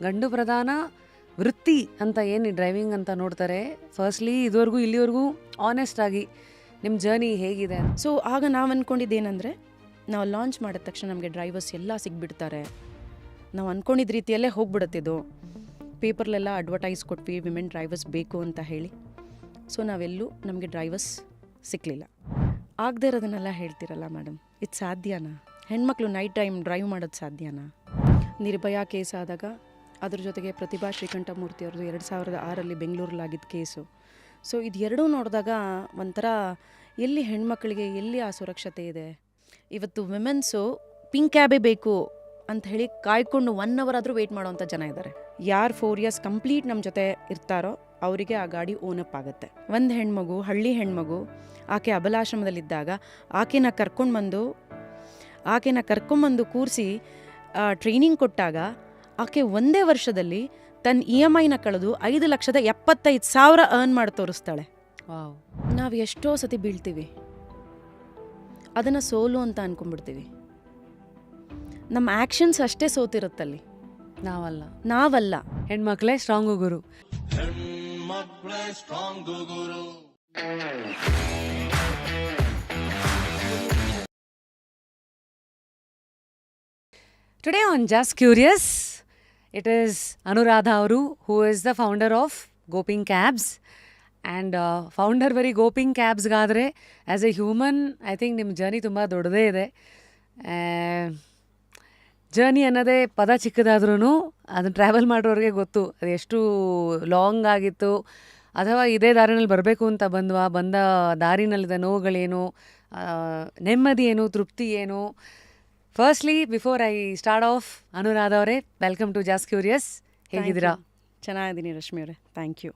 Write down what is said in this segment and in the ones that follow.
ಗಂಡು ಪ್ರಧಾನ ವೃತ್ತಿ ಅಂತ ಏನು ಡ್ರೈವಿಂಗ್ ಅಂತ ನೋಡ್ತಾರೆ. ಫಸ್ಟ್ಲಿ ಇಲ್ಲಿವರೆಗೂ ಆನೆಸ್ಟ್ ಆಗಿ ನಿಮ್ಮ ಜರ್ನಿ ಹೇಗಿದೆ? ಸೊ ಆಗ ನಾವು ಅಂದ್ಕೊಂಡಿದ್ದೇನೆಂದರೆ, ನಾವು ಲಾಂಚ್ ಮಾಡಿದ ತಕ್ಷಣ ನಮಗೆ ಡ್ರೈವರ್ಸ್ ಎಲ್ಲ ಸಿಗ್ಬಿಡ್ತಾರೆ, ನಾವು ಅಂದ್ಕೊಂಡಿದ್ದ ರೀತಿಯಲ್ಲೇ ಹೋಗ್ಬಿಡುತ್ತಿದ್ದು. ಪೇಪರ್ಲೆಲ್ಲ ಅಡ್ವರ್ಟೈಸ್ ಕೊಟ್ವಿ ವಿಮೆನ್ ಡ್ರೈವರ್ಸ್ ಬೇಕು ಅಂತ ಹೇಳಿ. ಸೊ ನಮಗೆ ಡ್ರೈವರ್ಸ್ ಸಿಕ್ಕಲಿಲ್ಲ. ಆಗದೇ ಇರೋದನ್ನೆಲ್ಲ ಹೇಳ್ತಿರಲ್ಲ ಮೇಡಮ್, ಇದು ಸಾಧ್ಯನಾ? ಹೆಣ್ಮಕ್ಳು ನೈಟ್ ಟೈಮ್ ಡ್ರೈವ್ ಮಾಡೋದು ಸಾಧ್ಯನಾ? ನಿರ್ಭಯಾ ಕೇಸ್ ಆದಾಗ ಅದ್ರ ಜೊತೆಗೆ ಪ್ರತಿಭಾ ಶ್ರೀಕಂಠಮೂರ್ತಿ ಅವ್ರದ್ದು 2006 ಬೆಂಗಳೂರಲ್ಲಾಗಿದ್ದ ಕೇಸು. ಸೊ ಇದು ಎರಡೂ ನೋಡಿದಾಗ ಒಂಥರ ಎಲ್ಲಿ ಹೆಣ್ಮಕ್ಳಿಗೆ ಎಲ್ಲಿ ಆ ಸುರಕ್ಷತೆ ಇದೆ? ಇವತ್ತು ವಿಮೆನ್ಸು ಪಿಂಕ್ ಕ್ಯಾಬೇ ಬೇಕು ಅಂತ ಹೇಳಿ ಕಾಯ್ಕೊಂಡು 1 hour ಆದರೂ ವೆಯ್ಟ್ ಮಾಡೋವಂಥ ಜನ ಇದ್ದಾರೆ. ಯಾರು 4 years ಕಂಪ್ಲೀಟ್ ನಮ್ಮ ಜೊತೆ ಇರ್ತಾರೋ ಅವರಿಗೆ ಆ ಗಾಡಿ ಓನಪ್ ಆಗುತ್ತೆ. ಒಂದು ಹೆಣ್ಮಗು, ಹಳ್ಳಿ ಹೆಣ್ಮಗು, ಆಕೆ ಅಬಲಾಶ್ರಮದಲ್ಲಿದ್ದಾಗ ಆಕೆನ ಕರ್ಕೊಂಬಂದು ಕೂರಿಸಿ ಟ್ರೈನಿಂಗ್ ಕೊಟ್ಟಾಗ ಆಕೆ ಒಂದೇ ವರ್ಷದಲ್ಲಿ ತನ್ನ EMIನ ಕಳೆದು 5,75,000 ಅರ್ನ್ ಮಾಡಿ ತೋರಿಸ್ತಾಳೆ. ನಾವು ಎಷ್ಟೋ ಸತಿ ಬೀಳ್ತೀವಿ, ಅದನ್ನು ಸೋಲು ಅಂತ ಅನ್ಕೊಂಡ್ಬಿಡ್ತೀವಿ. ನಮ್ಮ ಆ್ಯಕ್ಷನ್ಸ್ ಅಷ್ಟೇ ಸೋತಿರುತ್ತಲ್ಲಿ, ನಾವಲ್ಲ. ಹೆಣ್ಮಕ್ಳೇ strong Guru. Today on Just Curious, it is Anuradha Avaru, who is the founder of Goping Cabs. And founder ಬರೀ ಗೋಪಿಂಗ್ ಕ್ಯಾಬ್ಸ್ಗಾದರೆ as a human I think ನಿಮ್ಮ ಜರ್ನಿ ತುಂಬ ದೊಡ್ಡದೇ ಇದೆ. ಜರ್ನಿ ಅನ್ನೋದೇ ಪದ ಚಿಕ್ಕದಾದ್ರೂ ಅದನ್ನು ಟ್ರಾವೆಲ್ ಮಾಡೋರಿಗೆ ಗೊತ್ತು ಅದು ಎಷ್ಟು ಲಾಂಗ್ ಆಗಿತ್ತು, ಅಥವಾ ಇದೇ ದಾರಿನಲ್ಲಿ ಬರಬೇಕು ಅಂತ ಬಂದ ದಾರಿನಲ್ಲಿದ್ದ ನೋವುಗಳೇನು, ನೆಮ್ಮದಿ ಏನು, ತೃಪ್ತಿ ಏನು. Firstly before I start of, Anuradha ಅವರೇ, ವೆಲ್ಕಮ್ ಟು ಜಸ್ಟ್ ಕ್ಯೂರಿಯಸ್. ಹೇಗಿದ್ದೀರಾ? ಚೆನ್ನಾಗಿದ್ದೀನಿ ರಶ್ಮಿ ಅವರೇ, ಥ್ಯಾಂಕ್ ಯು.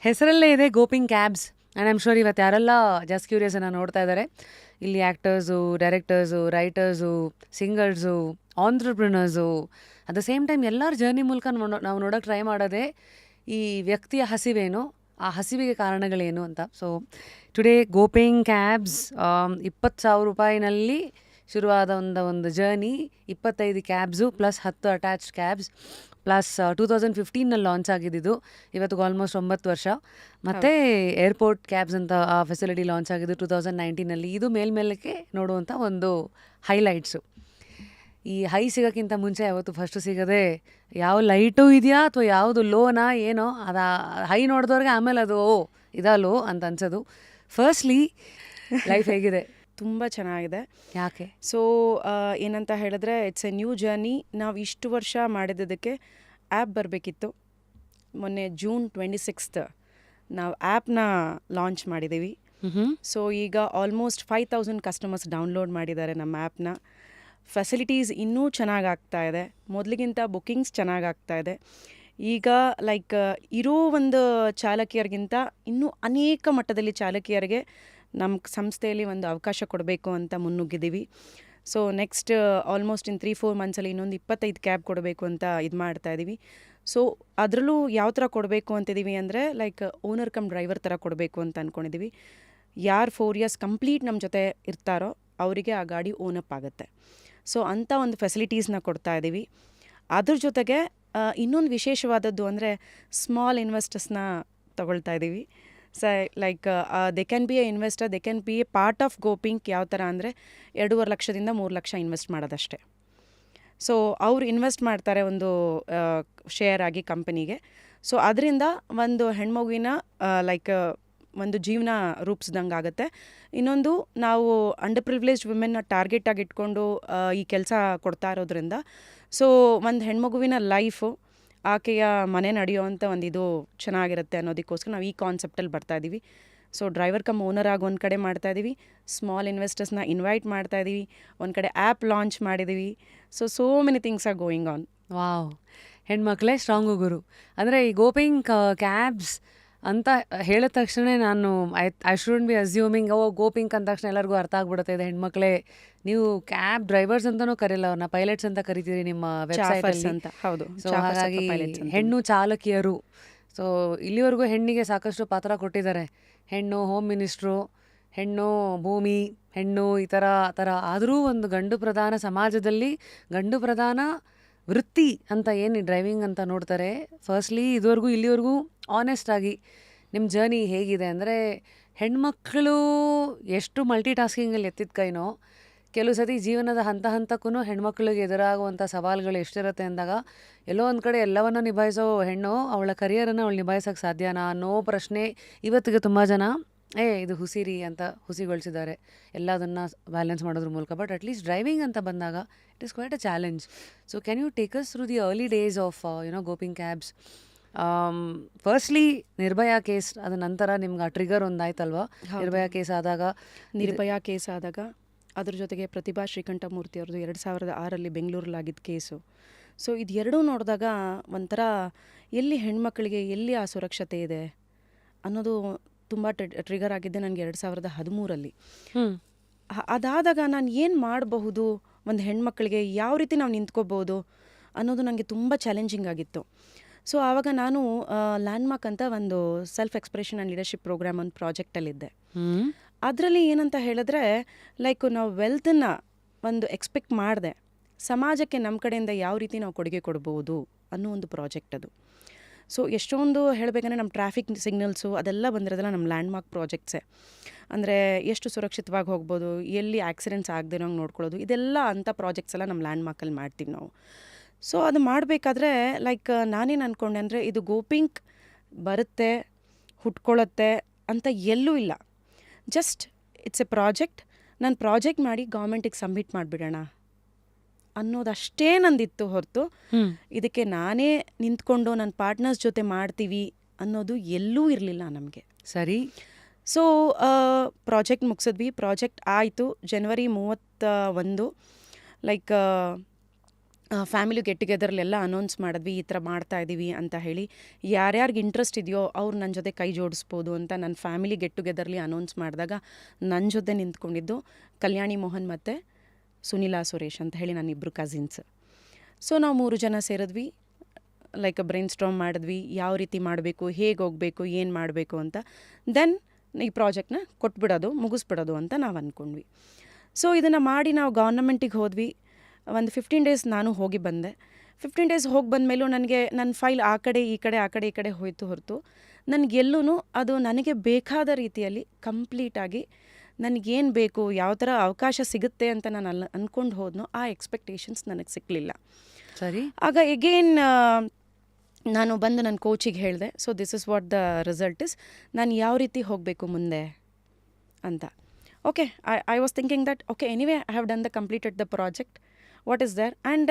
ಹೆಸರಲ್ಲೇ ಇದೆ go pink cabs. And I'm sure ಇವತ್ತು ಯಾರೆಲ್ಲ ಜಸ್ಟ್ ಕ್ಯೂರಿಯಸನ್ನು ನೋಡ್ತಾ ಇದ್ದಾರೆ, ಇಲ್ಲಿ actors, directors, writers, singers, entrepreneurs, at the same time ಎಲ್ಲರ ಜರ್ನಿ ಮೂಲಕ ನಾವು ನೋಡೋಕ್ಕೆ ಟ್ರೈ ಮಾಡೋದೇ ಈ ವ್ಯಕ್ತಿಯ ಹಸಿವೇನು, ಆ ಹಸಿವಿಗೆ ಕಾರಣಗಳೇನು ಅಂತ. ಸೊ ಟುಡೇ ಗೋಪಿಂಗ್ ಕ್ಯಾಬ್ಸ್ 20,000 ರೂಪಾಯಿನಲ್ಲಿ ಶುರುವಾದ ಒಂದು journey, 25 cabs plus 10 attached cabs plus 2015ನಲ್ಲಿ ಲಾಂಚ್ ಆಗಿದ್ದು, ಇವತ್ತಿಗೆ ಆಲ್ಮೋಸ್ಟ್ 9 ವರ್ಷ. ಮತ್ತು ಏರ್ಪೋರ್ಟ್ ಕ್ಯಾಬ್ಸ್ ಅಂತ ಆ ಫೆಸಿಲಿಟಿ ಲಾಂಚ್ ಆಗಿದ್ದು 2019ನಲ್ಲಿ. ಇದು ಮೇಲ್ಮೇಲಕ್ಕೆ ನೋಡುವಂಥ ಒಂದು ಹೈಲೈಟ್ಸು. ಈ ಹೈ ಸಿಗೋಕ್ಕಿಂತ ಮುಂಚೆ ಯಾವತ್ತು ಫಸ್ಟು ಸಿಗೋದೆ ಯಾವ ಲೈಟು ಇದೆಯಾ ಅಥವಾ ಯಾವುದು ಲೋನಾ ಏನೋ, ಅದು ಹೈ ನೋಡಿದವ್ರಿಗೆ ಆಮೇಲೆ ಅದು ಇದಾ ಲೋ ಅಂತ ಅನ್ಸೋದು. ಫಸ್ಟ್ಲಿ ಲೈಫ್ ಹೇಗಿದೆ? ತುಂಬ ಚೆನ್ನಾಗಿದೆ. ಯಾಕೆ? ಸೊ ಏನಂತ ಹೇಳಿದ್ರೆ, ಇಟ್ಸ್ ಎ ನ್ಯೂ ಜರ್ನಿ. ನಾವು ಇಷ್ಟು ವರ್ಷ ಮಾಡಿದ್ದಕ್ಕೆ ಆ್ಯಪ್ ಬರಬೇಕಿತ್ತು. ಮೊನ್ನೆ June 26 ನಾವು ಆ್ಯಪ್ನ ಲಾಂಚ್ ಮಾಡಿದ್ದೀವಿ. ಸೊ ಈಗ ಆಲ್ಮೋಸ್ಟ್ 5,000 ಕಸ್ಟಮರ್ಸ್ ಡೌನ್ಲೋಡ್ ಮಾಡಿದ್ದಾರೆ ನಮ್ಮ ಆ್ಯಪ್ನ. ಫೆಸಿಲಿಟೀಸ್ ಇನ್ನೂ ಚೆನ್ನಾಗಾಗ್ತಾ ಇದೆ, ಮೊದಲಿಗಿಂತ ಬುಕ್ಕಿಂಗ್ಸ್ ಚೆನ್ನಾಗಾಗ್ತಾ ಇದೆ. ಈಗ ಲೈಕ್ ಇರೋ ಒಂದು ಚಾಲಕಿಯರಿಗಿಂತ ಇನ್ನೂ ಅನೇಕ ಮಟ್ಟದಲ್ಲಿ ಚಾಲಕಿಯರಿಗೆ ನಮ್ಮ ಸಂಸ್ಥೆಯಲ್ಲಿ ಒಂದು ಅವಕಾಶ ಕೊಡಬೇಕು ಅಂತ ಮುನ್ನುಗ್ಗಿದ್ದೀವಿ. ಸೊ ನೆಕ್ಸ್ಟ್ ಆಲ್ಮೋಸ್ಟ್ ಇನ್ 3-4 ಮಂತ್ಸಲ್ಲಿ ಇನ್ನೊಂದು 25 ಕ್ಯಾಬ್ ಕೊಡಬೇಕು ಅಂತ ಇದು ಮಾಡ್ತಾಯಿದ್ದೀವಿ. ಸೊ ಅದರಲ್ಲೂ ಯಾವ ಥರ ಕೊಡಬೇಕು ಅಂತಿದ್ದೀವಿ ಅಂದರೆ, ಲೈಕ್ ಓನರ್ ಕಮ್ ಡ್ರೈವರ್ ಥರ ಕೊಡಬೇಕು ಅಂತ ಅಂದ್ಕೊಂಡಿದ್ದೀವಿ. ಯಾರು 4 years ಕಂಪ್ಲೀಟ್ ನಮ್ಮ ಜೊತೆ ಇರ್ತಾರೋ ಅವರಿಗೆ ಆ ಗಾಡಿ ಓನಪ್ ಆಗುತ್ತೆ. ಸೊ ಅಂಥ ಒಂದು ಫೆಸಿಲಿಟೀಸ್ನ ಕೊಡ್ತಾ ಇದ್ದೀವಿ. ಅದ್ರ ಜೊತೆಗೆ ಇನ್ನೊಂದು ವಿಶೇಷವಾದದ್ದು ಅಂದರೆ ಸ್ಮಾಲ್ ಇನ್ವೆಸ್ಟರ್ಸ್ನ ತಗೊಳ್ತಾ ಇದ್ದೀವಿ. Like they can be a investor, they can be a part of go pink. ಯಾವ ಥರ ಅಂದರೆ 2.5 ಲಕ್ಷದಿಂದ 3 ಲಕ್ಷ ಇನ್ವೆಸ್ಟ್ ಮಾಡೋದಷ್ಟೇ. ಸೊ ಅವ್ರು ಇನ್ವೆಸ್ಟ್ ಮಾಡ್ತಾರೆ ಒಂದು ಶೇರ್ ಆಗಿ ಕಂಪನಿಗೆ. ಸೊ ಅದರಿಂದ ಒಂದು ಹೆಣ್ಮಗುವಿನ ಲೈಕ್ ಒಂದು ಜೀವನ ರೂಪಿಸ್ದಂಗೆ ಆಗುತ್ತೆ. ಇನ್ನೊಂದು, ನಾವು ಅಂಡರ್ ಪ್ರಿವಿಲೇಜ್ಡ್ ವುಮೆನ್ನ ಟಾರ್ಗೆಟ್ ಆಗಿ ಇಟ್ಕೊಂಡು ಈ ಕೆಲಸ ಕೊಡ್ತಾ ಇರೋದ್ರಿಂದ, ಸೊ ಒಂದು ಹೆಣ್ಮಗುವಿನ ಲೈಫು, ಆಕೆಯ ಮನೆ ನಡೆಯೋವಂಥ ಒಂದು ಇದು ಚೆನ್ನಾಗಿರುತ್ತೆ ಅನ್ನೋದಕ್ಕೋಸ್ಕರ ನಾವು ಈ ಕಾನ್ಸೆಪ್ಟಲ್ಲಿ ಬರ್ತಾಯಿದ್ದೀವಿ. ಸೊ ಡ್ರೈವರ್ ಕಮ್ ಓನರ್ ಆಗಿ ಒಂದು ಕಡೆ ಮಾಡ್ತಾಯಿದ್ದೀವಿ, ಸ್ಮಾಲ್ ಇನ್ವೆಸ್ಟರ್ಸ್ನ ಇನ್ವೈಟ್ ಮಾಡ್ತಾಯಿದ್ದೀವಿ, ಒಂದು ಕಡೆ ಆ್ಯಪ್ ಲಾಂಚ್ ಮಾಡಿದ್ದೀವಿ. So many things are going on. Wow, ಹೆಣ್ಮಕ್ಳೇ ಸ್ಟ್ರಾಂಗು ಗುರು. ಅಂದರೆ ಈ ಗೋಪಿಂಗ್ ಕ್ಯಾಬ್ಸ್ ಅಂತ ಹೇಳಿದ ತಕ್ಷಣ ನಾನು ಐ ಶುಡ್ ಬಿ ಅಸ್ಯೂಮಿಂಗ್ ಗೋಪಿಂಗ್ ಅಂದ ತಕ್ಷಣ ಎಲ್ಲರಿಗೂ ಅರ್ಥ ಆಗ್ಬಿಡುತ್ತೆ ಇದೆ ಹೆಣ್ಮಕ್ಳೇ. ನೀವು ಕ್ಯಾಬ್ ಡ್ರೈವರ್ಸ್ ಅಂತಲೂ ಕರೆಯಲ್ಲ, ಅವ್ರನ್ನ ಪೈಲಟ್ಸ್ ಅಂತ ಕರಿತೀರಿ ನಿಮ್ಮ ವೆಬ್ಸೈಟಲ್ಲಿ ಅಂತ. ಹೌದು. ಸೊ ಹಾಗಾಗಿ ಹೆಣ್ಣು ಚಾಲಕಿಯರು. ಸೊ ಇಲ್ಲಿವರೆಗೂ ಹೆಣ್ಣಿಗೆ ಸಾಕಷ್ಟು ಪಾತ್ರ ಕೊಟ್ಟಿದ್ದಾರೆ. ಹೆಣ್ಣು ಹೋಮ್ ಮಿನಿಸ್ಟ್ರು, ಹೆಣ್ಣು ಭೂಮಿ, ಹೆಣ್ಣು ಈ ಥರ ಆದರೂ ಒಂದು ಗಂಡು ಪ್ರಧಾನ ಸಮಾಜದಲ್ಲಿ ಗಂಡು ಪ್ರಧಾನ ವೃತ್ತಿ ಅಂತ ಏನು ಡ್ರೈವಿಂಗ್ ಅಂತ ನೋಡ್ತಾರೆ, ಫಸ್ಟ್ಲಿ ಇದುವರೆಗೂ ಇಲ್ಲಿವರೆಗೂ ಆನೆಸ್ಟ್ ಆಗಿ ನಿಮ್ಮ ಜರ್ನಿ ಹೇಗಿದೆ ಅಂದರೆ, ಹೆಣ್ಮಕ್ಳು ಎಷ್ಟು ಮಲ್ಟಿ ಟಾಸ್ಕಿಂಗಲ್ಲಿ ಎತ್ತಿದ ಕೈನೋ, ಕೆಲವು ಸತಿ ಜೀವನದ ಹಂತ ಹಂತಕ್ಕೂ ಹೆಣ್ಮಕ್ಳಿಗೆ ಎದುರಾಗುವಂಥ ಸವಾಲುಗಳು ಎಷ್ಟಿರುತ್ತೆ ಅಂದಾಗ, ಎಲ್ಲೋ ಒಂದು ಕಡೆ ಎಲ್ಲವನ್ನ ನಿಭಾಯಿಸೋ ಹೆಣ್ಣು ಅವಳ ಕರಿಯರನ್ನು ಅವಳು ನಿಭಾಯಿಸೋಕ್ಕೆ ಸಾಧ್ಯನಾ ಅನ್ನೋ ಪ್ರಶ್ನೆ ಇವತ್ತಿಗೆ ತುಂಬ ಜನ ಇದು ಹುಸಿರಿ ಅಂತ ಹುಸಿಗೊಳಿಸಿದ್ದಾರೆ ಎಲ್ಲದನ್ನು ಬ್ಯಾಲೆನ್ಸ್ ಮಾಡೋದ್ರ ಮೂಲಕ. ಬಟ್ ಅಟ್ಲೀಸ್ಟ್ ಡ್ರೈವಿಂಗ್ ಅಂತ ಬಂದಾಗ it is quite a challenge. So can you take us through the early days of ಗೋಪಿಂಗ್ cabs? Firstly Nirbhaya case ಅದ ನಂತರ ನಿಮ್ಗೆ ಆ ಟ್ರಿಗರ್ ಒಂದಾಯ್ತಲ್ವಾ? ನಿರ್ಭಯಾ ಕೇಸ್ ಆದಾಗ ಅದ್ರ ಜೊತೆಗೆ ಪ್ರತಿಭಾ ಶ್ರೀಕಂಠಮೂರ್ತಿ ಅವ್ರದ್ದು 2006 ಬೆಂಗಳೂರಲ್ಲಾಗಿದ್ದ ಕೇಸು. ಸೊ ಇದು ಎರಡೂ ನೋಡಿದಾಗ ಒಂಥರ ಎಲ್ಲಿ ಹೆಣ್ಮಕ್ಳಿಗೆ ಎಲ್ಲಿ ಆ ಸುರಕ್ಷತೆ ಇದೆ ಅನ್ನೋದು ತುಂಬ ಟ್ರಿಗರ್ ಆಗಿದ್ದೆ ನನಗೆ 2013. ಅದಾದಾಗ ನಾನು ಏನು ಮಾಡಬಹುದು, ಒಂದು ಹೆಣ್ಮಕ್ಳಿಗೆ ಯಾವ ರೀತಿ ನಾವು ನಿಂತ್ಕೋಬೋದು ಅನ್ನೋದು ನನಗೆ ತುಂಬ ಚಾಲೆಂಜಿಂಗ್ ಆಗಿತ್ತು. ಸೊ ಆವಾಗ ನಾನು ಲ್ಯಾಂಡ್ಮಾರ್ಕ್ ಅಂತ ಒಂದು self expression and leadership program ಒಂದು ಪ್ರಾಜೆಕ್ಟಲ್ಲಿದ್ದೆ. ಅದರಲ್ಲಿ ಏನಂತ ಹೇಳಿದ್ರೆ, ಲೈಕ್ ನಾವು ವೆಲ್ತನ್ನು ಒಂದು ಎಕ್ಸ್ಪೆಕ್ಟ್ ಮಾಡಿದೆ, ಸಮಾಜಕ್ಕೆ ನಮ್ಮ ಕಡೆಯಿಂದ ಯಾವ ರೀತಿ ನಾವು ಕೊಡುಗೆ ಕೊಡ್ಬೋದು ಅನ್ನೋ ಒಂದು ಪ್ರಾಜೆಕ್ಟ್ ಅದು. ಸೊ ಎಷ್ಟೊಂದು ಹೇಳಬೇಕಂದ್ರೆ ನಮ್ಮ ಟ್ರಾಫಿಕ್ ಸಿಗ್ನಲ್ಸು ಅದೆಲ್ಲ ಬಂದಿರೋದಲ್ಲ ನಮ್ಮ ಲ್ಯಾಂಡ್ಮಾರ್ಕ್ ಪ್ರಾಜೆಕ್ಟ್ಸೇ. ಅಂದರೆ ಎಷ್ಟು ಸುರಕ್ಷಿತವಾಗಿ ಹೋಗ್ಬೋದು, ಎಲ್ಲಿ ಆಕ್ಸಿಡೆಂಟ್ಸ್ ಆಗದೆ ನೋಡ್ಕೊಳ್ಳೋದು, ಇದೆಲ್ಲ ಅಂಥ ಪ್ರಾಜೆಕ್ಟ್ಸ್ ಎಲ್ಲ ನಮ್ಮ ಲ್ಯಾಂಡ್ಮಾರ್ಕಲ್ಲಿ ಮಾಡ್ತೀವಿ ನಾವು. ಸೊ ಅದು ಮಾಡಬೇಕಾದ್ರೆ ಲೈಕ್ ನಾನೇನು ಅಂದ್ಕೊಂಡೆ ಅಂದರೆ, ಇದು ಗೋಪಿಂಕ್ ಬರುತ್ತೆ ಹುಟ್ಕೊಳ್ಳುತ್ತೆ ಅಂತ ಎಲ್ಲೂ ಇಲ್ಲ, ಜಸ್ಟ್ ಇಟ್ಸ್ ಎ ಪ್ರಾಜೆಕ್ಟ್. ನಾನು ಪ್ರಾಜೆಕ್ಟ್ ಮಾಡಿ ಗೌರ್ಮೆಂಟಿಗೆ ಸಬ್ಮಿಟ್ ಮಾಡಿಬಿಡೋಣ ಅನ್ನೋದಷ್ಟೇ ನಂದಿತ್ತು ಹೊರತು ಇದಕ್ಕೆ ನಾನೇ ನಿಂತ್ಕೊಂಡು ನನ್ನ ಪಾರ್ಟ್ನರ್ಸ್ ಜೊತೆ ಮಾಡ್ತೀವಿ ಅನ್ನೋದು ಎಲ್ಲೂ ಇರಲಿಲ್ಲ ನಮಗೆ. ಸರಿ. So project ಮುಗಿಸಿದ್ವಿ. ಪ್ರಾಜೆಕ್ಟ್ ಆಯಿತು ಜನವರಿ 31. ಲೈಕ್ ಫ್ಯಾಮಿಲಿ ಗೆಟ್ ಟುಗೆದರ್ಲೆಲ್ಲ ಅನೌನ್ಸ್ ಮಾಡಿದ್ವಿ, ಈ ಥರ ಮಾಡ್ತಾಯಿದ್ದೀವಿ ಅಂತ ಹೇಳಿ. ಯಾರ್ಯಾರಿಗೆ ಇಂಟ್ರೆಸ್ಟ್ ಇದೆಯೋ ಅವ್ರು ನನ್ನ ಜೊತೆ ಕೈ ಜೋಡಿಸ್ಬೋದು ಅಂತ ನನ್ನ ಫ್ಯಾಮಿಲಿ ಗೆಟ್ ಟುಗೆದರ್ಲಿ ಅನೌನ್ಸ್ ಮಾಡಿದಾಗ ನನ್ನ ಜೊತೆ ನಿಂತ್ಕೊಂಡಿದ್ದು ಕಲ್ಯಾಣಿ ಮೋಹನ್ ಮತ್ತು ಸುನಿಲಾ ಸುರೇಶ್ ಅಂತ ಹೇಳಿ ನನ್ನ ಇಬ್ಬರು ಕಸಿನ್ಸ್. ಸೊ ನಾವು 3 ಜನ ಸೇರಿದ್ವಿ, ಲೈಕ್ ಬ್ರೈನ್ ಸ್ಟಾರ್ಮ್ ಮಾಡಿದ್ವಿ, ಯಾವ ರೀತಿ ಮಾಡಬೇಕು, ಹೇಗೆ ಹೋಗಬೇಕು, ಏನು ಮಾಡಬೇಕು ಅಂತ. ದೆನ್ ಈ ಪ್ರಾಜೆಕ್ಟ್ನ ಕೊಟ್ಬಿಡೋದು, ಮುಗಿಸ್ಬಿಡೋದು ಅಂತ ನಾವು ಅಂದ್ಕೊಂಡ್ವಿ. ಸೊ ಇದನ್ನು ಮಾಡಿ ನಾವು ಗೌರ್ನಮೆಂಟಿಗೆ ಹೋದ್ವಿ. ಒಂದು 15 ಡೇಸ್ ನಾನು ಹೋಗಿ ಬಂದೆ. 15 ಡೇಸ್ ಹೋಗಿ ಬಂದಮೇಲೂ ನನಗೆ ನನ್ನ ಫೈಲ್ ಆ ಕಡೆ ಈ ಕಡೆ ಹೋಯ್ತು ಹೊರತು ನನಗೆಲ್ಲೂ ಅದು ನನಗೆ ಬೇಕಾದ ರೀತಿಯಲ್ಲಿ ಕಂಪ್ಲೀಟಾಗಿ ನನಗೇನು ಬೇಕು, ಯಾವ ಥರ ಅವಕಾಶ ಸಿಗುತ್ತೆ ಅಂತ ನಾನು ಅಂದ್ಕೊಂಡು ಹೋದ್ನೋ ಆ ಎಕ್ಸ್ಪೆಕ್ಟೇಷನ್ಸ್ ನನಗೆ ಸಿಕ್ಕಲಿಲ್ಲ. ಸರಿ. ಆಗ ಎಗೇನ್ ನಾನು ಬಂದು ನನ್ನ ಕೋಚಿಗೆ ಹೇಳಿದೆ, so this is what the result is, ನಾನು ಯಾವ ರೀತಿ ಹೋಗಬೇಕು ಮುಂದೆ ಅಂತ. Okay, I was thinking that okay anyway I have done the completed the project, what is there. And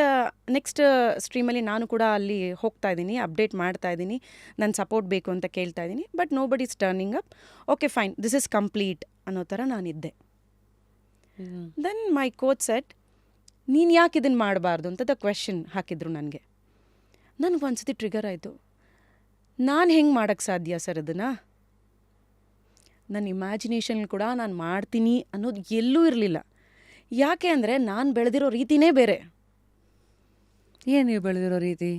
next ಸ್ಟ್ರೀಮಲ್ಲಿ ನಾನು ಕೂಡ ಅಲ್ಲಿ ಹೋಗ್ತಾ ಇದ್ದೀನಿ, ಅಪ್ಡೇಟ್ ಮಾಡ್ತಾ ಇದ್ದೀನಿ, ನನ್ನ ಸಪೋರ್ಟ್ ಬೇಕು ಅಂತ ಕೇಳ್ತಾ ಇದ್ದೀನಿ. ಬಟ್ ನೋ ಬಡಿ is turning up. Okay fine, this is complete ಅನ್ನೋ ಥರ ನಾನಿದ್ದೆ. ದೆನ್ ಮೈ ಕೋಚ್ ಸೆಟ್, ನೀನು ಯಾಕೆ ಇದನ್ನು ಮಾಡಬಾರ್ದು ಅಂತ ದ ಕ್ವೆಶನ್ ಹಾಕಿದ್ರು ನನಗೆ. ನನಗೆ ಒಂದ್ಸತಿ ಟ್ರಿಗರ್ ಆಯಿತು, ನಾನು ಹೆಂಗೆ ಮಾಡೋಕ್ಕೆ ಸಾಧ್ಯ ಸರ್ ಅದನ್ನು? ನನ್ನ ಇಮ್ಯಾಜಿನೇಷನ್ ಕೂಡ ನಾನು ಮಾಡ್ತೀನಿ ಅನ್ನೋದು ಎಲ್ಲೂ ಇರಲಿಲ್ಲ. ಯಾಕೆ ಅಂದರೆ ನಾನು ಬೆಳೆದಿರೋ ರೀತಿನೇ ಬೇರೆ. ಏನು ನೀವು ಬೆಳೆದಿರೋ ರೀತಿ?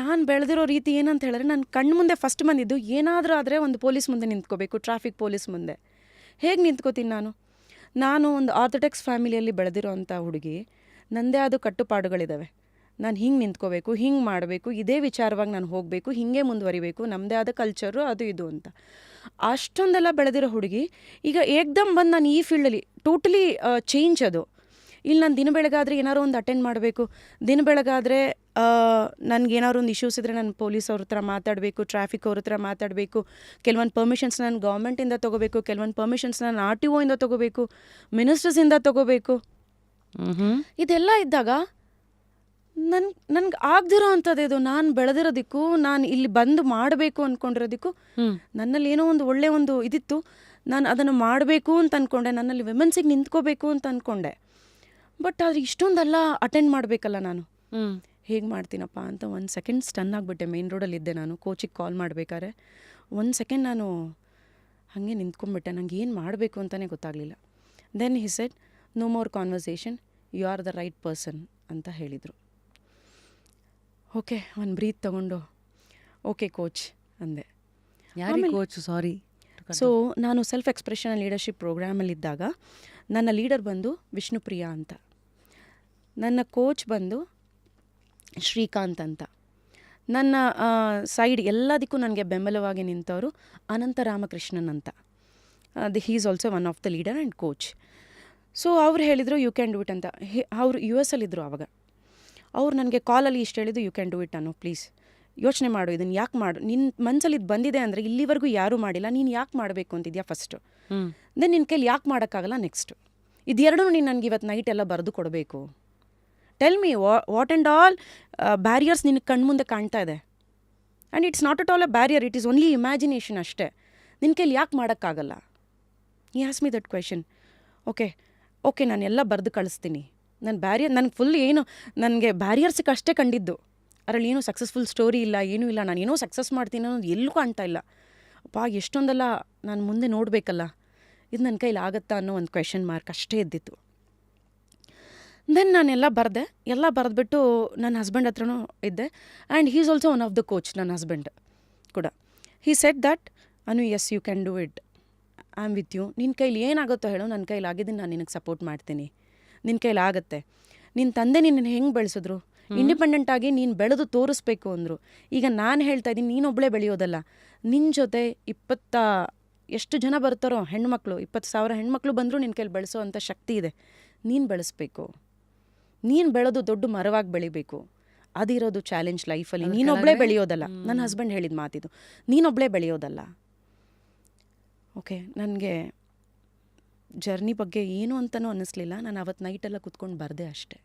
ನಾನು ಬೆಳೆದಿರೋ ರೀತಿ ಏನಂತ ಹೇಳಿದ್ರೆ, ನನ್ನ ಕಣ್ಣು ಮುಂದೆ ಫಸ್ಟ್ ಬಂದಿದ್ದು ಏನಾದರೂ ಆದರೆ ಒಂದು ಪೊಲೀಸ್ ಮುಂದೆ ನಿಂತ್ಕೋಬೇಕು, ಟ್ರಾಫಿಕ್ ಪೊಲೀಸ್ ಮುಂದೆ. ಹೇಗೆ ನಿಂತ್ಕೋತೀನಿ ನಾನು ಒಂದು ಆರ್ಥೋಡಾಕ್ಸ್ ಫ್ಯಾಮಿಲಿಯಲ್ಲಿ ಬೆಳೆದಿರೋ ಅಂಥ ಹುಡುಗಿ, ನನ್ನದೇ ಆದ ಕಟ್ಟುಪಾಡುಗಳಿದ್ದಾವೆ. ನಾನು ಹಿಂಗೆ ನಿಂತ್ಕೋಬೇಕು, ಹಿಂಗೆ ಮಾಡಬೇಕು, ಇದೇ ವಿಚಾರವಾಗಿ ನಾನು ಹೋಗಬೇಕು, ಹಿಂಗೆ ಮುಂದುವರಿಬೇಕು, ನಮ್ಮದೇ ಆದ ಕಲ್ಚರು ಅದು ಇದು ಅಂತ ಅಷ್ಟೊಂದೆಲ್ಲ ಬೆಳೆದಿರೋ ಹುಡುಗಿ ಈಗ ಏಕ್ದಮ್ ಬಂದು ನಾನು ಈ ಫೀಲ್ಡಲ್ಲಿ ಟೋಟಲಿ ಚೇಂಜ್. ಅದು ಇಲ್ಲಿ ನಾನು ದಿನ ಬೆಳಗಾದರೆ ಏನಾದ್ರು ಒಂದು ಅಟೆಂಡ್ ಮಾಡಬೇಕು, ದಿನ ಬೆಳಗಾದರೆ ನನಗೇನಾದ್ರು ಒಂದು ಇಶ್ಯೂಸ್ ಇದ್ದರೆ ನಾನು ಪೊಲೀಸ್ ಅವ್ರ ಹತ್ರ ಮಾತಾಡಬೇಕು, ಟ್ರಾಫಿಕ್ ಅವ್ರ ಹತ್ರ ಮಾತಾಡಬೇಕು, ಕೆಲವೊಂದು ಪರ್ಮಿಷನ್ಸ್ ನಾನು ಗೌರ್ಮೆಂಟಿಂದ ತೊಗೋಬೇಕು, ಕೆಲವೊಂದು ಪರ್ಮಿಷನ್ಸ್ ನಾನು RTO ಇಂದ ತೊಗೋಬೇಕು, ಮಿನಿಸ್ಟರ್ಸಿಂದ ತೊಗೋಬೇಕು. ಇದೆಲ್ಲ ಇದ್ದಾಗ ನನ್ಗೆ ಆಗದಿರೋ ಅಂಥದ್ದು ಇದು. ನಾನು ಬೆಳೆದಿರೋದಕ್ಕೂ ನಾನು ಇಲ್ಲಿ ಬಂದು ಮಾಡಬೇಕು ಅಂದ್ಕೊಂಡಿರೋದಕ್ಕೂ ನನ್ನಲ್ಲಿ ಏನೋ ಒಂದು ಒಳ್ಳೆ ಒಂದು ಇದಿತ್ತು, ನಾನು ಅದನ್ನು ಮಾಡಬೇಕು ಅಂತ ಅಂದ್ಕೊಂಡೆ, ನನ್ನಲ್ಲಿ ವಿಮೆನ್ಸಿಗೆ ನಿಂತ್ಕೋಬೇಕು ಅಂತ ಅಂದ್ಕೊಂಡೆ. ಬಟ್ ಆದರೆ ಇಷ್ಟೊಂದೆಲ್ಲ ಅಟೆಂಡ್ ಮಾಡಬೇಕಲ್ಲ ನಾನು, ಹೇಗೆ ಮಾಡ್ತೀನಪ್ಪ ಅಂತ 1 ಸೆಕೆಂಡ್ ಸ್ಟನ್ ಆಗಿಬಿಟ್ಟೆ. ಮೇನ್ ರೋಡಲ್ಲಿದ್ದೆ ನಾನು, ಕೋಚಿಗೆ ಕಾಲ್ ಮಾಡಬೇಕಾದ್ರೆ 1 ಸೆಕೆಂಡ್ ನಾನು ಹಾಗೆ ನಿಂತ್ಕೊಂಡ್ಬಿಟ್ಟೆ, ನನಗೆ ಏನು ಮಾಡಬೇಕು ಅಂತಲೇ ಗೊತ್ತಾಗಲಿಲ್ಲ. Then he said, no more conversation, you are the right person ಅಂತ ಹೇಳಿದರು. ಓಕೆ, ಒಂದು ಬ್ರೀತ್ ತೊಗೊಂಡು ಓಕೆ ಕೋಚ್ ಅಂದೆ. ಯಾರು ಕೋಚ್? ಸಾರಿ. ಸೊ ನಾನು ಸೆಲ್ಫ್ ಎಕ್ಸ್ಪ್ರೆಷನ್ ಆ್ಯಂಡ್ ಲೀಡರ್ಶಿಪ್ ಪ್ರೋಗ್ರಾಮಲ್ಲಿದ್ದಾಗ ನನ್ನ ಲೀಡರ್ ಬಂದು ವಿಷ್ಣುಪ್ರಿಯಾ ಅಂತ, ನನ್ನ ಕೋಚ್ ಬಂದು ಶ್ರೀಕಾಂತ್ ಅಂತ. ನನ್ನ ಸೈಡ್ ಎಲ್ಲದಕ್ಕೂ ನನಗೆ ಬೆಂಬಲವಾಗಿ ನಿಂತವರು ಅನಂತ ರಾಮಕೃಷ್ಣನ್ ಅಂತ. ಹೀ is also one of the leader and coach. So ಅವ್ರು ಹೇಳಿದರು ಯು ಕ್ಯಾನ್ ಡೂ ಇಟ್ ಅಂತ. ಅವರು ಯು ಎಸ್ ಅಲ್ಲಿದ್ದರು ಆವಾಗ. ಅವ್ರು ನನಗೆ ಕಾಲಲ್ಲಿ ಇಷ್ಟು ಹೇಳಿದ್ದು ಯು ಕ್ಯಾನ್ ಡೂ ಇಟ್ ಅನ್ನೋ, ಪ್ಲೀಸ್ ಯೋಚನೆ ಮಾಡು, ಇದನ್ನು ಯಾಕೆ ಮಾಡು, ನಿನ್ನ ಮನಸ್ಸಲ್ಲಿ ಇದು ಬಂದಿದೆ ಅಂದರೆ ಇಲ್ಲಿವರೆಗೂ ಯಾರೂ ಮಾಡಿಲ್ಲ, ನೀನು ಯಾಕೆ ಮಾಡಬೇಕು ಅಂತಿದ್ಯಾ ಫಸ್ಟು, ದೆನ್ ನಿನ್ನ ಕೈಲಿ ಯಾಕೆ ಮಾಡೋಕ್ಕಾಗಲ್ಲ ನೆಕ್ಸ್ಟು. ಇದೆರಡೂ ನೀನು ನನಗೆ ಇವತ್ತು ನೈಟ್ ಎಲ್ಲ ಬರೆದು ಕೊಡಬೇಕು. Tell me what and all barriers ನಿನಗೆ ಕಣ್ಮುಂದೆ ಕಾಣ್ತಾ ಇದೆ. And it's not at all a barrier, it is only imagination ಅಷ್ಟೇ. ನಿನ್ನ ಕೈಲಿ ಯಾಕೆ ಮಾಡೋಕ್ಕಾಗಲ್ಲ. ಈ ask me that question. Okay ನಾನು ಎಲ್ಲ ಬರೆದು ಕಳಿಸ್ತೀನಿ. ನನ್ನ ಬ್ಯಾರಿಯರ್ ನನಗೆ ಫುಲ್ ಏನು ನನಗೆ ಬ್ಯಾರಿಯರ್ಸಿಗೆ ಅಷ್ಟೇ ಕಂಡಿದ್ದು, ಅದರಲ್ಲಿ ಏನೂ ಸಕ್ಸಸ್ಫುಲ್ ಸ್ಟೋರಿ ಇಲ್ಲ, ಏನೂ ಇಲ್ಲ, ನಾನು ಏನೋ ಸಕ್ಸಸ್ ಮಾಡ್ತೀನಿ ಅನ್ನೋದು ಎಲ್ಲೂ ಕಾಣ್ತಾ ಇಲ್ಲ. ಎಷ್ಟೊಂದೆಲ್ಲ ನಾನು ಮುಂದೆ ನೋಡಬೇಕಲ್ಲ, ಇದು ನನ್ನ ಕೈಲಿ ಆಗುತ್ತಾ ಅನ್ನೋ ಒಂದು ಕ್ವೆಶನ್ ಮಾರ್ಕ್ ಅಷ್ಟೇ ಇದ್ದಿತ್ತು. ದೆನ್ ನಾನೆಲ್ಲ ಬರೆದೆ. ಎಲ್ಲ ಬರೆದ್ಬಿಟ್ಟು ನನ್ನ ಹಸ್ಬೆಂಡ್ ಹತ್ರನೂ ಇದ್ದೆ. And he is also one of the coach, ನನ್ನ ಹಸ್ಬೆಂಡ್ ಕೂಡ. He said that Anu yes you can do it, I am with you. ನಿನ್ನ ಕೈಲಿ ಏನಾಗುತ್ತೋ ಹೇಳು, ನನ್ನ ಕೈಲಿ ಆಗಿದ್ದೀನಿ, ನಾನು ನಿನಗೆ ಸಪೋರ್ಟ್ ಮಾಡ್ತೀನಿ, ನಿನ್ನ ಕೈಲಿ ಆಗುತ್ತೆ. ನಿನ್ನ ತಂದೆ ನಿನ್ನನ್ನು ಹೆಂಗೆ ಬೆಳೆಸಿದ್ರು, ಇಂಡಿಪೆಂಡೆಂಟಾಗಿ ನೀನು ಬೆಳೆದು ತೋರಿಸ್ಬೇಕು ಅಂದರು. ಈಗ ನಾನು ಹೇಳ್ತಾ ಇದ್ದೀನಿ, ನೀನೊಬ್ಬಳೇ ಬೆಳೆಯೋದಲ್ಲ, ನಿನ್ನ ಜೊತೆ ಎಷ್ಟು ಜನ ಬರ್ತಾರೋ ಹೆಣ್ಮಕ್ಳು, 20,000 ಹೆಣ್ಮಕ್ಳು ಬಂದರೂ ನಿನ್ನ ಕೈಲಿ ಬೆಳೆಸೋ ಅಂಥ ಶಕ್ತಿ ಇದೆ. ನೀನು ಬೆಳೆಸ್ಬೇಕು, ನೀನು ಬೆಳೆದು ದೊಡ್ಡ ಮರವಾಗಿ ಬೆಳಿಬೇಕು. ಅದಿರೋದು ಚಾಲೆಂಜ್ ಲೈಫಲ್ಲಿ. ನೀನೊಬ್ಬಳೇ ಬೆಳೆಯೋದಲ್ಲ. ನನ್ನ ಹಸ್ಬೆಂಡ್ ಹೇಳಿದ ಮಾತಿದು, ನೀನೊಬ್ಬಳೇ ಬೆಳೆಯೋದಲ್ಲ. ನನಗೆ ಜರ್ನಿ ಬಗ್ಗೆ ಏನು ಅಂತಲೂ ಅನ್ನಿಸ್ಲಿಲ್ಲ. ನಾನು ಅವತ್ತು ನೈಟೆಲ್ಲ ಕೂತ್ಕೊಂಡು ಬರೆದೆ ಅಷ್ಟೇ.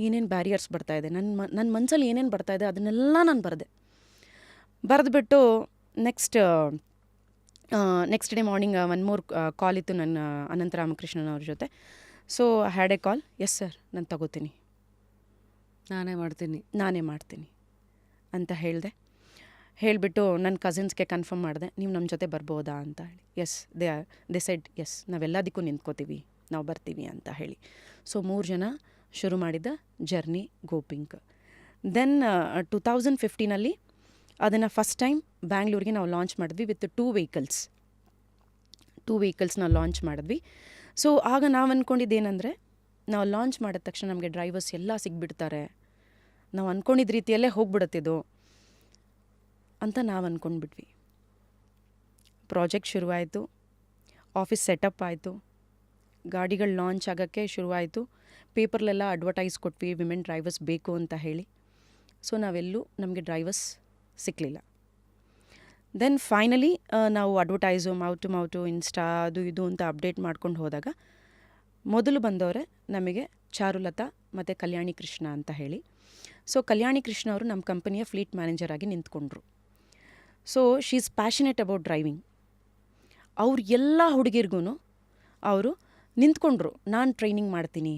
ಏನೇನು ಬ್ಯಾರಿಯರ್ಸ್ ಬರ್ತಾಯಿದೆ, ನನ್ನ ಮನಸ್ಸಲ್ಲಿ ಏನೇನು ಬರ್ತಾಯಿದೆ ಅದನ್ನೆಲ್ಲ ನಾನು ಬರೆದ್ಬಿಟ್ಟು next day morning one more call ಇತ್ತು ನನ್ನ ಅನಂತ ರಾಮಕೃಷ್ಣನ್ ಅವ್ರ ಜೊತೆ. So had a call, yes sir ನಾನು ತಗೋತೀನಿ, ನಾನೇ ಮಾಡ್ತೀನಿ ಅಂತ ಹೇಳಿಬಿಟ್ಟು ನನ್ನ ಕಸಿನ್ಸ್ಗೆ ಕನ್ಫರ್ಮ್ ಮಾಡಿದೆ, ನೀವು ನಮ್ಮ ಜೊತೆ ಬರ್ಬೋದಾ ಅಂತ ಹೇಳಿ. ಎಸ್ ದೇ ಸೆಡ್ ಎಸ್, ನಾವೆಲ್ಲದಕ್ಕೂ ನಿಂತ್ಕೋತೀವಿ, ನಾವು ಬರ್ತೀವಿ ಅಂತ ಹೇಳಿ. ಸೊ 3 ಜನ ಶುರು ಮಾಡಿದ ಜರ್ನಿ ಗೋಪಿಂಕ್. ದೆನ್ 2015 ಅದನ್ನು ಫಸ್ಟ್ ಟೈಮ್ ಬ್ಯಾಂಗ್ಳೂರಿಗೆ ನಾವು ಲಾಂಚ್ ಮಾಡಿದ್ವಿ ವಿತ್ 2 ವೆಹಿಕಲ್ಸ್ನ ಲಾಂಚ್ ಮಾಡಿದ್ವಿ. ಸೊ ಆಗ ನಾವು ಅಂದ್ಕೊಂಡಿದ್ದೇನೆಂದರೆ, ನಾವು ಲಾಂಚ್ ಮಾಡಿದ ತಕ್ಷಣ ನಮಗೆ ಡ್ರೈವರ್ಸ್ ಎಲ್ಲ ಸಿಗ್ಬಿಡ್ತಾರೆ, ನಾವು ಅಂದ್ಕೊಂಡಿದ್ದ ರೀತಿಯಲ್ಲೇ ಹೋಗ್ಬಿಡುತ್ತಿದ್ದು ಅಂತ ನಾವು ಅಂದ್ಕೊಂಡ್ಬಿಟ್ವಿ. ಪ್ರಾಜೆಕ್ಟ್ ಶುರುವಾಯಿತು, ಆಫೀಸ್ ಸೆಟಪ್ ಆಯಿತು, ಗಾಡಿಗಳು ಲಾಂಚ್ ಆಗೋಕ್ಕೆ ಶುರುವಾಯಿತು, ಪೇಪರ್ಲೆಲ್ಲ ಅಡ್ವರ್ಟೈಸ್ ಕೊಟ್ವಿ ವಿಮೆನ್ ಡ್ರೈವರ್ಸ್ ಬೇಕು ಅಂತ ಹೇಳಿ. ಸೊ ನಮಗೆ ಡ್ರೈವರ್ಸ್ ಸಿಕ್ಕಲಿಲ್ಲ. ದೆನ್ ಫೈನಲಿ ನಾವು ಅಡ್ವರ್ಟೈಸು ಮೌಟು ಇನ್ಸ್ಟಾ ಅದು ಇದು ಅಂತ ಅಪ್ಡೇಟ್ ಮಾಡ್ಕೊಂಡು ಹೋದಾಗ ಮೊದಲು ಬಂದವರೇ ನಮಗೆ ಚಾರುಲತಾ ಮತ್ತು ಕಲ್ಯಾಣಿ ಕೃಷ್ಣ ಅಂತ ಹೇಳಿ. ಸೊ ಕಲ್ಯಾಣಿ ಕೃಷ್ಣ ಅವರು ನಮ್ಮ ಕಂಪನಿಯ ಫ್ಲೀಟ್ ಮ್ಯಾನೇಜರ್ ಆಗಿ ನಿಂತ್ಕೊಂಡ್ರು. So she is passionate about driving. ಅವ್ರು ಎಲ್ಲ ಹುಡುಗಿರ್ಗೂ ಅವರು ನಿಂತ್ಕೊಂಡ್ರು, ನಾನು ಟ್ರೈನಿಂಗ್ ಮಾಡ್ತೀನಿ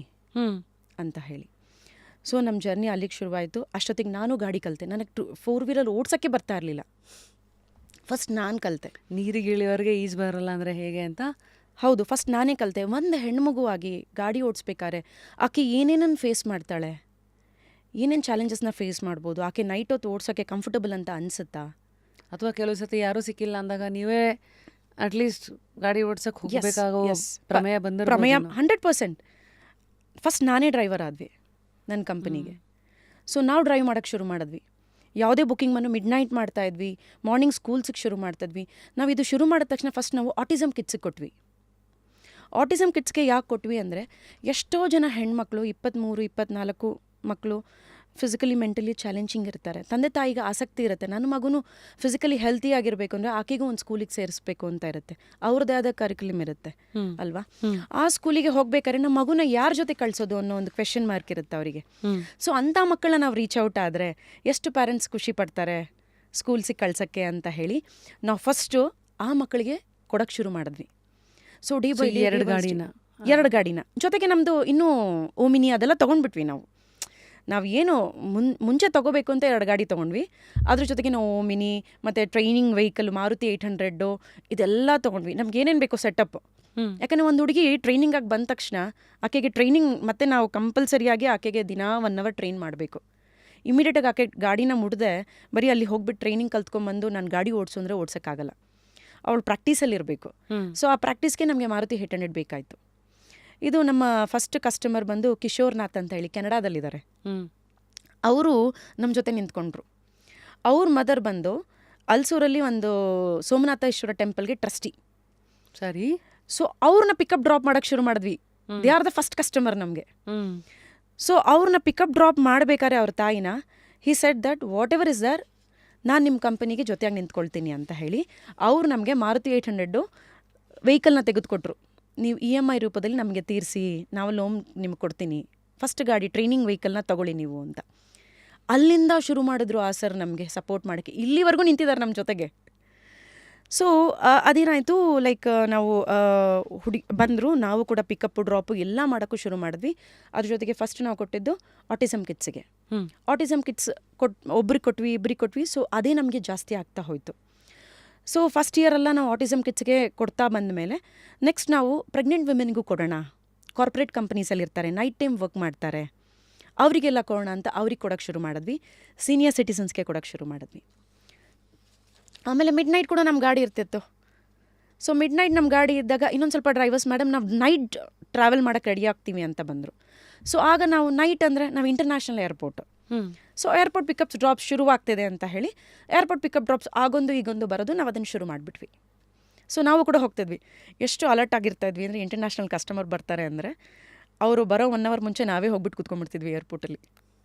ಅಂತ ಹೇಳಿ. ಸೊ ನಮ್ಮ ಜರ್ನಿ ಅಲ್ಲಿಗೆ ಶುರುವಾಯಿತು. ಅಷ್ಟೊತ್ತಿಗೆ ನಾನು ಗಾಡಿ ಕಲಿತೆ. ನನಗೆ 4 ವೀಲರ್ ಓಡ್ಸೋಕ್ಕೆ ಬರ್ತಾ ಇರಲಿಲ್ಲ. ಫಸ್ಟ್ ನಾನು ಕಲಿತೆ. ನೀರಿಗೆ ಇಳಿಯೋರಿಗೆ ಈಜು ಬರಲ್ಲ ಅಂದರೆ ಹೇಗೆ ಅಂತ. ಹೌದು, ಫಸ್ಟ್ ನಾನೇ ಕಲಿತೆ. ಒಂದು ಹೆಣ್ಮಗುವಾಗಿ ಗಾಡಿ ಓಡಿಸ್ಬೇಕಾದ್ರೆ ಆಕೆ ಏನೇನನ್ನು ಫೇಸ್ ಮಾಡ್ತಾಳೆ, ಏನೇನು ಚಾಲೆಂಜಸ್ನ ಫೇಸ್ ಮಾಡ್ಬೋದು, ಆಕೆ ನೈಟ್ ಹೊತ್ತು ಓಡ್ಸೋಕ್ಕೆ ಕಂಫರ್ಟಬಲ್ ಅಂತ ಅನಿಸುತ್ತಾ, ಅಥವಾ ಕೆಲವು ಸತಿ ಯಾರೂ ಸಿಕ್ಕಿಲ್ಲ ಅಂದಾಗ ನೀವೇ ಅಟ್ಲೀಸ್ಟ್ ಗಾಡಿ ಓಡ್ಸೋಕ್ಕೆ ಹೋಗಬೇಕಾಗೋ ಪ್ರಮೇಯ 100%. ಫಸ್ಟ್ ನಾನೇ ಡ್ರೈವರ್ ಆದ್ವಿ ನನ್ನ ಕಂಪನಿಗೆ. ಸೊ ನಾವು ಡ್ರೈವ್ ಮಾಡೋಕ್ಕೆ ಶುರು ಮಾಡಿದ್ವಿ. ಯಾವುದೇ ಬುಕ್ಕಿಂಗ್ ಮಿಡ್ ನೈಟ್ ಮಾಡ್ತಾಯಿದ್ವಿ, ಮಾರ್ನಿಂಗ್ ಸ್ಕೂಲ್ಸಿಗೆ ಶುರು ಮಾಡ್ತಾಯಿದ್ವಿ. ನಾವು ಇದು ಶುರು ಮಾಡಿದ ತಕ್ಷಣ ಫಸ್ಟ್ ನಾವು ಆಟಿಸಮ್ ಕಿಡ್ಸಿಗೆ ಕೊಟ್ವಿ. ಆಟಿಸಮ್ ಕಿಡ್ಸ್ಗೆ ಯಾಕೆ ಕೊಟ್ವಿ ಅಂದರೆ, ಎಷ್ಟೋ ಜನ ಹೆಣ್ಮಕ್ಳು 23-24 ಮಕ್ಕಳು ಫಿಸಿಕಲಿ ಮೆಂಟಲಿ ಚಾಲೆಂಜಿಂಗ್ ಇರ್ತಾರೆ. ತಂದೆ ತಾಯಿಗೆ ಆಸಕ್ತಿ ಇರುತ್ತೆ, ನನ್ನ ಮಗುನು ಫಿಸಿಕಲಿ ಹೆಲ್ತಿ ಆಗಿರಬೇಕು ಅಂದರೆ ಆಕೆಗೂ ಒಂದು ಸ್ಕೂಲಿಗೆ ಸೇರಿಸ್ಬೇಕು ಅಂತ ಇರುತ್ತೆ, ಅವ್ರದ್ದೇ ಆದ ಕರಿಕ್ಯುಲಮ್ ಇರುತ್ತೆ ಅಲ್ವಾ. ಆ ಸ್ಕೂಲಿಗೆ ಹೋಗ್ಬೇಕಾದ್ರೆ ನಮ್ಮ ಮಗುನ ಯಾರ ಜೊತೆ ಕಳಿಸೋದು ಅನ್ನೋ ಒಂದು ಕ್ವೆಶನ್ ಮಾರ್ಕ್ ಇರುತ್ತೆ ಅವರಿಗೆ. ಸೊ ಅಂಥ ಮಕ್ಕಳನ್ನ ನಾವು ರೀಚ್ ಔಟ್ ಆದರೆ ಎಷ್ಟು ಪ್ಯಾರೆಂಟ್ಸ್ ಖುಷಿ ಪಡ್ತಾರೆ ಸ್ಕೂಲ್ಸಿಗೆ ಕಳ್ಸೋಕ್ಕೆ ಅಂತ ಹೇಳಿ ನಾವು ಫಸ್ಟು ಆ ಮಕ್ಕಳಿಗೆ ಕೊಡೋಕ್ಕೆ ಶುರು ಮಾಡಿದ್ವಿ. ಸೊ ಡಿ ಬೈ 2 ಗಾಡಿನ ಜೊತೆಗೆ ನಮ್ಮದು ಇನ್ನೂ ಓಮಿನಿ ಅದೆಲ್ಲ ತೊಗೊಂಡ್ಬಿಟ್ವಿ. ನಾವು ಏನು ಮುಂಚೆ ತೊಗೋಬೇಕು ಅಂತ 2 ಗಾಡಿ ತೊಗೊಂಡ್ವಿ. ಅದ್ರ ಜೊತೆಗೆ ನಾವು ಓಮಿನಿ ಮತ್ತು ಟ್ರೈನಿಂಗ್ ವೆಹಿಕಲ್ ಮಾರುತಿ 800 ಇದೆಲ್ಲ ತೊಗೊಂಡ್ವಿ. ನಮ್ಗೆ ಏನೇನು ಬೇಕೋ ಸೆಟಪ್. ಯಾಕಂದರೆ ಒಂದು ಹುಡುಗಿ ಟ್ರೈನಿಂಗಾಗಿ ಬಂದ ತಕ್ಷಣ ಆಕೆಗೆ ಟ್ರೈನಿಂಗ್ ಮತ್ತು ನಾವು ಕಂಪಲ್ಸರಿಯಾಗಿ ಆಕೆಗೆ ದಿನ 1 ಅವರ್ ಟ್ರೈನ್ ಮಾಡಬೇಕು. ಇಮಿಡಿಯೇಟಾಗಿ ಆಕೆ ಗಾಡಿನ ಮುಡ್ದೆ ಬರೀ ಅಲ್ಲಿ ಹೋಗ್ಬಿಟ್ಟು ಟ್ರೈನಿಂಗ್ ಕಲ್ತ್ಕೊಂಡ್ಬಂದು ನಾನು ಗಾಡಿ ಓಡಿಸು ಅಂದರೆ ಓಡ್ಸೋಕ್ಕಾಗಲ್ಲ, ಅವಳು ಪ್ರಾಕ್ಟೀಸಲ್ಲಿರಬೇಕು. ಸೊ ಆ ಪ್ರಾಕ್ಟೀಸ್ಗೆ ನಮಗೆ ಮಾರುತಿ 800 ಬೇಕಾಯಿತು. ಇದು ನಮ್ಮ ಫಸ್ಟ್ ಕಸ್ಟಮರ್ ಬಂದು ಕಿಶೋರ್ನಾಥ್ ಅಂತ ಹೇಳಿ ಕೆನಡಾದಲ್ಲಿದ್ದಾರೆ. ಅವರು ನಮ್ಮ ಜೊತೆ ನಿಂತ್ಕೊಂಡ್ರು. ಅವ್ರ ಮದರ್ ಬಂದು ಅಲ್ಸೂರಲ್ಲಿ ಒಂದು ಸೋಮನಾಥೇಶ್ವರ ಟೆಂಪಲ್ಗೆ ಟ್ರಸ್ಟಿ. ಸರಿ. ಸೊ ಅವ್ರನ್ನ ಪಿಕಪ್ ಡ್ರಾಪ್ ಮಾಡೋಕ್ಕೆ ಶುರು ಮಾಡಿದ್ವಿ. They are the first customer ನಮಗೆ. ಸೊ ಅವ್ರನ್ನ ಪಿಕಪ್ ಡ್ರಾಪ್ ಮಾಡಬೇಕಾದ್ರೆ ಅವ್ರ ತಾಯಿನ he said that whatever is there, ನಾನು ನಿಮ್ಮ ಕಂಪನಿಗೆ ಜೊತೆಯಾಗಿ ನಿಂತ್ಕೊಳ್ತೀನಿ ಅಂತ ಹೇಳಿ ಅವ್ರು ನಮಗೆ ಮಾರುತಿ 800 ವೆಹಿಕಲ್ನ ತೆಗೆದುಕೊಟ್ರು. ನೀವು EMI ರೂಪದಲ್ಲಿ ನಮಗೆ ತೀರಿಸಿ, ನಾವು ಲೋನ್ ನಿಮ್ಗೆ ಕೊಡ್ತೀನಿ, ಫಸ್ಟ್ ಗಾಡಿ ಟ್ರೈನಿಂಗ್ ವೆಹಿಕಲ್ನ ತಗೊಳ್ಳಿ ನೀವು ಅಂತ. ಅಲ್ಲಿಂದ ಶುರು ಮಾಡಿದ್ರು ಆ ಸರ್ ನಮಗೆ ಸಪೋರ್ಟ್ ಮಾಡೋಕ್ಕೆ. ಇಲ್ಲಿವರೆಗೂ ನಿಂತಿದ್ದಾರೆ ನಮ್ಮ ಜೊತೆಗೆ. ಸೊ ಅದೇನಾಯಿತು, ಲೈಕ್ ನಾವು ಬಂದರು, ನಾವು ಕೂಡ ಪಿಕಪ್ಪು ಡ್ರಾಪು ಎಲ್ಲ ಮಾಡೋಕ್ಕೂ ಶುರು ಮಾಡಿದ್ವಿ. ಅದ್ರ ಜೊತೆಗೆ ಫಸ್ಟ್ ನಾವು ಕೊಟ್ಟಿದ್ದು ಆಟಿಸಮ್ ಕಿಡ್ಸಿಗೆ. ಆಟಿಸಮ್ ಕಿಡ್ಸ್ ಒಬ್ರಿಗೆ ಕೊಟ್ವಿ, ಇಬ್ಬರಿಗೆ ಕೊಟ್ವಿ. ಸೊ ಅದೇ ನಮಗೆ ಜಾಸ್ತಿ ಆಗ್ತಾ ಹೋಯಿತು. ಸೊ ಫಸ್ಟ್ ಇಯರೆಲ್ಲ ನಾವು ಆಟಿಸಮ್ ಕಿಡ್ಸ್ಗೆ ಕೊಡ್ತಾ ಬಂದ ಮೇಲೆ ನೆಕ್ಸ್ಟ್ ನಾವು ಪ್ರೆಗ್ನೆಂಟ್ ವಿಮೆನ್ಗೂ ಕೊಡೋಣ, ಕಾರ್ಪೊರೇಟ್ ಕಂಪನೀಸಲ್ಲಿ ಇರ್ತಾರೆ, ನೈಟ್ ಟೈಮ್ ವರ್ಕ್ ಮಾಡ್ತಾರೆ, ಅವರಿಗೆಲ್ಲ ಕೊಡೋಣ ಅಂತ ಅವ್ರಿಗೆ ಕೊಡೋಕ್ಕೆ ಶುರು ಮಾಡಿದ್ವಿ. ಸೀನಿಯರ್ ಸಿಟಿಸನ್ಸ್ಗೆ ಕೊಡೋಕ್ಕೆ ಶುರು ಮಾಡಿದ್ವಿ. ಆಮೇಲೆ ಮಿಡ್ ನೈಟ್ ಕೂಡ ನಮ್ಮ ಗಾಡಿ ಇರ್ತಿತ್ತು. ಸೊ ಮಿಡ್ ನೈಟ್ ನಮ್ಮ ಗಾಡಿ ಇದ್ದಾಗ ಇನ್ನೊಂದು ಸ್ವಲ್ಪ ಡ್ರೈವರ್ಸ್ ಮೇಡಮ್ ನಾವು ನೈಟ್ ಟ್ರಾವೆಲ್ ಮಾಡೋಕ್ಕೆ ರೆಡಿ ಆಗ್ತೀವಿ ಅಂತ ಬಂದರು. ಸೊ ಆಗ ನಾವು ನೈಟ್ ಅಂದರೆ ನಾವು international airport. So airport pickups drops ಶುರುವಾಗ್ತಿದೆ ಅಂತ ಹೇಳಿ ಏರ್ಪೋರ್ಟ್ ಪಿಕಪ್ ಡ್ರಾಪ್ಸ್ ಆಗೊಂದು ಈಗೊಂದು ಬರೋದು, ನಾವು ಅದನ್ನು ಶುರು ಮಾಡಿಬಿಟ್ವಿ. ಸೊ ನಾವು ಕೂಡ ಹೋಗ್ತಿದ್ವಿ. ಎಷ್ಟು ಅಲರ್ಟ್ ಆಗಿರ್ತಾ ಇದ್ವಿ ಅಂದರೆ ಇಂಟರ್ನ್ಯಾಷನಲ್ ಕಸ್ಟಮರ್ ಬರ್ತಾರೆ ಅಂದರೆ ಅವರು ಬರೋ 1 hour ಮುಂಚೆ ನಾವೇ ಹೋಗ್ಬಿಟ್ಟು ಕೂತ್ಕೊಂಡ್ಬಿಡ್ತಿದ್ವಿ ಏರ್ಪೋರ್ಟಲ್ಲಿ.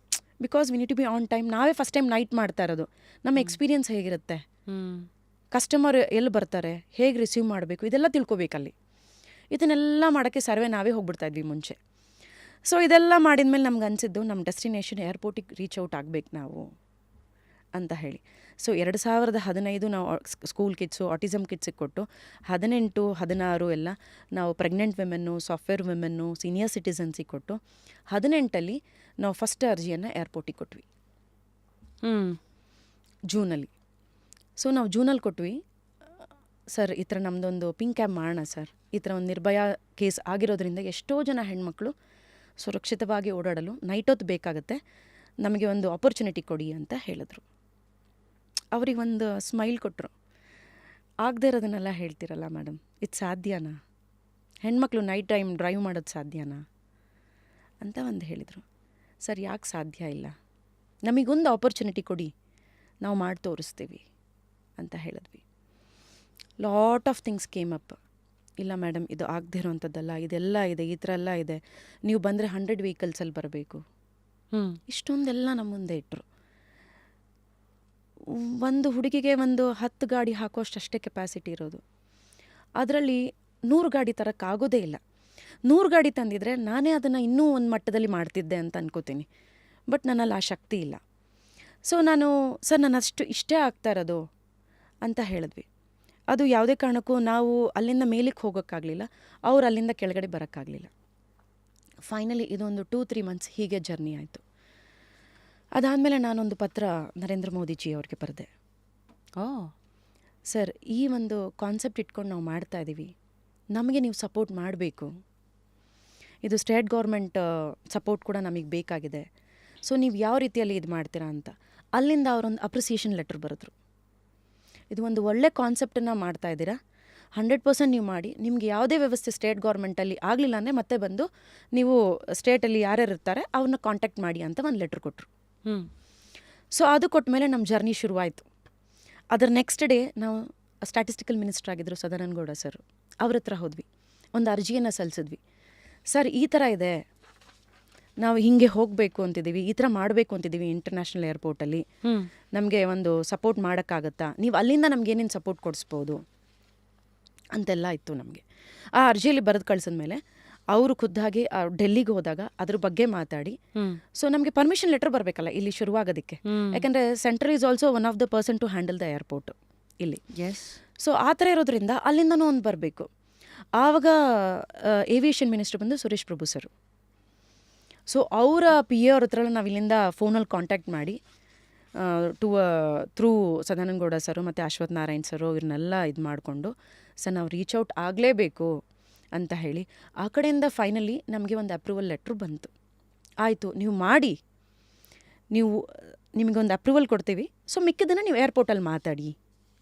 Because we need to be on time. ನಾವೇ ಫಸ್ಟ್ ಟೈಮ್ ನೈಟ್ ಮಾಡ್ತಾ ಇರೋದು. ನಮ್ಮ ಎಕ್ಸ್ಪೀರಿಯನ್ಸ್ ಹೇಗಿರುತ್ತೆ, ಕಸ್ಟಮರ್ ಎಲ್ಲಿ ಬರ್ತಾರೆ, ಹೇಗೆ ರಿಸೀವ್ ಮಾಡಬೇಕು, ಇದೆಲ್ಲ ತಿಳ್ಕೊಬೇಕಲ್ಲಿ. ಇದನ್ನೆಲ್ಲ ಮಾಡೋಕ್ಕೆ ಸರ್ವೆ ನಾವೇ ಹೋಗ್ಬಿಡ್ತಾ ಇದ್ವಿ ಮುಂಚೆ. ಸೊ ಇದೆಲ್ಲ ಮಾಡಿದ್ಮೇಲೆ ನಮ್ಗೆ ಅನಿಸಿದ್ದು ನಮ್ಮ ಡೆಸ್ಟಿನೇಷನ್ ಏರ್ಪೋರ್ಟಿಗೆ ರೀಚ್ ಔಟ್ ಆಗಬೇಕು ನಾವು ಅಂತ ಹೇಳಿ. ಸೊ 2015 ನಾವು ಸ್ಕೂಲ್ ಕಿಡ್ಸು ಆಟಿಸಮ್ ಕಿಡ್ಸಿಗೆ ಕೊಟ್ಟು 18, 16 ಎಲ್ಲ ನಾವು ಪ್ರೆಗ್ನೆಂಟ್ ವಿಮೆನ್ನು, ಸಾಫ್ಟ್ವೇರ್ ವಿಮೆನ್ನು, ಸೀನಿಯರ್ ಸಿಟಿಸನ್ಸಿಗೆ ಕೊಟ್ಟು 18ಅಲ್ಲಿ ನಾವು ಫಸ್ಟ್ ಅರ್ಜಿಯನ್ನು ಏರ್ಪೋರ್ಟಿಗೆ ಕೊಟ್ವಿ, ಜೂನಲ್ಲಿ. ಸೊ ನಾವು ಜೂನಲ್ಲಿ ಕೊಟ್ವಿ. ಸರ್ ಈ ಥರ ನಮ್ಮದೊಂದು ಪಿಂಕ್ ಕ್ಯಾಬ್ ಮಾಡೋಣ ಸರ್, ಈ ಥರ ಒಂದು ನಿರ್ಭಯ ಕೇಸ್ ಆಗಿರೋದ್ರಿಂದ ಎಷ್ಟೋ ಜನ ಹೆಣ್ಮಕ್ಳು ಸುರಕ್ಷಿತವಾಗಿ ಓಡಾಡಲು ನೈಟ್ ಹೊತ್ತು ಬೇಕಾಗುತ್ತೆ, ನಮಗೆ ಒಂದು ಆಪರ್ಚುನಿಟಿ ಕೊಡಿ ಅಂತ ಹೇಳಿದ್ರು. ಅವ್ರಿಗೆ ಒಂದು ಸ್ಮೈಲ್ ಕೊಟ್ಟರು. ಆಗದೇ ಇರೋದನ್ನೆಲ್ಲ ಹೇಳ್ತಿರಲ್ಲ ಮೇಡಮ್, ಇದು ಸಾಧ್ಯನಾ, ಹೆಣ್ಮಕ್ಳು ನೈಟ್ ಟೈಮ್ ಡ್ರೈವ್ ಮಾಡೋದು ಸಾಧ್ಯನಾ ಅಂತ ಒಂದು ಹೇಳಿದರು. ಸರ್ ಯಾಕೆ ಸಾಧ್ಯ ಇಲ್ಲ, ನಮಗೊಂದು ಆಪರ್ಚುನಿಟಿ ಕೊಡಿ, ನಾವು ಮಾಡಿ ತೋರಿಸ್ತೀವಿ ಅಂತ ಹೇಳಿದ್ವಿ. Lot of things came up. ಇಲ್ಲ ಮೇಡಮ್ ಇದು ಆಗದೇ ಇರೋವಂಥದ್ದಲ್ಲ, ಇದೆಲ್ಲ ಇದೆ, ಈ ಥರ ಎಲ್ಲ ಇದೆ, ನೀವು ಬಂದರೆ 100 ವೆಹಿಕಲ್ಸಲ್ಲಿ ಬರಬೇಕು, ಇಷ್ಟೊಂದೆಲ್ಲ ನಮ್ಮ ಮುಂದೆ ಇಟ್ಟರು. ಒಂದು ಹುಡುಗಿಗೆ ಒಂದು 10 ಗಾಡಿ ಹಾಕೋಷ್ಟೇ ಕೆಪಾಸಿಟಿ ಇರೋದು. ಅದರಲ್ಲಿ 100 ಗಾಡಿ ತರೋಕ್ಕಾಗೋದೇ ಇಲ್ಲ. 100 ಗಾಡಿ ತಂದಿದ್ರೆ ನಾನೇ ಅದನ್ನು ಇನ್ನೂ ಒಂದು ಮಟ್ಟದಲ್ಲಿ ಮಾಡ್ತಿದ್ದೆ ಅಂತ ಅನ್ಕೋತೀನಿ. ಬಟ್ ನನ್ನಲ್ಲಿ ಆ ಶಕ್ತಿ ಇಲ್ಲ. ಸೊ ನಾನು ಸರ್ ನಾನು ಇಷ್ಟೇ ಆಗ್ತಾ ಇರೋದು ಅಂತ ಹೇಳಿದ್ವಿ. ಅದು ಯಾವುದೇ ಕಾರಣಕ್ಕೂ ನಾವು ಅಲ್ಲಿಂದ ಮೇಲಕ್ಕೆ ಹೋಗೋಕ್ಕಾಗಲಿಲ್ಲ, ಅವ್ರು ಅಲ್ಲಿಂದ ಕೆಳಗಡೆ ಬರೋಕ್ಕಾಗಲಿಲ್ಲ. ಫೈನಲಿ ಇದೊಂದು 2-3 ಮಂತ್ಸ್ ಹೀಗೆ ಜರ್ನಿ ಆಯಿತು. ಅದಾದಮೇಲೆ ನಾನೊಂದು ಪತ್ರ ನರೇಂದ್ರ ಮೋದಿಜಿ ಅವ್ರಿಗೆ ಬರೆದೆ. ಸರ್ ಈ ಒಂದು ಕಾನ್ಸೆಪ್ಟ್ ಇಟ್ಕೊಂಡು ನಾವು ಮಾಡ್ತಾ ಇದ್ದೀವಿ, ನಮಗೆ ನೀವು ಸಪೋರ್ಟ್ ಮಾಡಬೇಕು, ಇದು ಸ್ಟೇಟ್ ಗೌರ್ಮೆಂಟ್ ಸಪೋರ್ಟ್ ಕೂಡ ನಮಗೆ ಬೇಕಾಗಿದೆ. ಸೊ ನೀವು ಯಾವ ರೀತಿಯಲ್ಲಿ ಇದು ಮಾಡ್ತೀರಾ ಅಂತ. ಅಲ್ಲಿಂದ ಅವರೊಂದು ಅಪ್ರಿಸಿಯೇಷನ್ ಲೆಟ್ರ್ ಬರೆದ್ರು. ಇದು ಒಂದು ಒಳ್ಳೆ ಕಾನ್ಸೆಪ್ಟನ್ನು ಮಾಡ್ತಾ ಇದ್ದೀರಾ, 100% ನೀವು ಮಾಡಿ, ನಿಮ್ಗೆ ಯಾವುದೇ ವ್ಯವಸ್ಥೆ ಸ್ಟೇಟ್ ಗೌರ್ಮೆಂಟಲ್ಲಿ ಆಗಲಿಲ್ಲ ಅಂದರೆ ಮತ್ತೆ ಬಂದು ನೀವು ಸ್ಟೇಟಲ್ಲಿ ಯಾರ್ಯಾರು ಇರ್ತಾರೆ ಅವ್ರನ್ನ ಕಾಂಟ್ಯಾಕ್ಟ್ ಮಾಡಿ ಅಂತ ಒಂದು ಲೆಟ್ರ್ ಕೊಟ್ಟರು. ಸೊ ಅದು ಕೊಟ್ಟ ಮೇಲೆ ನಮ್ಮ ಜರ್ನಿ ಶುರುವಾಯಿತು. ಅದರ ನೆಕ್ಸ್ಟ್ ಡೇ ನಾವು ಸ್ಟ್ಯಾಟಿಸ್ಟಿಕಲ್ ಮಿನಿಸ್ಟರ್ ಆಗಿದ್ದರು ಸದಾನಂದ ಗೌಡ ಸರ್, ಅವ್ರ ಹತ್ರ ಹೋದ್ವಿ, ಒಂದು ಅರ್ಜಿಯನ್ನು ಸಲ್ಲಿಸಿದ್ವಿ. ಸರ್ ಈ ಥರ ಇದೆ, ನಾವು ಹೀಗೆ ಹೋಗಬೇಕು ಅಂತಿದ್ದೀವಿ, ಈ ಥರ ಮಾಡಬೇಕು ಅಂತಿದ್ದೀವಿ ಇಂಟರ್ನ್ಯಾಷನಲ್ ಏರ್ಪೋರ್ಟಲ್ಲಿ, ನಮಗೆ ಒಂದು ಸಪೋರ್ಟ್ ಮಾಡೋಕ್ಕಾಗತ್ತಾ, ನೀವು ಅಲ್ಲಿಂದ ನಮ್ಗೆ ಏನೇನು ಸಪೋರ್ಟ್ ಕೊಡಿಸ್ಬೋದು ಅಂತೆಲ್ಲ ಇತ್ತು ನಮಗೆ. ಆ ಅರ್ಜಿಯಲ್ಲಿ ಬರೆದು ಕಳ್ಸಿದ್ಮೇಲೆ ಅವರು ಖುದ್ದಾಗಿ ಡೆಲ್ಲಿಗೆ ಹೋದಾಗ ಅದ್ರ ಬಗ್ಗೆ ಮಾತಾಡಿ, ಸೊ ನಮಗೆ ಪರ್ಮಿಷನ್ ಲೆಟರ್ ಬರಬೇಕಲ್ಲ ಇಲ್ಲಿ ಶುರುವಾಗೋದಕ್ಕೆ, ಯಾಕಂದರೆ central is also one of the person to handle the airport ಇಲ್ಲಿ. ಸೊ ಆ ಥರ ಇರೋದ್ರಿಂದ ಅಲ್ಲಿಂದನೂ ಒಂದು ಬರಬೇಕು. ಆವಾಗ ಏವಿಯೇಷನ್ ಮಿನಿಸ್ಟರ್ ಬಂದು ಸುರೇಶ್ ಪ್ರಭು ಸರ್. ಸೊ ಅವರ ಪಿ ಎ ಅವ್ರ ಹತ್ರ ನಾವು ಇಲ್ಲಿಂದ ಫೋನಲ್ಲಿ ಕಾಂಟ್ಯಾಕ್ಟ್ ಮಾಡಿ ಥ್ರೂ ಸದಾನಂದ ಗೌಡ ಸರು ಮತ್ತು ಅಶ್ವಥ್ ನಾರಾಯಣ್ ಸರು ಇವ್ರನ್ನೆಲ್ಲ ಇದು ಮಾಡಿಕೊಂಡು ಸರ್ ನಾವು ರೀಚ್ ಔಟ್ ಆಗಲೇಬೇಕು ಅಂತ ಹೇಳಿ ಆ ಕಡೆಯಿಂದ ಫೈನಲಿ ನಮಗೆ ಒಂದು ಅಪ್ರೂವಲ್ ಲೆಟ್ರ್ ಬಂತು. ಆಯಿತು ನೀವು ಮಾಡಿ, ನಿಮಗೊಂದು ಅಪ್ರೂವಲ್ ಕೊಡ್ತೀವಿ, ಸೊ ಮಿಕ್ಕಿದ್ದನ್ನು ನೀವು ಏರ್ಪೋರ್ಟಲ್ಲಿ ಮಾತಾಡಿ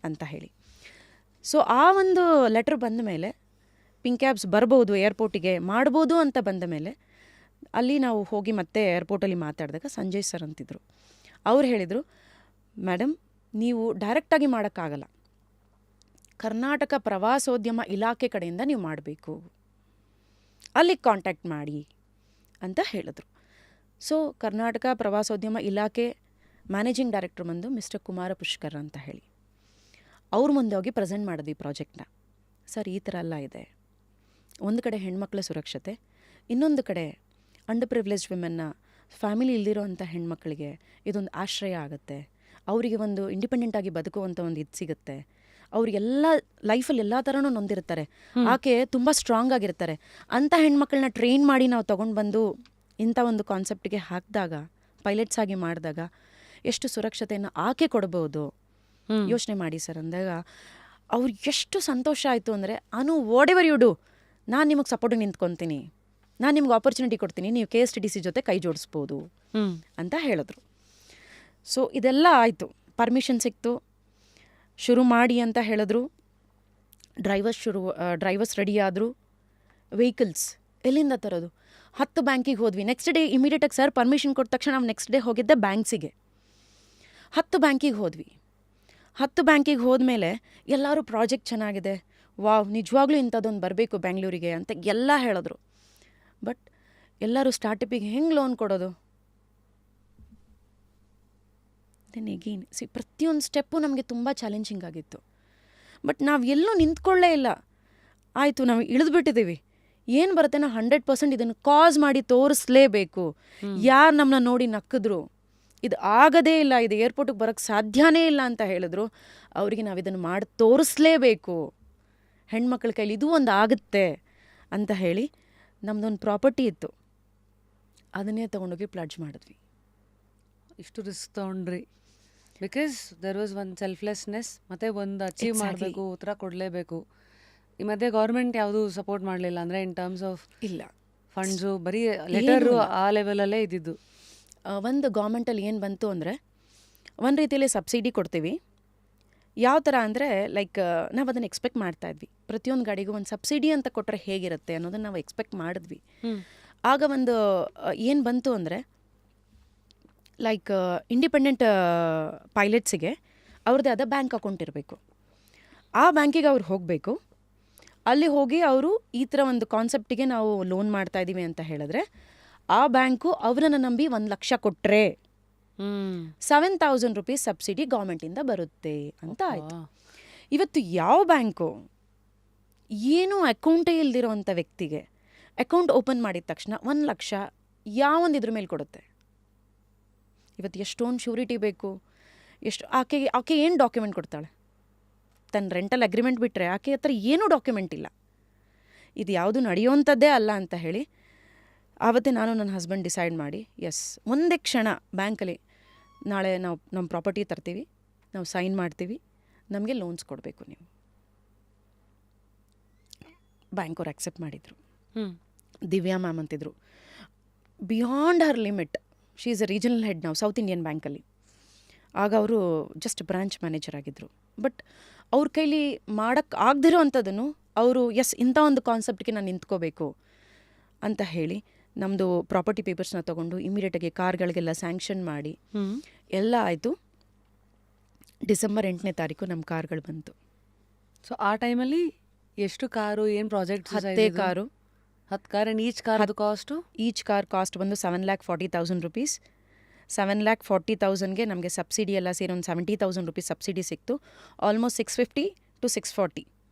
ಅಂತ ಹೇಳಿ. ಸೊ ಆ ಒಂದು ಲೆಟ್ರ್ ಬಂದ ಮೇಲೆ ಪಿಂಕ್ ಕ್ಯಾಬ್ಸ್ ಬರ್ಬೋದು ಏರ್ಪೋರ್ಟಿಗೆ ಮಾಡ್ಬೋದು ಅಂತ ಬಂದ ಮೇಲೆ ಅಲ್ಲಿ ನಾವು ಹೋಗಿ ಮತ್ತೆ ಏರ್ಪೋರ್ಟಲ್ಲಿ ಮಾತಾಡಿದಾಗ ಸಂಜಯ್ ಸರ್ ಅಂತಿದ್ರು. ಅವ್ರು ಹೇಳಿದರು, ಮೇಡಮ್ ನೀವು ಡೈರೆಕ್ಟಾಗಿ ಮಾಡೋಕ್ಕಾಗಲ್ಲ, ಕರ್ನಾಟಕ ಪ್ರವಾಸೋದ್ಯಮ ಇಲಾಖೆ ಕಡೆಯಿಂದ ನೀವು ಮಾಡಬೇಕು, ಅಲ್ಲಿಗೆ ಕಾಂಟ್ಯಾಕ್ಟ್ ಮಾಡಿ ಅಂತ ಹೇಳಿದ್ರು. ಸೊ ಕರ್ನಾಟಕ ಪ್ರವಾಸೋದ್ಯಮ ಇಲಾಖೆ ಮ್ಯಾನೇಜಿಂಗ್ ಡೈರೆಕ್ಟರ್ ಬಂದು ಮಿಸ್ಟರ್ ಕುಮಾರ ಪುಷ್ಕರ್ ಅಂತ ಹೇಳಿ, ಅವ್ರ ಮುಂದೆ ಹೋಗಿ ಪ್ರೆಸೆಂಟ್ ಮಾಡಿದ್ವಿ ಪ್ರಾಜೆಕ್ಟ್ನ. ಸರ್ ಈ ಥರ ಎಲ್ಲ ಇದೆ, ಒಂದು ಕಡೆ ಹೆಣ್ಮಕ್ಳ ಸುರಕ್ಷತೆ, ಇನ್ನೊಂದು ಕಡೆ ಅಂಡರ್ ಪ್ರಿವಿಲೇಜ್ ವಿಮೆನ್ನ, ಫ್ಯಾಮಿಲಿ ಇಲ್ದಿರೋ ಅಂಥ ಹೆಣ್ಮಕ್ಳಿಗೆ ಇದೊಂದು ಆಶ್ರಯ ಆಗುತ್ತೆ, ಅವರಿಗೆ ಒಂದು ಇಂಡಿಪೆಂಡೆಂಟಾಗಿ ಬದುಕುವಂಥ ಒಂದು ಇದು ಸಿಗುತ್ತೆ, ಅವ್ರಿಗೆಲ್ಲ ಲೈಫಲ್ಲಿ ಎಲ್ಲ ಥರನೂ ನೊಂದಿರ್ತಾರೆ, ಆಕೆ ತುಂಬ ಸ್ಟ್ರಾಂಗ್ ಆಗಿರ್ತಾರೆ, ಅಂಥ ಹೆಣ್ಮಕ್ಳನ್ನ ಟ್ರೈನ್ ಮಾಡಿ ನಾವು ತೊಗೊಂಡು ಬಂದು ಇಂಥ ಒಂದು ಕಾನ್ಸೆಪ್ಟಿಗೆ ಹಾಕಿದಾಗ, ಪೈಲಟ್ಸ್ ಆಗಿ ಮಾಡಿದಾಗ ಎಷ್ಟು ಸುರಕ್ಷತೆಯನ್ನು ಆಕೆ ಕೊಡ್ಬೋದು ಯೋಚನೆ ಮಾಡಿ ಸರ್ ಅಂದಾಗ ಅವ್ರಿಗೆ ಎಷ್ಟು ಸಂತೋಷ ಆಯಿತು ಅಂದರೆ, ವಾಟ್ ಎವರ್ ಯು ಡೂ, ನಾನು ನಿಮಗೆ ಸಪೋರ್ಟಿಗೆ ನಿಂತ್ಕೊತೀನಿ, ನಾನು ನಿಮ್ಗೆ ಆಪರ್ಚುನಿಟಿ ಕೊಡ್ತೀನಿ, ನೀವು KSTTC ಜೊತೆ ಕೈ ಜೋಡಿಸ್ಬೋದು ಅಂತ ಹೇಳಿದ್ರು. ಸೊ ಇದೆಲ್ಲ ಆಯಿತು, ಪರ್ಮಿಷನ್ ಸಿಕ್ತು, ಶುರು ಮಾಡಿ ಅಂತ ಹೇಳಿದ್ರು. ಡ್ರೈವರ್ಸ್ ರೆಡಿ ಆದರು. ವೆಹಿಕಲ್ಸ್ ಎಲ್ಲಿಂದ ತರೋದು? 10 ಬ್ಯಾಂಕಿಗೆ ಹೋದ್ವಿ. ನೆಕ್ಸ್ಟ್ ಡೇ ಇಮಿಡಿಯೇಟಾಗಿ ಸರ್ ಪರ್ಮಿಷನ್ ಕೊಟ್ಟ ತಕ್ಷಣ ನಾವು ನೆಕ್ಸ್ಟ್ ಡೇ ಹೋಗಿದ್ದೆ ಬ್ಯಾಂಕ್ಸಿಗೆ. 10 ಬ್ಯಾಂಕಿಗೆ ಹೋದ್ವಿ. 10 ಬ್ಯಾಂಕಿಗೆ ಹೋದ್ಮೇಲೆ ಎಲ್ಲರೂ ಪ್ರಾಜೆಕ್ಟ್ ಚೆನ್ನಾಗಿದೆ, ವಾವ್ ನಿಜವಾಗ್ಲೂ ಇಂಥದ್ದೊಂದು ಬರಬೇಕು ಬ್ಯಾಂಗ್ಳೂರಿಗೆ ಅಂತ ಎಲ್ಲ ಹೇಳಿದ್ರು. ಬಟ್ ಎಲ್ಲರೂ ಸ್ಟಾರ್ಟಪಿಗೆ ಹೆಂಗೆ ಲೋನ್ ಕೊಡೋದು? ದೆನ್ ಎಗೇನ್ ಪ್ರತಿಯೊಂದು ಸ್ಟೆಪ್ಪು ನಮಗೆ ತುಂಬ ಚಾಲೆಂಜಿಂಗ್ ಆಗಿತ್ತು. ಬಟ್ ನಾವು ಎಲ್ಲೂ ನಿಂತ್ಕೊಳ್ಳೇ ಇಲ್ಲ. ಆಯಿತು, ನಾವು ಇಳಿದ್ಬಿಟ್ಟಿದ್ದೀವಿ, ಏನು ಬರುತ್ತೆ, ನಾವು 100% ಇದನ್ನು ಕಾಸ್ ಮಾಡಿ ತೋರಿಸ್ಲೇಬೇಕು. ಯಾರು ನಮ್ಮನ್ನ ನೋಡಿ ನಕ್ಕಿದ್ರು, ಇದು ಆಗದೇ ಇಲ್ಲ, ಇದು ಏರ್ಪೋರ್ಟಿಗೆ ಬರೋಕ್ಕೆ ಸಾಧ್ಯನೇ ಇಲ್ಲ ಅಂತ ಹೇಳಿದ್ರು, ಅವರಿಗೆ ನಾವು ಇದನ್ನು ಮಾಡಿ ತೋರಿಸ್ಲೇಬೇಕು, ಹೆಣ್ಮಕ್ಳ ಕೈಲಿ ಇದು ಒಂದು ಆಗುತ್ತೆ ಅಂತ ಹೇಳಿ ನಮ್ಮದೊಂದು ಪ್ರಾಪರ್ಟಿ ಇತ್ತು, ಅದನ್ನೇ ತೊಗೊಂಡೋಗಿ ಪ್ಲಾಡ್ಜ್ ಮಾಡಿದ್ವಿ. ಇಷ್ಟು ರಿಸ್ಕ್ ತೊಗೊಂಡ್ರಿ ಬಿಕಾಸ್ ದರ್ ವಾಸ್ ಒಂದು ಸೆಲ್ಫ್ಲೆಸ್ನೆಸ್, ಮತ್ತು ಒಂದು ಅಚೀವ್ ಮಾಡಬೇಕು, ಉತ್ತರ ಕೊಡಲೇಬೇಕು. ಈ ಮಧ್ಯೆ ಗೌರ್ಮೆಂಟ್ ಯಾವುದು ಸಪೋರ್ಟ್ ಮಾಡಲಿಲ್ಲ ಅಂದರೆ ಇನ್ ಟರ್ಮ್ಸ್ ಆಫ್ ಇಲ್ಲ ಫಂಡ್ಸು, ಬರೀ ಲೆಟರು ಆ ಲೆವೆಲಲ್ಲೇ ಇದ್ದಿದ್ದು. ಒಂದು ಗೌರ್ಮೆಂಟಲ್ಲಿ ಏನು ಬಂತು ಅಂದರೆ, ಒಂದು ರೀತಿಯಲ್ಲಿ ಸಬ್ಸಿಡಿ ಕೊಡ್ತೀವಿ. ಯಾವ ಥರ ಅಂದರೆ ಲೈಕ್ ನಾವು ಅದನ್ನು ಎಕ್ಸ್ಪೆಕ್ಟ್ ಮಾಡ್ತಾ ಇದ್ವಿ, ಪ್ರತಿಯೊಂದು ಗಾಡಿಗೂ ಒಂದು ಸಬ್ಸಿಡಿ ಅಂತ ಕೊಟ್ಟರೆ ಹೇಗಿರುತ್ತೆ ಅನ್ನೋದನ್ನು ನಾವು ಎಕ್ಸ್ಪೆಕ್ಟ್ ಮಾಡಿದ್ವಿ. ಆಗ ಒಂದು ಏನು ಬಂತು ಅಂದರೆ, ಲೈಕ್ ಇಂಡಿಪೆಂಡೆಂಟ್ ಪೈಲಟ್ಸಿಗೆ ಅವ್ರದ್ದೇ ಆದ ಬ್ಯಾಂಕ್ ಅಕೌಂಟ್ ಇರಬೇಕು. ಆ ಬ್ಯಾಂಕಿಗೆ ಅವ್ರು ಹೋಗಬೇಕು. ಅಲ್ಲಿ ಹೋಗಿ ಅವರು ಈ ಥರ ಒಂದು ಕಾನ್ಸೆಪ್ಟಿಗೆ ನಾವು ಲೋನ್ ಮಾಡ್ತಾ ಇದ್ದೀವಿ ಅಂತ ಹೇಳಿದ್ರೆ, ಆ ಬ್ಯಾಂಕು ಅವರನ್ನು ನಂಬಿ 1 ಲಕ್ಷ ಕೊಟ್ಟರೆ 7,000 ರೂಪೀಸ್ ಸಬ್ಸಿಡಿ ಗೌರ್ಮೆಂಟಿಂದ ಬರುತ್ತೆ ಅಂತ ಆಯಿತು. ಇವತ್ತು ಯಾವ ಬ್ಯಾಂಕು ಏನೂ ಅಕೌಂಟೇ ಇಲ್ದಿರೋವಂಥ ವ್ಯಕ್ತಿಗೆ ಅಕೌಂಟ್ ಓಪನ್ ಮಾಡಿದ ತಕ್ಷಣ 1 ಲಕ್ಷ ಯಾವೊಂದು ಇದ್ರ ಮೇಲೆ ಕೊಡುತ್ತೆ? ಇವತ್ತು ಎಷ್ಟೊಂದು ಶ್ಯೂರಿಟಿ ಬೇಕು, ಆಕೆ ಏನು ಡಾಕ್ಯುಮೆಂಟ್ ಕೊಡ್ತಾಳೆ? ತನ್ನ ರೆಂಟಲ್ ಅಗ್ರಿಮೆಂಟ್ ಬಿಟ್ಟರೆ ಆಕೆ ಹತ್ರ ಏನೂ ಡಾಕ್ಯುಮೆಂಟ್ ಇಲ್ಲ. ಇದು ಯಾವುದು ನಡೆಯುವಂಥದ್ದೇ ಅಲ್ಲ ಅಂತ ಹೇಳಿ ಆವತ್ತೇ ನಾನು ನನ್ನ ಹಸ್ಬೆಂಡ್ ಡಿಸೈಡ್ ಮಾಡಿ, ಎಸ್ ಒಂದೇ ಕ್ಷಣ ಬ್ಯಾಂಕಲ್ಲಿ ನಾಳೆ ನಾವು ನಮ್ಮ ಪ್ರಾಪರ್ಟಿ ತರ್ತೀವಿ, ನಾವು ಸೈನ್ ಮಾಡ್ತೀವಿ, ನಮಗೆ ಲೋನ್ಸ್ ಕೊಡಬೇಕು ನೀವು. ಬ್ಯಾಂಕವ್ರು ಆಕ್ಸೆಪ್ಟ್ ಮಾಡಿದರು. ದಿವ್ಯಾ ಮ್ಯಾಮ್ ಅಂತಿದ್ರು, beyond Har limit, she is a regional head ನಾವು ಸೌತ್ ಇಂಡಿಯನ್ ಬ್ಯಾಂಕಲ್ಲಿ. ಆಗ ಅವರು ಜಸ್ಟ್ ಬ್ರಾಂಚ್ ಮ್ಯಾನೇಜರ್ ಆಗಿದ್ದರು. ಬಟ್ ಅವ್ರ ಕೈಲಿ ಮಾಡೋಕ್ಕೆ ಆಗದಿರೋ ಅಂಥದ್ದನ್ನು ಅವರು ಎಸ್ ಇಂಥ ಒಂದು ಕಾನ್ಸೆಪ್ಟ್ಗೆ ನಾನು ನಿಂತ್ಕೋಬೇಕು ಅಂತ ಹೇಳಿ ನಮ್ಮದು ಪ್ರಾಪರ್ಟಿ ಪೇಪರ್ಸ್ನ ತೊಗೊಂಡು ಇಮಿಡಿಯೇಟಾಗಿ ಕಾರ್ಗಳಿಗೆಲ್ಲ ಸ್ಯಾಂಕ್ಷನ್ ಮಾಡಿ ಎಲ್ಲ ಆಯಿತು. ಡಿಸೆಂಬರ್ 8ನೇ ತಾರೀಕು ನಮ್ಮ ಕಾರ್ಗಳು ಬಂತು. ಸೊ ಆ ಟೈಮಲ್ಲಿ ಎಷ್ಟು ಕಾರು, ಏನು project? 10 car. 10 car. And each car cost? Each car cost ಬಂದು 7,40,000 ರೂಪೀಸ್. 7,40,000ಗೆ ನಮಗೆ ಸಬ್ಸಿಡಿ ಎಲ್ಲ ಸೇರಿ ಒಂದು 70,000 ರೂಪೀಸ್ ಸಬ್ಸಿಡಿ ಸಿಕ್ತು. Almost 650 to 640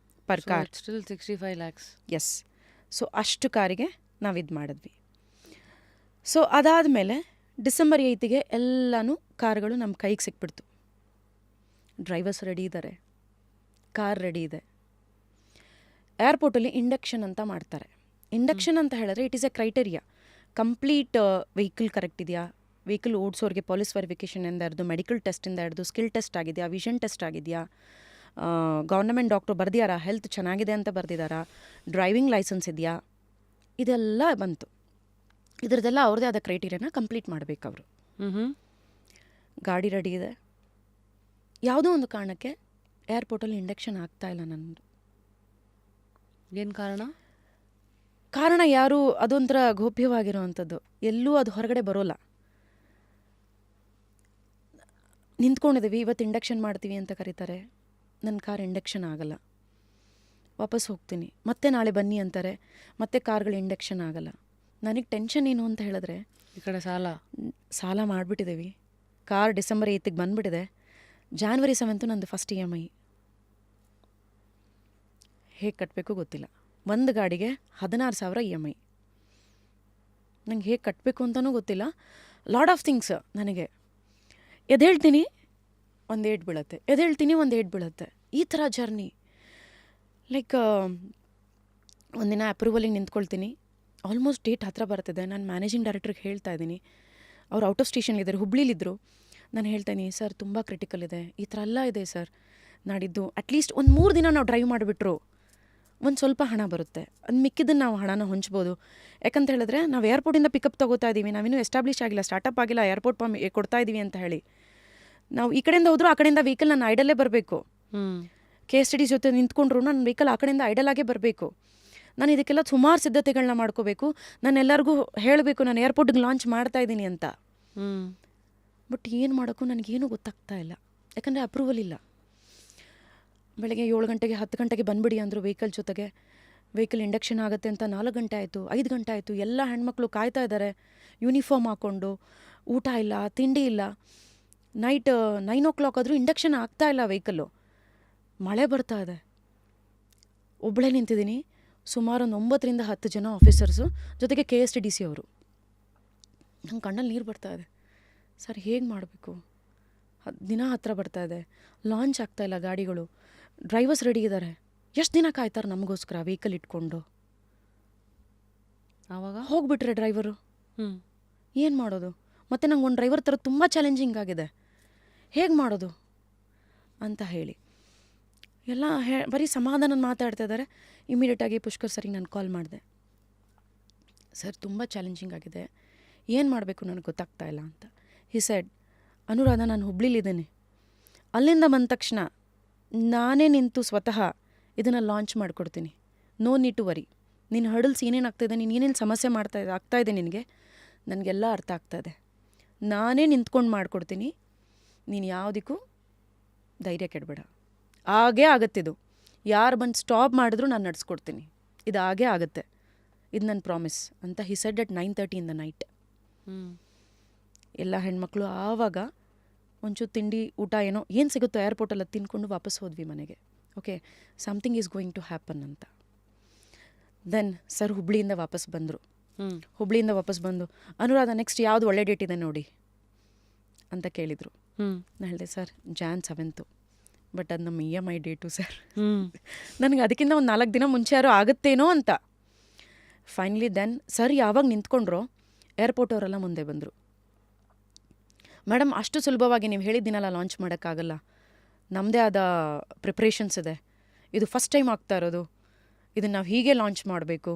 per car. Still 65 lakhs. Yes. So ಅಷ್ಟು ಕಾರಿಗೆ ನಾವು ಇದು ಮಾಡಿದ್ವಿ. ಸೊ ಅದಾದಮೇಲೆ ಡಿಸೆಂಬರ್ 8ಗೆ ಎಲ್ಲನೂ ಕಾರ್ಗಳು ನಮ್ಮ ಕೈಗೆ ಸಿಕ್ಬಿಡ್ತು. ಡ್ರೈವರ್ಸ್ ರೆಡಿ ಇದ್ದಾರೆ, ಕಾರ್ ರೆಡಿ ಇದೆ. ಏರ್ಪೋರ್ಟಲ್ಲಿ ಇಂಡಕ್ಷನ್ ಅಂತ ಮಾಡ್ತಾರೆ. ಇಂಡಕ್ಷನ್ ಅಂತ ಹೇಳಿದ್ರೆ it is A criteria. Complete vehicle correct ಇದೆಯಾ, ವೆಹಿಕಲ್ ಓಡಿಸೋರಿಗೆ ಪೊಲೀಸ್ ವೆರಿಫಿಕೇಷನಿಂದ ಹಿಡಿದು ಮೆಡಿಕಲ್ ಟೆಸ್ಟಿಂದ ಹಿಡಿದು ಸ್ಕಿಲ್ ಟೆಸ್ಟ್ ಆಗಿದೆಯಾ, ವಿಷನ್ ಟೆಸ್ಟ್ ಆಗಿದೆಯಾ, ಗೌರ್ನಮೆಂಟ್ ಡಾಕ್ಟ್ರು ಬರ್ದಿಯಾರಾ, ಹೆಲ್ತ್ ಚೆನ್ನಾಗಿದೆ ಅಂತ ಬರ್ದಿದ್ದಾರಾ, ಡ್ರೈವಿಂಗ್ ಲೈಸೆನ್ಸ್ ಇದೆಯಾ, ಇದೆಲ್ಲ ಬಂತು. ಇದರದ್ದೆಲ್ಲ ಅವ್ರದ್ದೇ ಆದ ಕ್ರೈಟೀರಿಯಾನ ಕಂಪ್ಲೀಟ್ ಮಾಡಬೇಕು ಅವರು. ಗಾಡಿ ರೆಡಿ ಇದೆ. ಯಾವುದೋ ಒಂದು ಕಾರಣಕ್ಕೆ ಏರ್ಪೋರ್ಟಲ್ಲಿ ಇಂಡಕ್ಷನ್ ಆಗ್ತಾಯಿಲ್ಲ ನನ್ನದು. ಏನು ಕಾರಣ? ಕಾರಣ ಯಾರು ಅದೊಂಥರ ಗೋಪ್ಯವಾಗಿರೋವಂಥದ್ದು, ಎಲ್ಲೂ ಅದು ಹೊರಗಡೆ ಬರೋಲ್ಲ. ನಿಂತ್ಕೊಂಡಿದ್ದೀವಿ, ಇವತ್ತು ಇಂಡಕ್ಷನ್ ಮಾಡ್ತೀವಿ ಅಂತ ಕರೀತಾರೆ, ನನ್ನ ಕಾರ್ ಇಂಡಕ್ಷನ್ ಆಗಲ್ಲ, ವಾಪಸ್ ಹೋಗ್ತೀನಿ. ಮತ್ತೆ ನಾಳೆ ಬನ್ನಿ ಅಂತಾರೆ, ಮತ್ತೆ ಕಾರ್ಗಳು ಇಂಡಕ್ಷನ್ ಆಗಲ್ಲ. ನನಗೆ ಟೆನ್ಷನ್ ಏನು ಅಂತ ಹೇಳಿದ್ರೆ, ಈ ಕಡೆ ಸಾಲ ಮಾಡಿಬಿಟ್ಟಿದ್ದೀವಿ. ಕಾರ್ ಡಿಸೆಂಬರ್ 8ಗೆ ಬಂದುಬಿಟ್ಟಿದೆ. ಜಾನ್ವರಿ 7 ನಂದು ಫಸ್ಟ್ EMI. ಹೇಗೆ ಕಟ್ಟಬೇಕು ಗೊತ್ತಿಲ್ಲ. ಒಂದು ಗಾಡಿಗೆ 16,000 EMI. ನಂಗೆ ಹೇಗೆ ಕಟ್ಟಬೇಕು ಅಂತಲೂ ಗೊತ್ತಿಲ್ಲ. ಲಾಟ್ ಆಫ್ ಥಿಂಗ್ಸ್ ನನಗೆ. ಎದ್ದೇಳ್ತೀನಿ, ಒಂದು ಏಟ್ ಬೀಳುತ್ತೆ, ಎದ್ದೇಳ್ತೀನಿ, ಒಂದು ಏಟ್ ಬೀಳುತ್ತೆ. ಈ ಥರ ಜರ್ನಿ. ಲೈಕ್ ಒಂದಿನ ಅಪ್ರೂವಲಿಗೆ ನಿಂತ್ಕೊಳ್ತೀನಿ, ಆಲ್ಮೋಸ್ಟ್ ಡೇಟ್ ಹತ್ರ ಬರ್ತಿದೆ. ನಾನು ಮ್ಯಾನೇಜಿಂಗ್ ಡೈರೆಕ್ಟ್ರಿಗೆ ಹೇಳ್ತಾ ಇದ್ದೀನಿ, ಅವ್ರು ಔಟ್ ಆಫ್ ಸ್ಟೇಷನ್ಲಿದ್ದಾರೆ, ಹುಬ್ಳಿಲಿದ್ದರು. ನಾನು ಹೇಳ್ತೀನಿ, ಸರ್ ತುಂಬ ಕ್ರಿಟಿಕಲ್ ಇದೆ, ಈ ಥರ ಎಲ್ಲ ಇದೆ ಸರ್, ನಾಡಿದ್ದು ಅಟ್ಲೀಸ್ಟ್ ಒಂದು 3 ದಿನ ನಾವು ಡ್ರೈವ್ ಮಾಡಿಬಿಟ್ರು ಒಂದು ಸ್ವಲ್ಪ ಹಣ ಬರುತ್ತೆ, ಅದು ಮಿಕ್ಕಿದ್ದನ್ನು ನಾವು ಹಣನ ಹೊಂಚ್ಬೋದು. ಯಾಕಂತ ಹೇಳಿದ್ರೆ ನಾವು ಏರ್ಪೋರ್ಟಿಂದ ಪಿಕಪ್ ತೊಗೋತಾ ಇದ್ದೀವಿ, ನಾವಿನ್ನೂ ಎಸ್ಟಾಬ್ಲಿಷ್ ಆಗಿಲ್ಲ, ಸ್ಟಾರ್ಟಪ್ ಆಗಿಲ್ಲ, ಏರ್ಪೋರ್ಟ್ ಕೊಡ್ತಾ ಇದ್ದೀವಿ ಅಂತ ಹೇಳಿ ನಾವು ಈ ಕಡೆಯಿಂದ ಹೋದರೂ ಆ ಕಡೆಯಿಂದ ವೆಹಿಕಲ್ ನಾನು ಐಡಲ್ಲೇ ಬರಬೇಕು. KSTD ಜೊತೆ ನಿಂತ್ಕೊಂಡ್ರು ನನ್ನ ವೆಹಿಕಲ್ ಆ ಕಡೆಯಿಂದ ಐಡಲಾಗೇ ಬರಬೇಕು. ನಾನು ಇದಕ್ಕೆಲ್ಲ ಸುಮಾರು ಸಿದ್ಧತೆಗಳನ್ನ ಮಾಡ್ಕೋಬೇಕು. ನಾನು ಎಲ್ಲರಿಗೂ ಹೇಳಬೇಕು ನಾನು ಏರ್ಪೋರ್ಟಿಗೆ ಲಾಂಚ್ ಮಾಡ್ತಾ ಇದ್ದೀನಿ ಅಂತ. ಬಟ್ ಏನು ಮಾಡೋಕ್ಕೂ ನನಗೇನು ಗೊತ್ತಾಗ್ತಾ ಇಲ್ಲ, ಯಾಕಂದರೆ ಅಪ್ರೂವಲ್ ಇಲ್ಲ. ಬೆಳಗ್ಗೆ 7 ಗಂಟೆಗೆ 10 ಗಂಟೆಗೆ ಬಂದುಬಿಡಿ ಅಂದರು ವೆಹಿಕಲ್ ಜೊತೆಗೆ. ವೆಹಿಕಲ್ ಇಂಡಕ್ಷನ್ ಆಗುತ್ತೆ ಅಂತ 4 ಗಂಟೆ ಆಯಿತು, 5 ಗಂಟೆ ಆಯಿತು. ಎಲ್ಲ ಹೆಣ್ಮಕ್ಳು ಕಾಯ್ತಾ ಇದ್ದಾರೆ ಯೂನಿಫಾರ್ಮ್ ಹಾಕ್ಕೊಂಡು. ಊಟ ಇಲ್ಲ, ತಿಂಡಿ ಇಲ್ಲ. ನೈಟ್ 9 o'clock ಆದರೂ ಇಂಡಕ್ಷನ್ ಆಗ್ತಾ ಇಲ್ಲ ವೆಹಿಕಲ್ಲು. ಮಳೆ ಬರ್ತಾ ಇದೆ, ಒಬ್ಬಳೇ ನಿಂತಿದ್ದೀನಿ. ಸುಮಾರು ಒಂದು 9ರಿಂದ 10 ಜನ ಆಫೀಸರ್ಸು, ಜೊತೆಗೆ KSTDC ಅವರು. ನಂಗೆ ಕಣ್ಣಲ್ಲಿ ನೀರು ಬರ್ತಾ ಇದೆ. ಸರ್ ಹೇಗೆ ಮಾಡಬೇಕು? ದಿನ ಹತ್ರ ಬರ್ತಾ ಇದೆ, ಲಾಂಚ್ ಆಗ್ತಾಯಿಲ್ಲ ಗಾಡಿಗಳು, ಡ್ರೈವರ್ಸ್ ರೆಡಿ ಇದ್ದಾರೆ. ಎಷ್ಟು ದಿನ ಕಾಯ್ತಾರೆ ನಮಗೋಸ್ಕರ ವೆಹಿಕಲ್ ಇಟ್ಕೊಂಡು? ಆವಾಗ ಹೋಗ್ಬಿಟ್ರೆ ಡ್ರೈವರು, ಏನು ಮಾಡೋದು? ಮತ್ತು ನಂಗೆ ಒಂದು ಡ್ರೈವರ್ ಥರ ತುಂಬ ಚಾಲೆಂಜಿಂಗ್ ಆಗಿದೆ, ಹೇಗೆ ಮಾಡೋದು ಅಂತ ಹೇಳಿ ಎಲ್ಲ ಬರೀ ಸಮಾಧಾನ ಮಾತಾಡ್ತಾ ಇದ್ದಾರೆ. ಇಮಿಡಿಯೇಟಾಗಿ ಪುಷ್ಕರ್ ಸರಿಗೆ ನಾನು ಕಾಲ್ ಮಾಡಿದೆ. ಸರ್ ತುಂಬ ಚಾಲೆಂಜಿಂಗ್ ಆಗಿದೆ, ಏನು ಮಾಡಬೇಕು ನನಗೆ ಗೊತ್ತಾಗ್ತಾ ಇಲ್ಲ ಅಂತ. ಹಿ ಸೆಡ್, ಅನುರಾಧ, ನಾನು ಹುಬ್ಳಿಲಿದ್ದೇನೆ, ಅಲ್ಲಿಂದ ಬಂದ ತಕ್ಷಣ ನಾನೇ ನಿಂತು ಸ್ವತಃ ಇದನ್ನು ಲಾಂಚ್ ಮಾಡಿಕೊಡ್ತೀನಿ. No need to worry. ನಿನ್ನ ಹರ್ಡಲ್ಸ್ ಏನೇನು ಆಗ್ತಾಯಿದೆ, ನೀನು ಏನೇನು ಸಮಸ್ಯೆ ಆಗ್ತಾಯಿದೆ ನಿನಗೆ, ನನಗೆಲ್ಲ ಅರ್ಥ ಆಗ್ತಾಯಿದೆ. ನಾನೇ ನಿಂತ್ಕೊಂಡು ಮಾಡಿಕೊಡ್ತೀನಿ, ನೀನು ಯಾವುದಕ್ಕೂ ಧೈರ್ಯ ಕೆಡಬೇಡ. ಆಗೇ ಆಗುತ್ತಿದು, ಯಾರು ಬಂದು ಸ್ಟಾಪ್ ಮಾಡಿದ್ರು ನಾನು ನಡೆಸ್ಕೊಡ್ತೀನಿ, ಇದು ಆಗೇ ಆಗುತ್ತೆ, ಇದು ನನ್ನ ಪ್ರಾಮಿಸ್ ಅಂತ he said at 9:30 in the night. ಎಲ್ಲ ಹೆಣ್ಮಕ್ಳು ಆವಾಗ ಒಂಚೂರು ತಿಂಡಿ ಊಟ ಏನು ಸಿಗುತ್ತೋ ಏರ್ಪೋರ್ಟಲ್ಲಿ ತಿಂದ್ಕೊಂಡು ವಾಪಸ್ ಹೋದ್ವಿ ಮನೆಗೆ. Okay, something is going to happen ಅಂತ. ದೆನ್ ಸರ್ ಹುಬ್ಳಿಯಿಂದ ವಾಪಸ್ ಬಂದರು. ಹುಬ್ಳಿಯಿಂದ ವಾಪಸ್ ಬಂದು, ಅನುರಾಧ ನೆಕ್ಸ್ಟ್ ಯಾವುದು ಒಳ್ಳೆ ಡೇಟ್ ಇದೆ ನೋಡಿ ಅಂತ ಕೇಳಿದರು. ನಾನು ಹೇಳಿದೆ, ಸರ್ Jan 7th, ಬಟ್ ಅದು ನಮ್ಮ EMI ಡೇಟು ಸರ್. ನನಗೆ ಅದಕ್ಕಿಂತ ಒಂದು 4 ದಿನ ಮುಂಚೆ ಯಾರೋ ಆಗುತ್ತೇನೋ ಅಂತ. ಫೈನಲಿ ದೆನ್ ಸರ್ ಯಾವಾಗ ನಿಂತ್ಕೊಂಡ್ರೋ ಏರ್ಪೋರ್ಟ್ ಅವರೆಲ್ಲ ಮುಂದೆ ಬಂದರು. ಮೇಡಮ್, ಅಷ್ಟು ಸುಲಭವಾಗಿ ನೀವು ಹೇಳಿದ್ದೀನಲ್ಲ ಲಾಂಚ್ ಮಾಡೋಕ್ಕಾಗಲ್ಲ, ನಮ್ಮದೇ ಆದ ಪ್ರಿಪ್ರೇಷನ್ಸ್ ಇದೆ, ಇದು ಫಸ್ಟ್ ಟೈಮ್ ಆಗ್ತಾ ಇರೋದು, ಇದನ್ನು ನಾವು ಹೀಗೆ ಲಾಂಚ್ ಮಾಡಬೇಕು,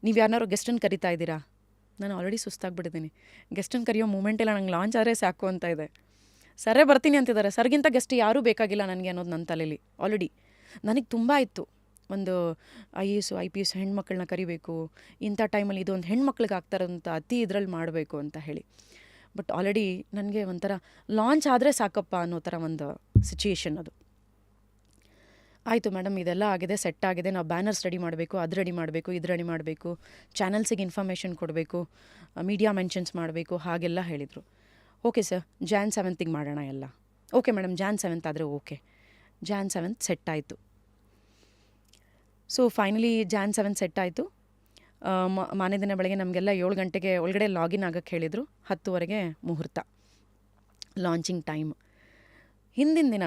ನೀವು ಯಾರನ್ನಾರು ಗೆಸ್ಟನ್ನು ಕರಿತಾ ಇದ್ದೀರಾ? ನಾನು ಆಲ್ರೆಡಿ ಸುಸ್ತಾಗ್ಬಿಟ್ಟಿದ್ದೀನಿ, ಗೆಸ್ಟನ್ನು ಕರೆಯೋ ಮೂಮೆಂಟೆಲ್ಲ ನಂಗೆ ಲಾಂಚ್ ಆದರೆ ಸಾಕು ಅಂತ ಇದೆ. ಸರೇ ಬರ್ತೀನಿ ಅಂತಿದ್ದಾರೆ. ಸರ್ಗಿಂತ ಗೆಸ್ಟ್ ಯಾರೂ ಬೇಕಾಗಿಲ್ಲ ನನಗೆ ಅನ್ನೋದು ನನ್ನ ತಲೆಯಲ್ಲಿ ಆಲ್ರೆಡಿ. ನನಗೆ ತುಂಬ ಇತ್ತು, ಒಂದು IAS IPS ಹೆಣ್ಮಕ್ಳನ್ನ ಕರಿಬೇಕು, ಇಂಥ ಟೈಮಲ್ಲಿ ಇದೊಂದು ಹೆಣ್ಮಕ್ಳಿಗೆ ಆಗ್ತಾರಂತ ಅತಿ ಇದರಲ್ಲಿ ಮಾಡಬೇಕು ಅಂತ ಹೇಳಿ. ಬಟ್ ಆಲ್ರೆಡಿ ನನಗೆ ಒಂಥರ ಲಾಂಚ್ ಆದರೆ ಸಾಕಪ್ಪ ಅನ್ನೋ ಥರ ಒಂದು ಸಿಚುಯೇಷನ್ ಅದು. ಆಯಿತು ಮೇಡಮ್, ಇದೆಲ್ಲ ಆಗಿದೆ, ಸೆಟ್ ಆಗಿದೆ, ನಾವು ಬ್ಯಾನರ್ಸ್ ರೆಡಿ ಮಾಡಬೇಕು, ಅದು ರೆಡಿ ಮಾಡಬೇಕು, ಇದು ರೆಡಿ ಮಾಡಬೇಕು, ಚಾನಲ್ಸಿಗೆ ಇನ್ಫಾರ್ಮೇಷನ್ ಕೊಡಬೇಕು, ಮೀಡಿಯಾ ಮೆನ್ಷನ್ಸ್ ಮಾಡಬೇಕು, ಹಾಗೆಲ್ಲ ಹೇಳಿದರು. ಓಕೆ ಸರ್, Jan 7th ಮಾಡೋಣ ಎಲ್ಲ. ಓಕೆ ಮೇಡಮ್, Jan 7th ಆದರೆ ಓಕೆ. Jan 7th ಸೆಟ್ ಆಯಿತು. So finally Jan 7th set ಆಯಿತು. ಮಾರನೇ ದಿನ ಬೆಳಗ್ಗೆ ನಮಗೆಲ್ಲ 7 ಗಂಟೆಗೆ ಒಳಗಡೆ ಲಾಗಿನ್ ಆಗೋಕ್ಕೆ ಹೇಳಿದರು. 10:30 ಮುಹೂರ್ತ, ಲಾಂಚಿಂಗ್ ಟೈಮ್. ಹಿಂದಿನ ದಿನ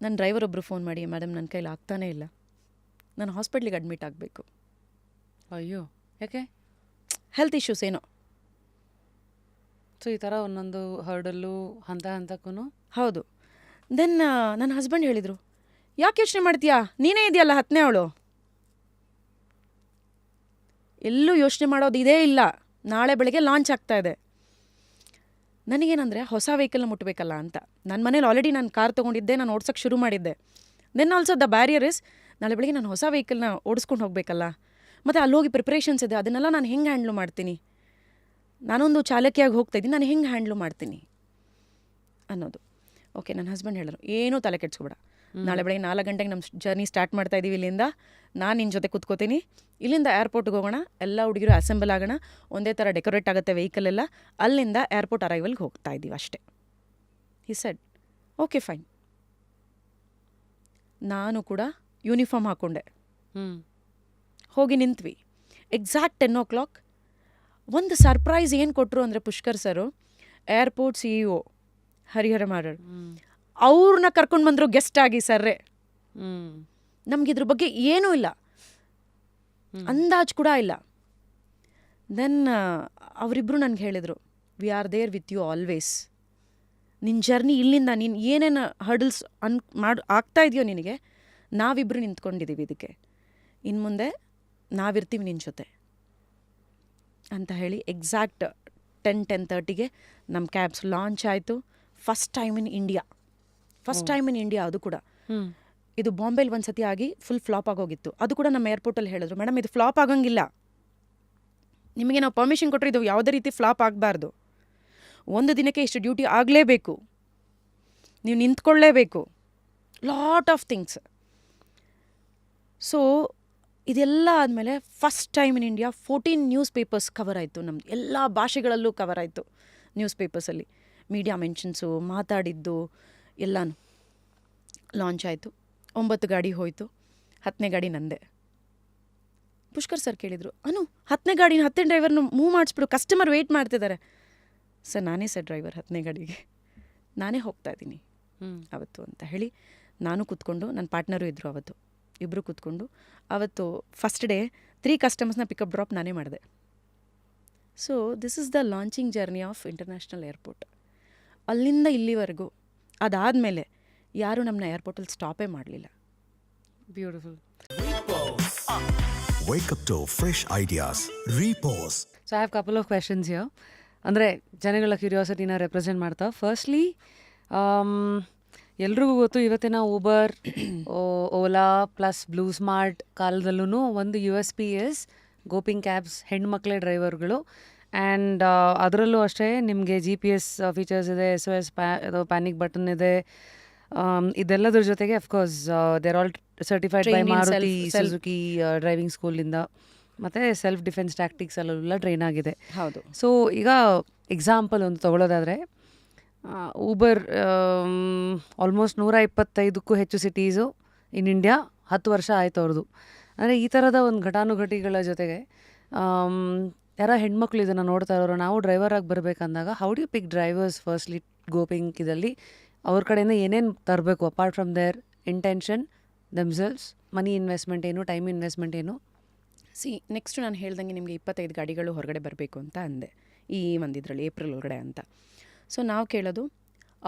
ನನ್ನ ಡ್ರೈವರ್ ಒಬ್ಬರು ಫೋನ್ ಮಾಡಿ, ಮೇಡಮ್ ನನ್ನ ಕೈಲಿ ಆಗ್ತಾನೇ ಇಲ್ಲ, ನಾನು ಹಾಸ್ಪಿಟ್ಲಿಗೆ ಅಡ್ಮಿಟ್ ಆಗಬೇಕು. ಅಯ್ಯೋ, ಯಾಕೆ? ಹೆಲ್ತ್ ಇಶ್ಯೂಸ್ ಏನೋ. ಸೊ ಈ ಥರ ಒಂದೊಂದು ಹರ್ಡಲ್ಲು ಹಂತಕ್ಕೂ. ಹೌದು. ದೆನ್ ನನ್ನ ಹಸ್ಬೆಂಡ್ ಹೇಳಿದರು, ಯಾಕೆ ಯೋಚನೆ ಮಾಡ್ತೀಯಾ, ನೀನೇ ಇದೆಯಲ್ಲ 10ನೇ ಅವಳು, ಎಲ್ಲೂ ಯೋಚನೆ ಮಾಡೋದು ಇದೇ ಇಲ್ಲ, ನಾಳೆ ಬೆಳಗ್ಗೆ ಲಾಂಚ್ ಆಗ್ತಾ ಇದೆ. ನನಗೇನಂದರೆ ಹೊಸ ವೆಹಿಕಲ್ನ ಮುಟ್ಟಬೇಕಲ್ಲ ಅಂತ. ನನ್ನ ಮನೇಲಿ ಆಲ್ರೆಡಿ ನಾನು ಕಾರ್ ತೊಗೊಂಡಿದ್ದೆ, ನಾನು ಓಡ್ಸೋಕ್ಕೆ ಶುರು ಮಾಡಿದ್ದೆ. Then also the barrier is, ನಾಳೆ ಬೆಳಗ್ಗೆ ನಾನು ಹೊಸ ವೆಹಿಕಲ್ನ ಓಡಿಸ್ಕೊಂಡು ಹೋಗಬೇಕಲ್ಲ. ಮತ್ತು ಅಲ್ಲೋಗಿ ಪ್ರಿಪ್ರೇಷನ್ಸ್ ಇದೆ, ಅದನ್ನೆಲ್ಲ ನಾನು ಹೆಂಗೆ ಹ್ಯಾಂಡ್ಲು ಮಾಡ್ತೀನಿ, ನಾನೊಂದು ಚಾಲಕಿಯಾಗಿ ಹೋಗ್ತಾ ಇದ್ದೀನಿ, ನಾನು ಹೆಂಗೆ ಹ್ಯಾಂಡ್ಲು ಮಾಡ್ತೀನಿ ಅನ್ನೋದು. ಓಕೆ, ನನ್ನ ಹಸ್ಬೆಂಡ್ ಹೇಳಿದ್ರು, ಏನೂ ತಲೆ ಕೆಡ್ಸ್ಕೊಬೇಡ, ನಾಳೆ ಬೆಳಗ್ಗೆ 4 ಗಂಟೆಗೆ ನಮ್ಮ ಜರ್ನಿ ಸ್ಟಾರ್ಟ್ ಮಾಡ್ತಾ ಇದ್ದೀವಿ ಇಲ್ಲಿಂದ, ನಾನು ನಿನ್ನ ಜೊತೆ ಕೂತ್ಕೋತೀನಿ, ಇಲ್ಲಿಂದ ಏರ್ಪೋರ್ಟ್ಗೆ ಹೋಗೋಣ, ಎಲ್ಲ ಹುಡುಗಿರು ಅಸೆಂಬಲ್ ಆಗೋಣ, ಒಂದೇ ಥರ ಡೆಕೋರೇಟ್ ಆಗುತ್ತೆ ವೆಹಿಕಲ್ ಎಲ್ಲ, ಅಲ್ಲಿಂದ ಏರ್ಪೋರ್ಟ್ ಅರೈವಲ್ಗೆ ಹೋಗ್ತಾ ಇದ್ದೀವಿ ಅಷ್ಟೇ. He said okay fine. ನಾನು ಕೂಡ ಯೂನಿಫಾರ್ಮ್ ಹಾಕ್ಕೊಂಡೆ, ಹೋಗಿ ನಿಂತ್ವಿ. ಎಕ್ಸಾಕ್ಟ್ 10 o'clock ಒಂದು ಸರ್ಪ್ರೈಸ್ ಏನು ಕೊಟ್ಟರು ಅಂದರೆ ಪುಷ್ಕರ್ ಸರು, ಏರ್ಪೋರ್ಟ್ CEO ಹರಿಹರ ಮಾರರ್, ಅವ್ರನ್ನ ಕರ್ಕೊಂಡು ಬಂದರು ಗೆಸ್ಟ್ ಆಗಿ ಸರ್ರೇ. ನಮಗಿದ್ರ ಬಗ್ಗೆ ಏನೂ ಇಲ್ಲ, ಅಂದಾಜು ಕೂಡ ಇಲ್ಲ. ದೆನ್ ಅವರಿಬ್ಬರು ನನಗೆ ಹೇಳಿದರು, we are there with you always. ನಿನ್ನ ಜರ್ನಿ ಇಲ್ಲಿಂದ ನೀನು ಏನೇನು ಹರ್ಡಲ್ಸ್ ಆಗ್ತಾ ಇದೆಯೋ ನಿನಗೆ, ನಾವಿಬ್ಬರು ನಿಂತ್ಕೊಂಡಿದ್ದೀವಿ ಇದಕ್ಕೆ, ಇನ್ನು ಮುಂದೆ ನಾವಿರ್ತೀವಿ ನಿನ್ನ ಜೊತೆ ಅಂತ ಹೇಳಿ ಎಕ್ಸಾಕ್ಟ್ 10:30ಗೆ ನಮ್ಮ ಕ್ಯಾಬ್ಸ್ ಲಾಂಚ್ ಆಯಿತು. ಫಸ್ಟ್ ಟೈಮ್ ಇನ್ ಇಂಡಿಯಾ ಅದು ಕೂಡ. ಇದು ಬಾಂಬೆಲಿ ಒಂದು ಸತಿ ಆಗಿ ಫುಲ್ ಫ್ಲಾಪ್ ಆಗೋಗಿತ್ತು. ಅದು ಕೂಡ ನಮ್ಮ ಏರ್ಪೋರ್ಟಲ್ಲಿ ಹೇಳಿದ್ರು, ಮೇಡಮ್ ಇದು ಫ್ಲಾಪ್ ಆಗಂಗಿಲ್ಲ, ನಿಮಗೆ ನಾವು ಪರ್ಮಿಷನ್ ಕೊಟ್ಟರೆ ಇದು ಯಾವುದೇ ರೀತಿ ಫ್ಲಾಪ್ ಆಗಬಾರ್ದು, ಒಂದು ದಿನಕ್ಕೆ ಇಷ್ಟು ಡ್ಯೂಟಿ ಆಗಲೇಬೇಕು, ನೀವು ನಿಂತ್ಕೊಳ್ಳೇಬೇಕು, ಲಾಟ್ ಆಫ್ ಥಿಂಗ್ಸ್. ಸೊ ಇದೆಲ್ಲ ಆದಮೇಲೆ first time in India 14 news papers cover ಆಯಿತು. ನಮ್ಮದು ಎಲ್ಲ ಭಾಷೆಗಳಲ್ಲೂ ಕವರ್ ಆಯಿತು ನ್ಯೂಸ್ ಪೇಪರ್ಸಲ್ಲಿ. ಮೀಡಿಯಾ ಮೆನ್ಷನ್ಸು, ಮಾತಾಡಿದ್ದು ಎಲ್ಲನೂ ಲಾಂಚ್ ಆಯಿತು. 9 ಗಾಡಿ ಹೋಯಿತು, 10ನೇ ಗಾಡಿ ನಂದೆ. ಪುಷ್ಕರ್ ಸರ್ ಕೇಳಿದರು, 10ನೇ ಗಾಡಿನ 10 ಡ್ರೈವರ್ನ ಮೂವ್ ಮಾಡಿಸ್ಬಿಡು, ಕಸ್ಟಮರ್ ವೆಯ್ಟ್ ಮಾಡ್ತಿದ್ದಾರೆ. ಸರ್ ನಾನೇ ಸರ್ ಡ್ರೈವರ್ 10ನೇ ಗಾಡಿಗೆ, ನಾನೇ ಹೋಗ್ತಾ ಇದ್ದೀನಿ ಅವತ್ತು ಅಂತ ಹೇಳಿ ನಾನು ಕೂತ್ಕೊಂಡು, ನನ್ನ ಪಾರ್ಟ್ನರು ಇದ್ದರು ಅವತ್ತು, ಇಬ್ಬರು ಕೂತ್ಕೊಂಡು ಅವತ್ತು ಫಸ್ಟ್ ಡೇ 3 ಕಸ್ಟಮರ್ಸ್ನ ಪಿಕಪ್ ಡ್ರಾಪ್ ನಾನೇ ಮಾಡಿದೆ. So this is the launching journey of international airport. ಅಲ್ಲಿಂದ ಇಲ್ಲಿವರೆಗೂ ಅದಾದಮೇಲೆ ಯಾರೂ ನಮ್ಮನ್ನ ಏರ್ಪೋರ್ಟಲ್ಲಿ ಸ್ಟಾಪೇ ಮಾಡಲಿಲ್ಲ. Beautiful. Wake up to fresh ideas. Repose. So I have couple of questions here. ಅಂದರೆ ಜನಗಳ ಕ್ಯೂರಿಯಾಸಿಟಿನ ರೆಪ್ರೆಸೆಂಟ್ ಮಾಡ್ತಾ. ಫಸ್ಟ್ಲಿ ಎಲ್ರಿಗೂ ಗೊತ್ತು, ಇವತ್ತಿನ Uber, Ola plus blue smart ಕಾಲದಲ್ಲೂ ಒಂದು USP ಇಸ್ ಗೋಪಿಂಗ್ ಕ್ಯಾಬ್ಸ್, ಹೆಣ್ಮಕ್ಳೇ ಡ್ರೈವರ್ಗಳು. ಆ್ಯಂಡ್ ಅದರಲ್ಲೂ ಅಷ್ಟೇ ನಿಮಗೆ GPS ಫೀಚರ್ಸ್ ಇದೆ, SOS ಪ್ಯಾನಿಕ್ ಬಟನ್ ಇದೆ. ಇದೆಲ್ಲದ್ರ ಜೊತೆಗೆ of course there all certified by Maruti Suzuki driving ಸ್ಕೂಲಿಂದ, ಮತ್ತು ಸೆಲ್ಫ್ ಡಿಫೆನ್ಸ್ ಟ್ಯಾಕ್ಟಿಕ್ಸ್ ಅಲ್ಲೆಲ್ಲ ಟ್ರೈನ್ ಆಗಿದೆ. ಹೌದು. ಸೊ ಈಗ ಎಕ್ಸಾಂಪಲ್ ಒಂದು ತೊಗೊಳೋದಾದರೆ, ಊಬರ್ ಆಲ್ಮೋಸ್ಟ್ 125ಕ್ಕೂ ಹೆಚ್ಚು ಸಿಟೀಸು ಇನ್ ಇಂಡಿಯಾ 10 ವರ್ಷ ಆಯ್ತು ಅವ್ರದ್ದು. ಅಂದರೆ ಈ ಥರದ ಒಂದು ಘಟಾನುಘಟಿಗಳ ಜೊತೆಗೆ ಯಾರೋ ಹೆಣ್ಮಕ್ಳು ಇದನ್ನು ನೋಡ್ತಾ ಇರೋರು, ನಾವು ಡ್ರೈವರಾಗಿ ಬರಬೇಕಂದಾಗ how do you pick drivers firstly go pink ಇದರಲ್ಲಿ? ಅವ್ರ ಕಡೆಯಿಂದ ಏನೇನು ತರಬೇಕು apart from their intention themselves? Money investment ಏನು, ಟೈಮ್ ಇನ್ವೆಸ್ಟ್ಮೆಂಟ್ ಏನು? ನೆಕ್ಸ್ಟು ನಾನು ಹೇಳ್ದಂಗೆ ನಿಮಗೆ 25 ಗಾಡಿಗಳು ಹೊರಗಡೆ ಬರಬೇಕು ಅಂತ ಅಂದೆ ಈ ಒಂದಿದ್ರಲ್ಲಿ ಏಪ್ರಿಲ್ ಒಳಗಡೆ ಅಂತ. ಸೊ ನಾವು ಕೇಳೋದು,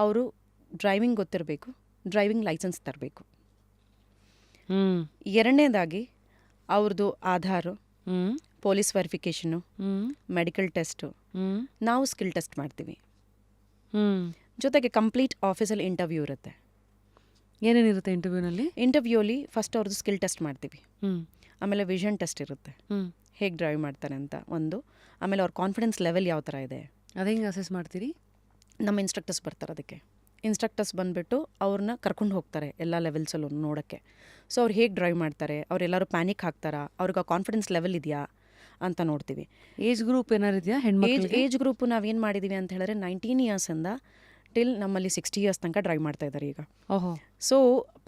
ಅವರು ಡ್ರೈವಿಂಗ್ ಗೊತ್ತಿರಬೇಕು, ಡ್ರೈವಿಂಗ್ ಲೈಸೆನ್ಸ್ ತರಬೇಕು. ಎರಡನೇದಾಗಿ ಅವ್ರದ್ದು Aadhaar, police verification, medical test, ನಾವು ಸ್ಕಿಲ್ ಟೆಸ್ಟ್ ಮಾಡ್ತೀವಿ. ಜೊತೆಗೆ ಕಂಪ್ಲೀಟ್ ಆಫೀಸಲ್ಲಿ ಇಂಟರ್ವ್ಯೂ ಇರುತ್ತೆ. ಏನೇನಿರುತ್ತೆ ಇಂಟರ್ವ್ಯೂನಲ್ಲಿ? ಫಸ್ಟ್ ಅವ್ರದ್ದು ಸ್ಕಿಲ್ ಟೆಸ್ಟ್ ಮಾಡ್ತೀವಿ, ಆಮೇಲೆ ವಿಷನ್ ಟೆಸ್ಟ್ ಇರುತ್ತೆ, ಹೇಗೆ ಡ್ರೈವ್ ಮಾಡ್ತಾರೆ ಅಂತ ಒಂದು, ಆಮೇಲೆ ಅವ್ರ ಕಾನ್ಫಿಡೆನ್ಸ್ ಲೆವೆಲ್ ಯಾವ ಥರ ಇದೆ. ಅದು ಹೆಂಗೆ ಅಸೆಸ್ ಮಾಡ್ತೀರಿ? ನಮ್ಮ ಇನ್ಸ್ಟ್ರಕ್ಟರ್ಸ್ ಬರ್ತಾರೆ, ಅದಕ್ಕೆ ಇನ್ಸ್ಟ್ರಕ್ಟರ್ಸ್ ಬಂದುಬಿಟ್ಟು ಅವ್ರನ್ನ ಕರ್ಕೊಂಡು ಹೋಗ್ತಾರೆ ಎಲ್ಲ ಲೆವೆಲ್ಸಲ್ಲೂ ನೋಡೋಕ್ಕೆ. ಸೊ ಅವ್ರು ಹೇಗೆ ಡ್ರೈವ್ ಮಾಡ್ತಾರೆ, ಅವರೆಲ್ಲರೂ ಪ್ಯಾನಿಕ್ ಹಾಕ್ತಾರಾ, ಅವ್ರಿಗೆ ಆ ಕಾನ್ಫಿಡೆನ್ಸ್ ಲೆವೆಲ್ ಇದೆಯಾ ಅಂತ ನೋಡ್ತೀವಿ. ಏಜ್ ಗ್ರೂಪ್ ಏನಾರು ಇದೆಯಾ ಹೆಣ್ಮಕ್ಳಿಗೆ? ಏಜ್ ಗ್ರೂಪು ನಾವೇನು ಮಾಡಿದ್ದೀವಿ ಅಂತ ಹೇಳಿದ್ರೆ 19 ಇಯರ್ಸಿಂದ ಟಿಲ್ ನಮ್ಮಲ್ಲಿ 60 ಇಯರ್ಸ್ ತನಕ ಡ್ರೈವ್ ಮಾಡ್ತಾ ಇದ್ದಾರೆ ಈಗ. ಓಹೋ. ಸೊ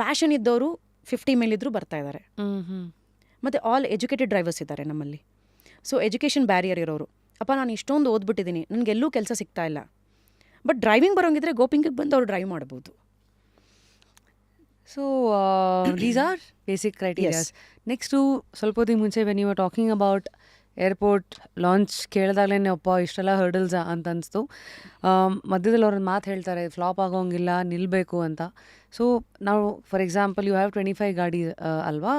ಪ್ಯಾಷನ್ ಇದ್ದವರು 50 ಮೇಲಿದ್ದರೂ ಬರ್ತಾ ಇದ್ದಾರೆ. ಮತ್ತು ಆಲ್ ಎಜುಕೇಟೆಡ್ ಡ್ರೈವರ್ಸ್ ಇದ್ದಾರೆ ನಮ್ಮಲ್ಲಿ. ಸೊ ಎಜುಕೇಷನ್ ಬ್ಯಾರಿಯರ್ ಇರೋರು, ಅಪ್ಪ ನಾನು ಇಷ್ಟೊಂದು ಓದ್ಬಿಟ್ಟಿದ್ದೀನಿ, ನನಗೆಲ್ಲೂ ಕೆಲಸ ಸಿಗ್ತಾ ಇಲ್ಲ, ಬಟ್ ಡ್ರೈವಿಂಗ್ ಬರೋಂಗಿದ್ರೆ ಗೋಪಿಂಗಿಗೆ ಬಂದು ಅವ್ರು ಡ್ರೈವ್ ಮಾಡ್ಬೋದು. So these are basic criterias. Next ಸ್ವಲ್ಪ ಹೊತ್ತಿಗೆ ಮುಂಚೆ when you are talking about airport launch ಕೇಳಿದಾಗಲೇ ಅಪ್ಪ ಇಷ್ಟೆಲ್ಲ ಹರ್ಡಲ್ಸಾ ಅಂತ ಅನಿಸ್ತು. ಮಧ್ಯದಲ್ಲಿ ಅವ್ರನ್ನ ಮಾತು ಹೇಳ್ತಾರೆ, ಫ್ಲಾಪ್ ಆಗೋಂಗಿಲ್ಲ, ನಿಲ್ಲಬೇಕು ಅಂತ. ಸೊ ನಾವು ಫಾರ್ ಎಕ್ಸಾಂಪಲ್ ಯು ಹ್ಯಾವ್ 25 ಗಾಡಿ ಅಲ್ವಾ?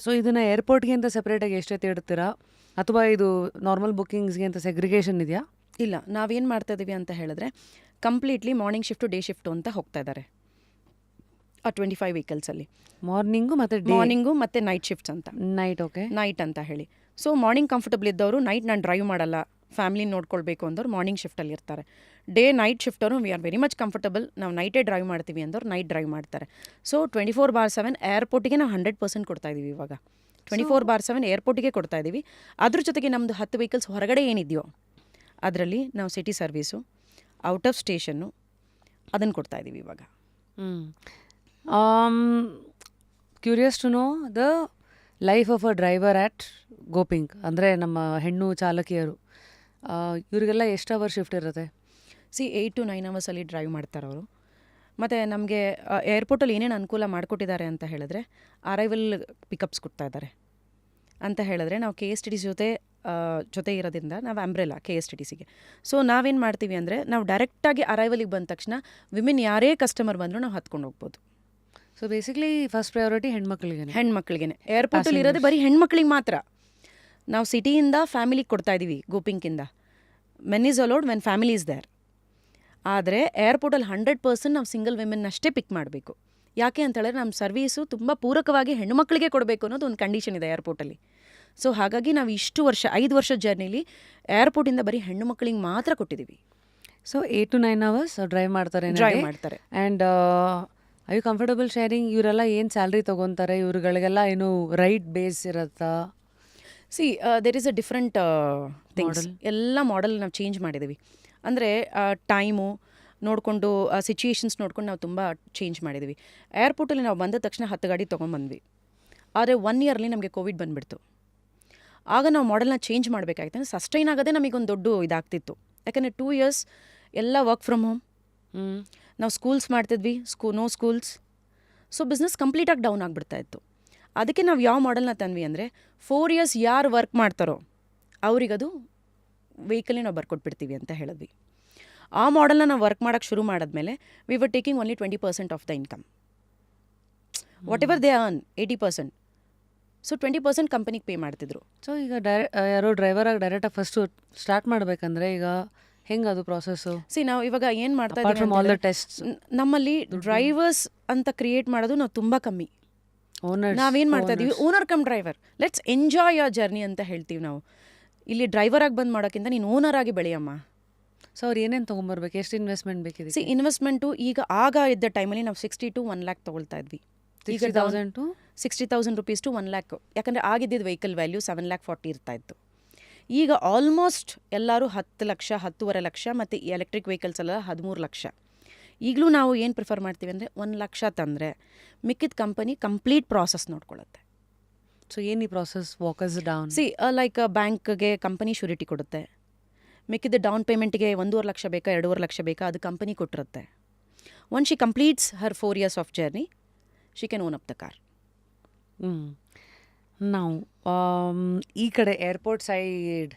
ಸೊ ಇದನ್ನು ಏರ್ಪೋರ್ಟ್ಗೆ ಅಂತ ಸಪ್ರೇಟಾಗಿ ಎಷ್ಟೊತ್ತು ಇಡ್ತೀರಾ, ಅಥವಾ ಇದು ನಾರ್ಮಲ್ ಬುಕ್ಕಿಂಗ್ಸ್ಗೆ ಅಂತ ಸೆಗ್ರಿಗೇಷನ್ ಇದೆಯಾ? ಇಲ್ಲ, ನಾವೇನು ಮಾಡ್ತಾ ಇದ್ದೀವಿ ಅಂತ ಹೇಳಿದ್ರೆ completely morning shift day shift ಅಂತ ಹೋಗ್ತಾ ಇದ್ದಾರೆ. 25 ವೆಹಿಕಲ್ಸಲ್ಲಿ ಮಾರ್ನಿಂಗು ಮತ್ತು ಡೇ ಮಾರ್ನಿಂಗು ಮತ್ತು ನೈಟ್ ಶಿಫ್ಟ್ಸ್ ಅಂತ ನೈಟ್. ಓಕೆ. ನೈಟ್ ಅಂತ ಹೇಳಿ. ಸೊ ಮಾರ್ನಿಂಗ್ ಕಂಫರ್ಟಬಲ್ ಇದ್ದವರು ನೈಟ್ ನಾನು ಡ್ರೈವ್ ಮಾಡಲ್ಲ, ಫ್ಯಾಮಿಲಿ ನೋಡ್ಕೊಳ್ಬೇಕು ಅಂದವ್ರು ಮಾರ್ನಿಂಗ್ ಶಿಫ್ಟಲ್ಲಿ ಇರ್ತಾರೆ. ಡೇ ನೈಟ್ ಶಿಫ್ಟವರು we are very much comfortable, ನಾವು ನೈಟೇ ಡ್ರೈವ್ ಮಾಡ್ತೀವಿ ಅಂದವ್ರು ನೈಟ್ ಡ್ರೈವ್ ಮಾಡ್ತಾರೆ. ಸೊ 24/7 ಏರ್ಪೋರ್ಟಿಗೆ ನಾವು 100% ಕೊಡ್ತಾ ಇದ್ದೀವಿ ಇವಾಗ. 24/7 ಏರ್ಪೋರ್ಟಿಗೆ ಕೊಡ್ತಾ ಇದ್ದೀವಿ. ಅದ್ರ ಜೊತೆಗೆ ನಮ್ಮದು 10 ವೆಹಿಕಲ್ಸ್ ಹೊರಗಡೆ ಏನಿದೆಯೋ ಅದರಲ್ಲಿ ನಾವು city service, out of station ಅದನ್ನು ಕೊಡ್ತಾ ಇದ್ದೀವಿ ಇವಾಗ. Curious to know the life of a driver at go pink. ಅಂದರೆ ನಮ್ಮ ಹೆಣ್ಣು ಚಾಲಕಿಯರು ಇವರಿಗೆಲ್ಲ ಎಷ್ಟು ಅವರ್ ಶಿಫ್ಟ್ ಇರುತ್ತೆ? 8 to 9 ಅವರ್ಸಲ್ಲಿ ಡ್ರೈವ್ ಮಾಡ್ತಾರೆ ಅವರು. ಮತ್ತು ನಮಗೆ ಏರ್ಪೋರ್ಟಲ್ಲಿ ಏನೇನು ಅನುಕೂಲ ಮಾಡಿಕೊಟ್ಟಿದ್ದಾರೆ ಅಂತ ಹೇಳಿದ್ರೆ, ಅರೈವಲ್ ಪಿಕಪ್ಸ್ ಕೊಡ್ತಾ ಇದ್ದಾರೆ ಅಂತ ಹೇಳಿದ್ರೆ, ನಾವು KSTTC ಜೊತೆ ಇರೋದ್ರಿಂದ ನಾವು ಅಂಬ್ರೆಲಾ KSTTCಗೆ. ಸೊ ನಾವೇನು ಮಾಡ್ತೀವಿ ಅಂದರೆ, ನಾವು ಡೈರೆಕ್ಟಾಗಿ ಅರೈವಲಿಗೆ ಬಂದ ತಕ್ಷಣ ವಿಮೆನ್ ಯಾರೇ ಕಸ್ಟಮರ್ ಬಂದರೂ ನಾವು ಹತ್ಕೊಂಡು ಹೋಗ್ಬೋದು. ಸೊ ಬೇಸಿಕ್ಲಿ ಫಸ್ಟ್ ಪ್ರಯಾರಿಟಿ ಹೆಣ್ಮಕ್ಳಿಗೆ. ಏರ್ಪೋರ್ಟಲ್ಲಿ ಇರೋದೇ ಬರೀ ಹೆಣ್ಮಕ್ಳಿಗೆ ಮಾತ್ರ. ನಾವು ಸಿಟಿಯಿಂದ ಫ್ಯಾಮಿಲಿಗೆ ಕೊಡ್ತಾ ಇದ್ದೀವಿ ಗೋಪಿಂಕಿಂದ. Men is allowed when family is there. ಆದರೆ ಏರ್ಪೋರ್ಟಲ್ಲಿ 100% ನಾವು ಸಿಂಗಲ್ ವಿಮೆನ್ನಷ್ಟೇ ಪಿಕ್ ಮಾಡಬೇಕು. ಯಾಕೆ ಅಂತ ಹೇಳಿದ್ರೆ ನಮ್ಮ ಸರ್ವೀಸು ತುಂಬ ಪೂರಕವಾಗಿ ಹೆಣ್ಣುಮಕ್ಕಳಿಗೆ ಕೊಡಬೇಕು ಅನ್ನೋದು ಒಂದು ಕಂಡೀಷನ್ ಇದೆ ಏರ್ಪೋರ್ಟಲ್ಲಿ. ಸೊ ಹಾಗಾಗಿ ನಾವು ಇಷ್ಟು ವರ್ಷ 5 ವರ್ಷದ ಜರ್ನಿಲಿ ಏರ್ಪೋರ್ಟಿಂದ ಬರೀ ಹೆಣ್ಣು ಮಕ್ಕಳಿಗೆ ಮಾತ್ರ ಕೊಟ್ಟಿದ್ದೀವಿ. ಸೊ 8 to 9 ಅವರ್ಸ್ ಡ್ರೈವ್ ಮಾಡ್ತಾರೆ. And I you comfortable sharing? ಇವರೆಲ್ಲ ಏನು ಸ್ಯಾಲ್ರಿ ತೊಗೊತಾರೆ? ಇವ್ರುಗಳಿಗೆಲ್ಲ ಏನು ರೈಟ್ ಬೇಸ್ ಇರುತ್ತಾ? There is a different things. ಎಲ್ಲ ಮಾಡೆಲ್ ನಾವು ಚೇಂಜ್ ಮಾಡಿದ್ದೀವಿ. ಅಂದರೆ ಟೈಮು ನೋಡಿಕೊಂಡು, ಸಿಚುಯೇಷನ್ಸ್ ನೋಡ್ಕೊಂಡು ನಾವು ತುಂಬ ಚೇಂಜ್ ಮಾಡಿದ್ದೀವಿ. ಏರ್ಪೋರ್ಟಲ್ಲಿ ನಾವು ಬಂದ ತಕ್ಷಣ 10 ಗಾಡಿ ತೊಗೊಂಬಂದ್ವಿ. ಆದರೆ 1 ಇಯರ್ಲಿ ನಮಗೆ ಕೋವಿಡ್ ಬಂದುಬಿಡ್ತು. ಆಗ ನಾವು ಮಾಡೆಲ್ನ ಚೇಂಜ್ ಮಾಡಬೇಕಾಗಿತ್ತು. ಅಂದರೆ ಸಸ್ಟೈನ್ ಆಗೋದೇ ನಮಗೊಂದು ದೊಡ್ಡ ಇದಾಗ್ತಿತ್ತು. ಯಾಕಂದರೆ 2 years ಎಲ್ಲ ವರ್ಕ್ ಫ್ರಮ್ ಹೋಮ್. ನಾವು ಸ್ಕೂಲ್ಸ್ ಮಾಡ್ತಿದ್ವಿ, ನೋ ಸ್ಕೂಲ್ಸ್. ಸೊ ಬಿಸ್ನೆಸ್ ಕಂಪ್ಲೀಟಾಗಿ ಡೌನ್ ಆಗಿಬಿಡ್ತಾ ಇತ್ತು. ಅದಕ್ಕೆ ನಾವು ಯಾವ ಮಾಡೆಲ್ನ ತಂದ್ವಿ ಅಂದರೆ, 4 years ಯಾರು ವರ್ಕ್ ಮಾಡ್ತಾರೋ ಅವರಿಗದು ವೆಹಿಕಲ್ನೇ ನಾವು ಬರ್ಕೊಟ್ಬಿಡ್ತೀವಿ ಅಂತ ಹೇಳಿದ್ವಿ. ಆ ಮಾಡೆಲ್ನ ನಾವು ವರ್ಕ್ ಮಾಡೋಕ್ಕೆ ಶುರು ಮಾಡಿದ್ಮೇಲೆ we were taking only 20% of the income. What ever they earn 80%. So 20% ಕಂಪನಿಗೆ ಪೇ ಮಾಡ್ತಿದ್ರು. ಸೊ ಈಗ ಯಾರೋ ಡ್ರೈವರಾಗಿ ಡೈರೆಕ್ಟಾಗಿ ಫಸ್ಟು ಸ್ಟಾರ್ಟ್ ಮಾಡಬೇಕಂದ್ರೆ ಈಗ ಹೆಂಗೆ ಅದು ಪ್ರಾಸೆಸ್ಸು? ನಾವು ಇವಾಗ ಏನು ಮಾಡ್ತಾ ಇದ್ದೀವಿ, ಟೆಸ್ಟ್ ನಮ್ಮಲ್ಲಿ ಡ್ರೈವರ್ಸ್ ಅಂತ ಕ್ರಿಯೇಟ್ ಮಾಡೋದು ನಾವು ತುಂಬ ಕಮ್ಮಿ. ನಾವೇನು ಮಾಡ್ತಾ ಇದ್ದೀವಿ, owner cum driver, let's enjoy your journey ಅಂತ ಹೇಳ್ತೀವಿ ನಾವು. ಇಲ್ಲಿ ಡ್ರೈವರಾಗಿ ಬಂದು ಮಾಡೋಕ್ಕಿಂತ ನೀನು ಓನರ್ ಆಗಿ ಬೆಳೆಯಮ್ಮ. ಸೊ ಅವ್ರು ಏನೇನು ತೊಗೊಂಬರ್ಬೇಕು? ಎಷ್ಟು ಇನ್ವೆಸ್ಟ್ಮೆಂಟ್ ಬೇಕಿದೆ? ಇನ್ವೆಸ್ಟ್ಮೆಂಟು ಈಗ ಆಗ ಇದ್ದ ಟೈಮಲ್ಲಿ ನಾವು 60 to 1 lakh ತೊಗೊಳ್ತಾ ಇದ್ವಿ. 60,000 rupees to 1 lakh. ಯಾಕಂದರೆ ಆಗಿದ್ದಿದ್ದು ವೆಹಿಕಲ್ ವ್ಯಾಲ್ಯೂ 7,40,000 ಇರ್ತಾ ಇತ್ತು. ಈಗ ಆಲ್ಮೋಸ್ಟ್ ಎಲ್ಲರೂ 10 ಲಕ್ಷ, 10.5 ಲಕ್ಷ, ಮತ್ತು ಈ ಎಲೆಕ್ಟ್ರಿಕ್ ವೆಹಿಕಲ್ಸ್ ಎಲ್ಲ 13 ಲಕ್ಷ. ಈಗಲೂ ನಾವು ಏನು ಪ್ರಿಫರ್ ಮಾಡ್ತೀವಿ ಅಂದರೆ, 1 ಲಕ್ಷ ತಂದರೆ ಮಿಕ್ಕಿದ ಕಂಪನಿ ಕಂಪ್ಲೀಟ್ ಪ್ರಾಸೆಸ್ ನೋಡ್ಕೊಳ್ಳುತ್ತೆ. ಸೊ ಏನು ಈ ಪ್ರಾಸೆಸ್? ವಾಕಸ್ ಡೌನ್ ಲೈಕ್ ಬ್ಯಾಂಕ್ಗೆ ಕಂಪನಿ ಶ್ಯೂರಿಟಿ ಕೊಡುತ್ತೆ. ಮಿಕ್ಕಿದ ಡೌನ್ ಪೇಮೆಂಟ್ಗೆ 1.5 ಲಕ್ಷ ಬೇಕಾ, 2.5 ಲಕ್ಷ ಬೇಕಾ, ಅದು ಕಂಪನಿ ಕೊಟ್ಟಿರುತ್ತೆ. One she completes her 4 years of journey, she can own up the car. ನಾವು ಈ ಕಡೆ ಏರ್ಪೋರ್ಟ್ ಸೈಡ್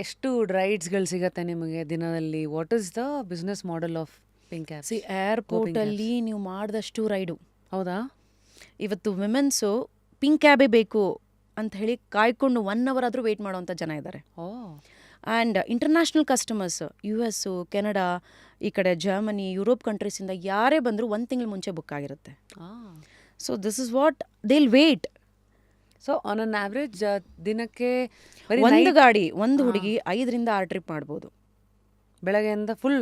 ಎಷ್ಟು ರೈಡ್ಸ್ಗಳು ಸಿಗುತ್ತೆ ನಿಮಗೆ ದಿನದಲ್ಲಿ? What is the business model of pink cabs? ಏರ್ಪೋರ್ಟಲ್ಲಿ ನೀವು ಮಾಡಿದಷ್ಟು ರೈಡು. ಹೌದಾ? ಇವತ್ತು ವಿಮೆನ್ಸು ಪಿಂಕ್ ಕ್ಯಾಬೇ ಬೇಕು ಅಂತ ಹೇಳಿ ಕಾಯ್ಕೊಂಡು 1 hour ಆದರೂ ವೆಯ್ಟ್ ಮಾಡೋವಂಥ ಜನ ಇದ್ದಾರೆ. And international customers US, Canada, ಈ ಕಡೆ ಜರ್ಮನಿ, ಯುರೋಪ್ ಕಂಟ್ರೀಸಿಂದ ಯಾರೇ ಬಂದರೂ 1 ತಿಂಗಳು ಮುಂಚೆ ಬುಕ್ ಆಗಿರುತ್ತೆ. So this is what they'll wait. So on an average ದಿನಕ್ಕೆ ಒಂದು ಗಾಡಿ, ಒಂದು ಹುಡುಗಿ 5 ರಿಂದ 6 ಟ್ರಿಪ್ ಮಾಡ್ಬೋದು. ಬೆಳಗ್ಗೆಯಿಂದ ಫುಲ್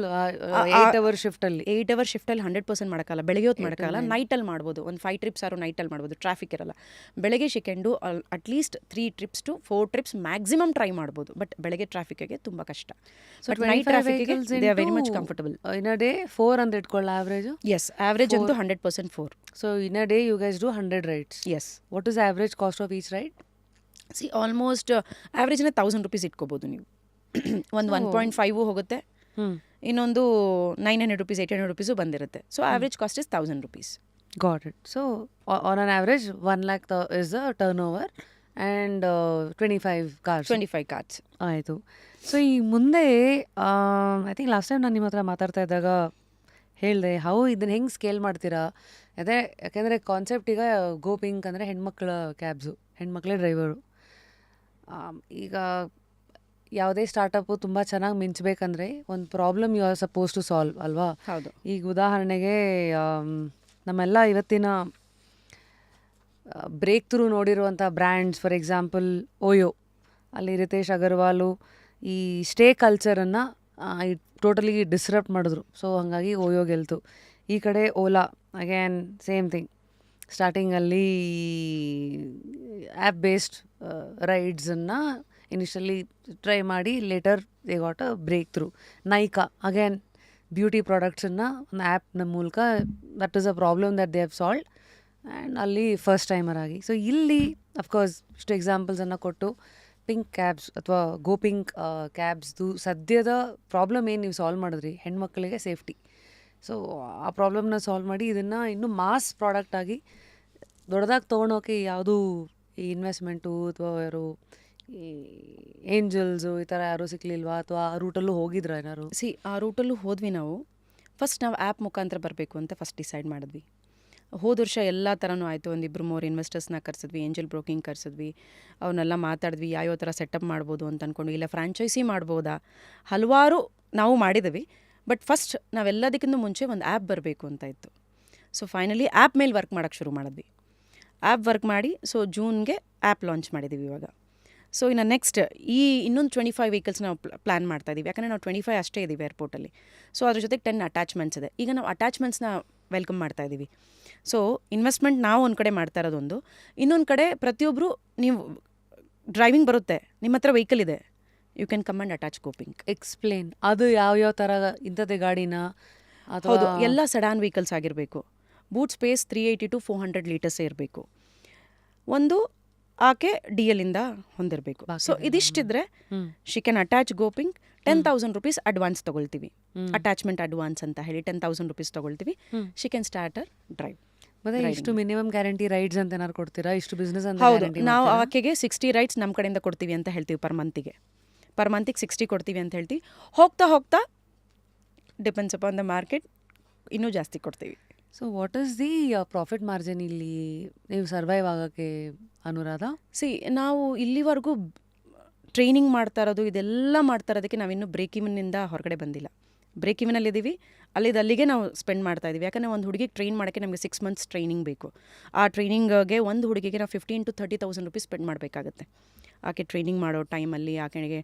8 hour ಶಿಫ್ಟಲ್ಲಿ 100% ಮಾಡೋಕ್ಕಲ್ಲ. ಬೆಳಗ್ಗೆ ಹೊತ್ತು ಮಾಡೋಕ್ಕಲ್ಲ, ನೈಟಲ್ಲಿ ಮಾಡ್ಬೋದು. ಒಂದು 5 trips ಆರು ನೈಟಲ್ಲಿ ಮಾಡ್ಬೋದು, ಟ್ರಾಫಿಕ್ ಇರಲ್ಲ. ಬೆಳಗ್ಗೆ ಶಿಕೆಂಡು at least 3 trips to 4 trips maximum try ಮಾಡ್ಬೋದು. ಬಟ್ ಬೆಳಗ್ಗೆ ಟ್ರಾಫಿಕ್ಗೆ ತುಂಬ ಕಷ್ಟ. ಸೊ ನೈಟ್ ಟ್ರಾಫಿಕ್ಗೆ they are very much comfortable. In a day 4 ಅಂತ ಇಟ್ಕೊಳ್ಳ ಆವ್ರೇಜ್? ಎಸ್, ಆವ್ರೇಜ್ ಅಂತೂ 100% 4. So in a day you guys do 100 rides? Yes. What is average cost of each ride? Almost ಆವ್ರೇಜ್ನ 1000 rupees ಇಟ್ಕೋಬೋದು ನೀವು. ಒಂದು 1.5 ಹೋಗುತ್ತೆ, ಇನ್ನೊಂದು 900 rupees 800 rupees ಬಂದಿರುತ್ತೆ. So average cost is 1000 rupees. Got it. So on an average 1 lakh is the turnover and 25 cars. ಆಯಿತು. So ಈ ಮುಂದೆ ಐ ಥಿಂಕ್ ಲಾಸ್ಟ್ ಟೈಮ್ ನಾನು ನಿಮ್ಮ ಹತ್ರ ಮಾತಾಡ್ತಾ ಇದ್ದಾಗ ಹೇಳಿದೆ ಇದನ್ನು ಹೆಂಗೆ ಸ್ಕೇಲ್ ಮಾಡ್ತೀರಾ ಅದೇ. ಯಾಕೆಂದರೆ ಕಾನ್ಸೆಪ್ಟ್ ಈಗ ಗೋ ಪಿಂಕ್ ಅಂದರೆ ಹೆಣ್ಮಕ್ಳ ಕ್ಯಾಬ್ಸು, ಹೆಣ್ಮಕ್ಳೇ ಡ್ರೈವರು. ಈಗ ಯಾವುದೇ ಸ್ಟಾರ್ಟಪ್ಪು ತುಂಬ ಚೆನ್ನಾಗಿ ಮಿಂಚಬೇಕಂದ್ರೆ ಒಂದು problem you are suppose to solve ಅಲ್ವಾ? ಹೌದು. ಈಗ ಉದಾಹರಣೆಗೆ ನಮ್ಮೆಲ್ಲ ಇವತ್ತಿನ ಬ್ರೇಕ್ ಥ್ರೂ ನೋಡಿರುವಂಥ ಬ್ರ್ಯಾಂಡ್ಸ್, ಫಾರ್ ಎಕ್ಸಾಂಪಲ್ ಓಯೋ, ಅಲ್ಲಿ ರಿತೇಶ್ ಅಗರ್ವಾಲು ಈ ಸ್ಟೇ ಕಲ್ಚರನ್ನು ಟೋಟಲಿ ಡಿಸ್ರಪ್ಟ್ ಮಾಡಿದ್ರು. ಸೊ ಹಾಗಾಗಿ ಓಯೋ ಗೆಲ್ತು. ಈ ಕಡೆ ಓಲಾ ಅಗೇನ್ ಸೇಮ್ ಥಿಂಗ್, ಸ್ಟಾರ್ಟಿಂಗಲ್ಲಿ ಆ್ಯಪ್ ಬೇಸ್ಡ್ ರೈಡ್ಸನ್ನು ಇನಿಷಿಯಲಿ ಟ್ರೈ ಮಾಡಿ later they got a breakthrough. Nykaa again beauty ಪ್ರಾಡಕ್ಟ್ಸನ್ನು ಒಂದು ಆ್ಯಪ್ನ ಮೂಲಕ, that is a problem that they have solved and ಅಲ್ಲಿ ಫಸ್ಟ್ ಟೈಮರ್ ಆಗಿ. ಸೊ ಇಲ್ಲಿ ಅಫ್ಕೋರ್ಸ್ ಇಷ್ಟು ಎಕ್ಸಾಂಪಲ್ಸನ್ನು ಕೊಟ್ಟು ಪಿಂಕ್ ಕ್ಯಾಬ್ಸ್ ಅಥವಾ ಗೋಪಿಂಕ್ ಕ್ಯಾಬ್ಸ್ದು ಸದ್ಯದ ಪ್ರಾಬ್ಲಮ್ ಏನು ನೀವು ಸಾಲ್ವ್ ಮಾಡಿದ್ರಿ, ಹೆಣ್ಮಕ್ಳಿಗೆ ಸೇಫ್ಟಿ. ಸೊ ಆ ಪ್ರಾಬ್ಲಮ್ನ ಸಾಲ್ವ್ ಮಾಡಿ ಇದನ್ನು ಇನ್ನೂ ಮಾಸ್ ಪ್ರಾಡಕ್ಟ್ ಆಗಿ ದೊಡ್ಡದಾಗಿ ತೊಗೊಳೋಕೆ ಯಾವುದೂ ಈ ಇನ್ವೆಸ್ಟ್ಮೆಂಟು ಅಥವಾ ಯಾರು ಈ ಏಂಜಲ್ಸು ಈ ಥರ ಯಾರೂ ಸಿಕ್ಕಲಿಲ್ವಾ, ಅಥವಾ ಆ ರೂಟಲ್ಲೂ ಹೋಗಿದ್ರ ಏನಾರು? ಆ ರೂಟಲ್ಲೂ ಹೋದ್ವಿ ನಾವು. ಫಸ್ಟ್ ನಾವು ಆ್ಯಪ್ ಮುಖಾಂತರ ಬರಬೇಕು ಅಂತ ಫಸ್ಟ್ ಡಿಸೈಡ್ ಮಾಡಿದ್ವಿ. ಹೋದ ವರ್ಷ ಎಲ್ಲ ಥರನೂ ಆಯಿತು. ಒಂದಿಬ್ಬರು 3 ಇನ್ವೆಸ್ಟರ್ಸ್ನ ಕರೆಸಿದ್ವಿ, ಏಂಜಲ್ ಬ್ರೋಕಿಂಗ್ ಕರೆಸಿದ್ವಿ, ಅವನ್ನೆಲ್ಲ ಮಾತಾಡಿದ್ವಿ ಯಾವ್ಯಾವ ಥರ ಸೆಟಪ್ ಮಾಡ್ಬೋದು ಅಂತ ಅಂದ್ಕೊಂಡು. ಇಲ್ಲ ಫ್ರಾಂಚೈಸಿ ಮಾಡ್ಬೋದಾ, ಹಲವಾರು ನಾವು ಮಾಡಿದ್ವಿ. ಬಟ್ ಫಸ್ಟ್ ನಾವೆಲ್ಲದಕ್ಕಿಂತ ಮುಂಚೆ ಒಂದು ಆ್ಯಪ್ ಬರಬೇಕು ಅಂತ ಇತ್ತು. ಸೊ ಫೈನಲಿ ಆ್ಯಪ್ ಮೇಲೆ ವರ್ಕ್ ಮಾಡೋಕ್ಕೆ ಶುರು ಮಾಡಿದ್ವಿ. ಆ್ಯಪ್ ವರ್ಕ್ ಮಾಡಿ ಸೊ ಜೂನ್ಗೆ ಆ್ಯಪ್ ಲಾಂಚ್ ಮಾಡಿದ್ದೀವಿ ಇವಾಗ. ಸೊ ಇನ್ನು ನೆಕ್ಸ್ಟ್ ಇನ್ನೊಂದು 25 ವೆಹಿಕಲ್ಸ್ ನಾವು ಪ್ಲ್ಯಾನ್ ಮಾಡ್ತಾಯಿದ್ದೀವಿ. ಯಾಕಂದರೆ ನಾವು 25 ಅಷ್ಟೇ ಇದ್ದೀವಿ ಏರ್ಪೋರ್ಟಲ್ಲಿ. ಸೊ ಅದ್ರ ಜೊತೆಗೆ 10 ಅಟ್ಯಾಚ್ಮೆಂಟ್ಸ್ ಇದೆ. ಈಗ ನಾವು ಅಟ್ಯಾಚ್ಮೆಂಟ್ಸ್ನ ವೆಲ್ಕಮ್ ಮಾಡ್ತಾಯಿದ್ದೀವಿ. ಸೊ ಇನ್ವೆಸ್ಟ್ಮೆಂಟ್ ನಾವು ಒಂದು ಕಡೆ ಮಾಡ್ತಾ ಇರೋದೊಂದು, ಇನ್ನೊಂದು ಕಡೆ ಪ್ರತಿಯೊಬ್ಬರು ನೀವು ಡ್ರೈವಿಂಗ್ ಬರುತ್ತೆ, ನಿಮ್ಮ ಹತ್ರ ವೆಹಿಕಲ್ ಇದೆ, you can come and attach GoPink. Explain, ಅದು ಯಾವ್ಯಾವ ಥರ ಇಂಥದ್ದೇ ಗಾಡಿನ? ಹೌದು, ಎಲ್ಲ ಸಡಾನ್ ವೆಹಿಕಲ್ಸ್ ಆಗಿರಬೇಕು. ಬೂಟ್ ಸ್ಪೇಸ್ 380 to 400 ಲೀಟರ್ಸೇ ಇರಬೇಕು. ಒಂದು ಆಕೆ DL ಇಂದ ಹೊಂದಿರಬೇಕು. ಸೊ ಇದಿಷ್ಟಿದ್ರೆ she can attach GoPink. 10,000 rupees advance ತೊಗೊಳ್ತೀವಿ, ಅಟ್ಯಾಚ್ಮೆಂಟ್ ಅಡ್ವಾನ್ಸ್ ಅಂತ ಹೇಳಿ 10,000 rupees ತೊಗೊಳ್ತೀವಿ. She can start her drive. ಮತ್ತೆ ಇಷ್ಟು ಮಿನಿಮಮ್ ಗ್ಯಾರಂಟಿ ರೈಡ್ಸ್ ಅಂತ ಏನಾದ್ರು ಕೊಡ್ತೀರಾ? ಇಷ್ಟು ಬಿಸ್ನೆಸ್ ಅಂತ? ಹೌದು, ನಾವು ಆಕೆಗೆ 60 ರೈಡ್ಸ್ ನಮ್ಮ ಕಡೆಯಿಂದ ಕೊಡ್ತೀವಿ ಅಂತ ಹೇಳ್ತೀವಿ. ಪರ್ ಮಂತಿಗೆ 60 ಕೊಡ್ತೀವಿ ಅಂತ ಹೇಳ್ತೀವಿ. ಹೋಗ್ತಾ ಹೋಗ್ತಾ ಡಿಪೆಂಡ್ಸ್ ಅಪಾನ್ ದ ಮಾರ್ಕೆಟ್ ಇನ್ನೂ ಜಾಸ್ತಿ ಕೊಡ್ತೀವಿ. So what is the profit margin ಇಲ್ಲಿ ನೀವು ಸರ್ವೈವ್ ಆಗೋಕ್ಕೆ ಅನುರಾಧ? ನಾವು ಇಲ್ಲಿವರೆಗೂ ಟ್ರೈನಿಂಗ್ ಮಾಡ್ತಾ ಇರೋದು, ಇದೆಲ್ಲ ಮಾಡ್ತಾ ಇರೋದಕ್ಕೆ ನಾವಿನ್ನೂ ಬ್ರೇಕ್ ಇವನ್ನಿಂದ ಹೊರಗಡೆ ಬಂದಿಲ್ಲ. ಬ್ರೇಕ್ ಇವನಲ್ಲಿದ್ದೀವಿ, ಅಲ್ಲಿಗೆ ನಾವು ಸ್ಪೆಂಡ್ ಮಾಡ್ತಾ ಇದ್ದೀವಿ. ಯಾಕಂದರೆ ಒಂದು ಹುಡುಗಿಗೆ ಟ್ರೈನ್ ಮಾಡೋಕ್ಕೆ ನಮಗೆ 6 months ಟ್ರೈನಿಂಗ್ ಬೇಕು. ಆ ಟ್ರೈನಿಂಗ್ಗೆ ಒಂದು ಹುಡುಗಿಗೆ ನಾವು 15,000 to 30,000 rupees ಸ್ಪೆಂಡ್ ಮಾಡಬೇಕಾಗತ್ತೆ. ಆಕೆ ಟ್ರೈನಿಂಗ್ ಮಾಡೋ ಟೈಮಲ್ಲಿ ಆಕೆಗೆ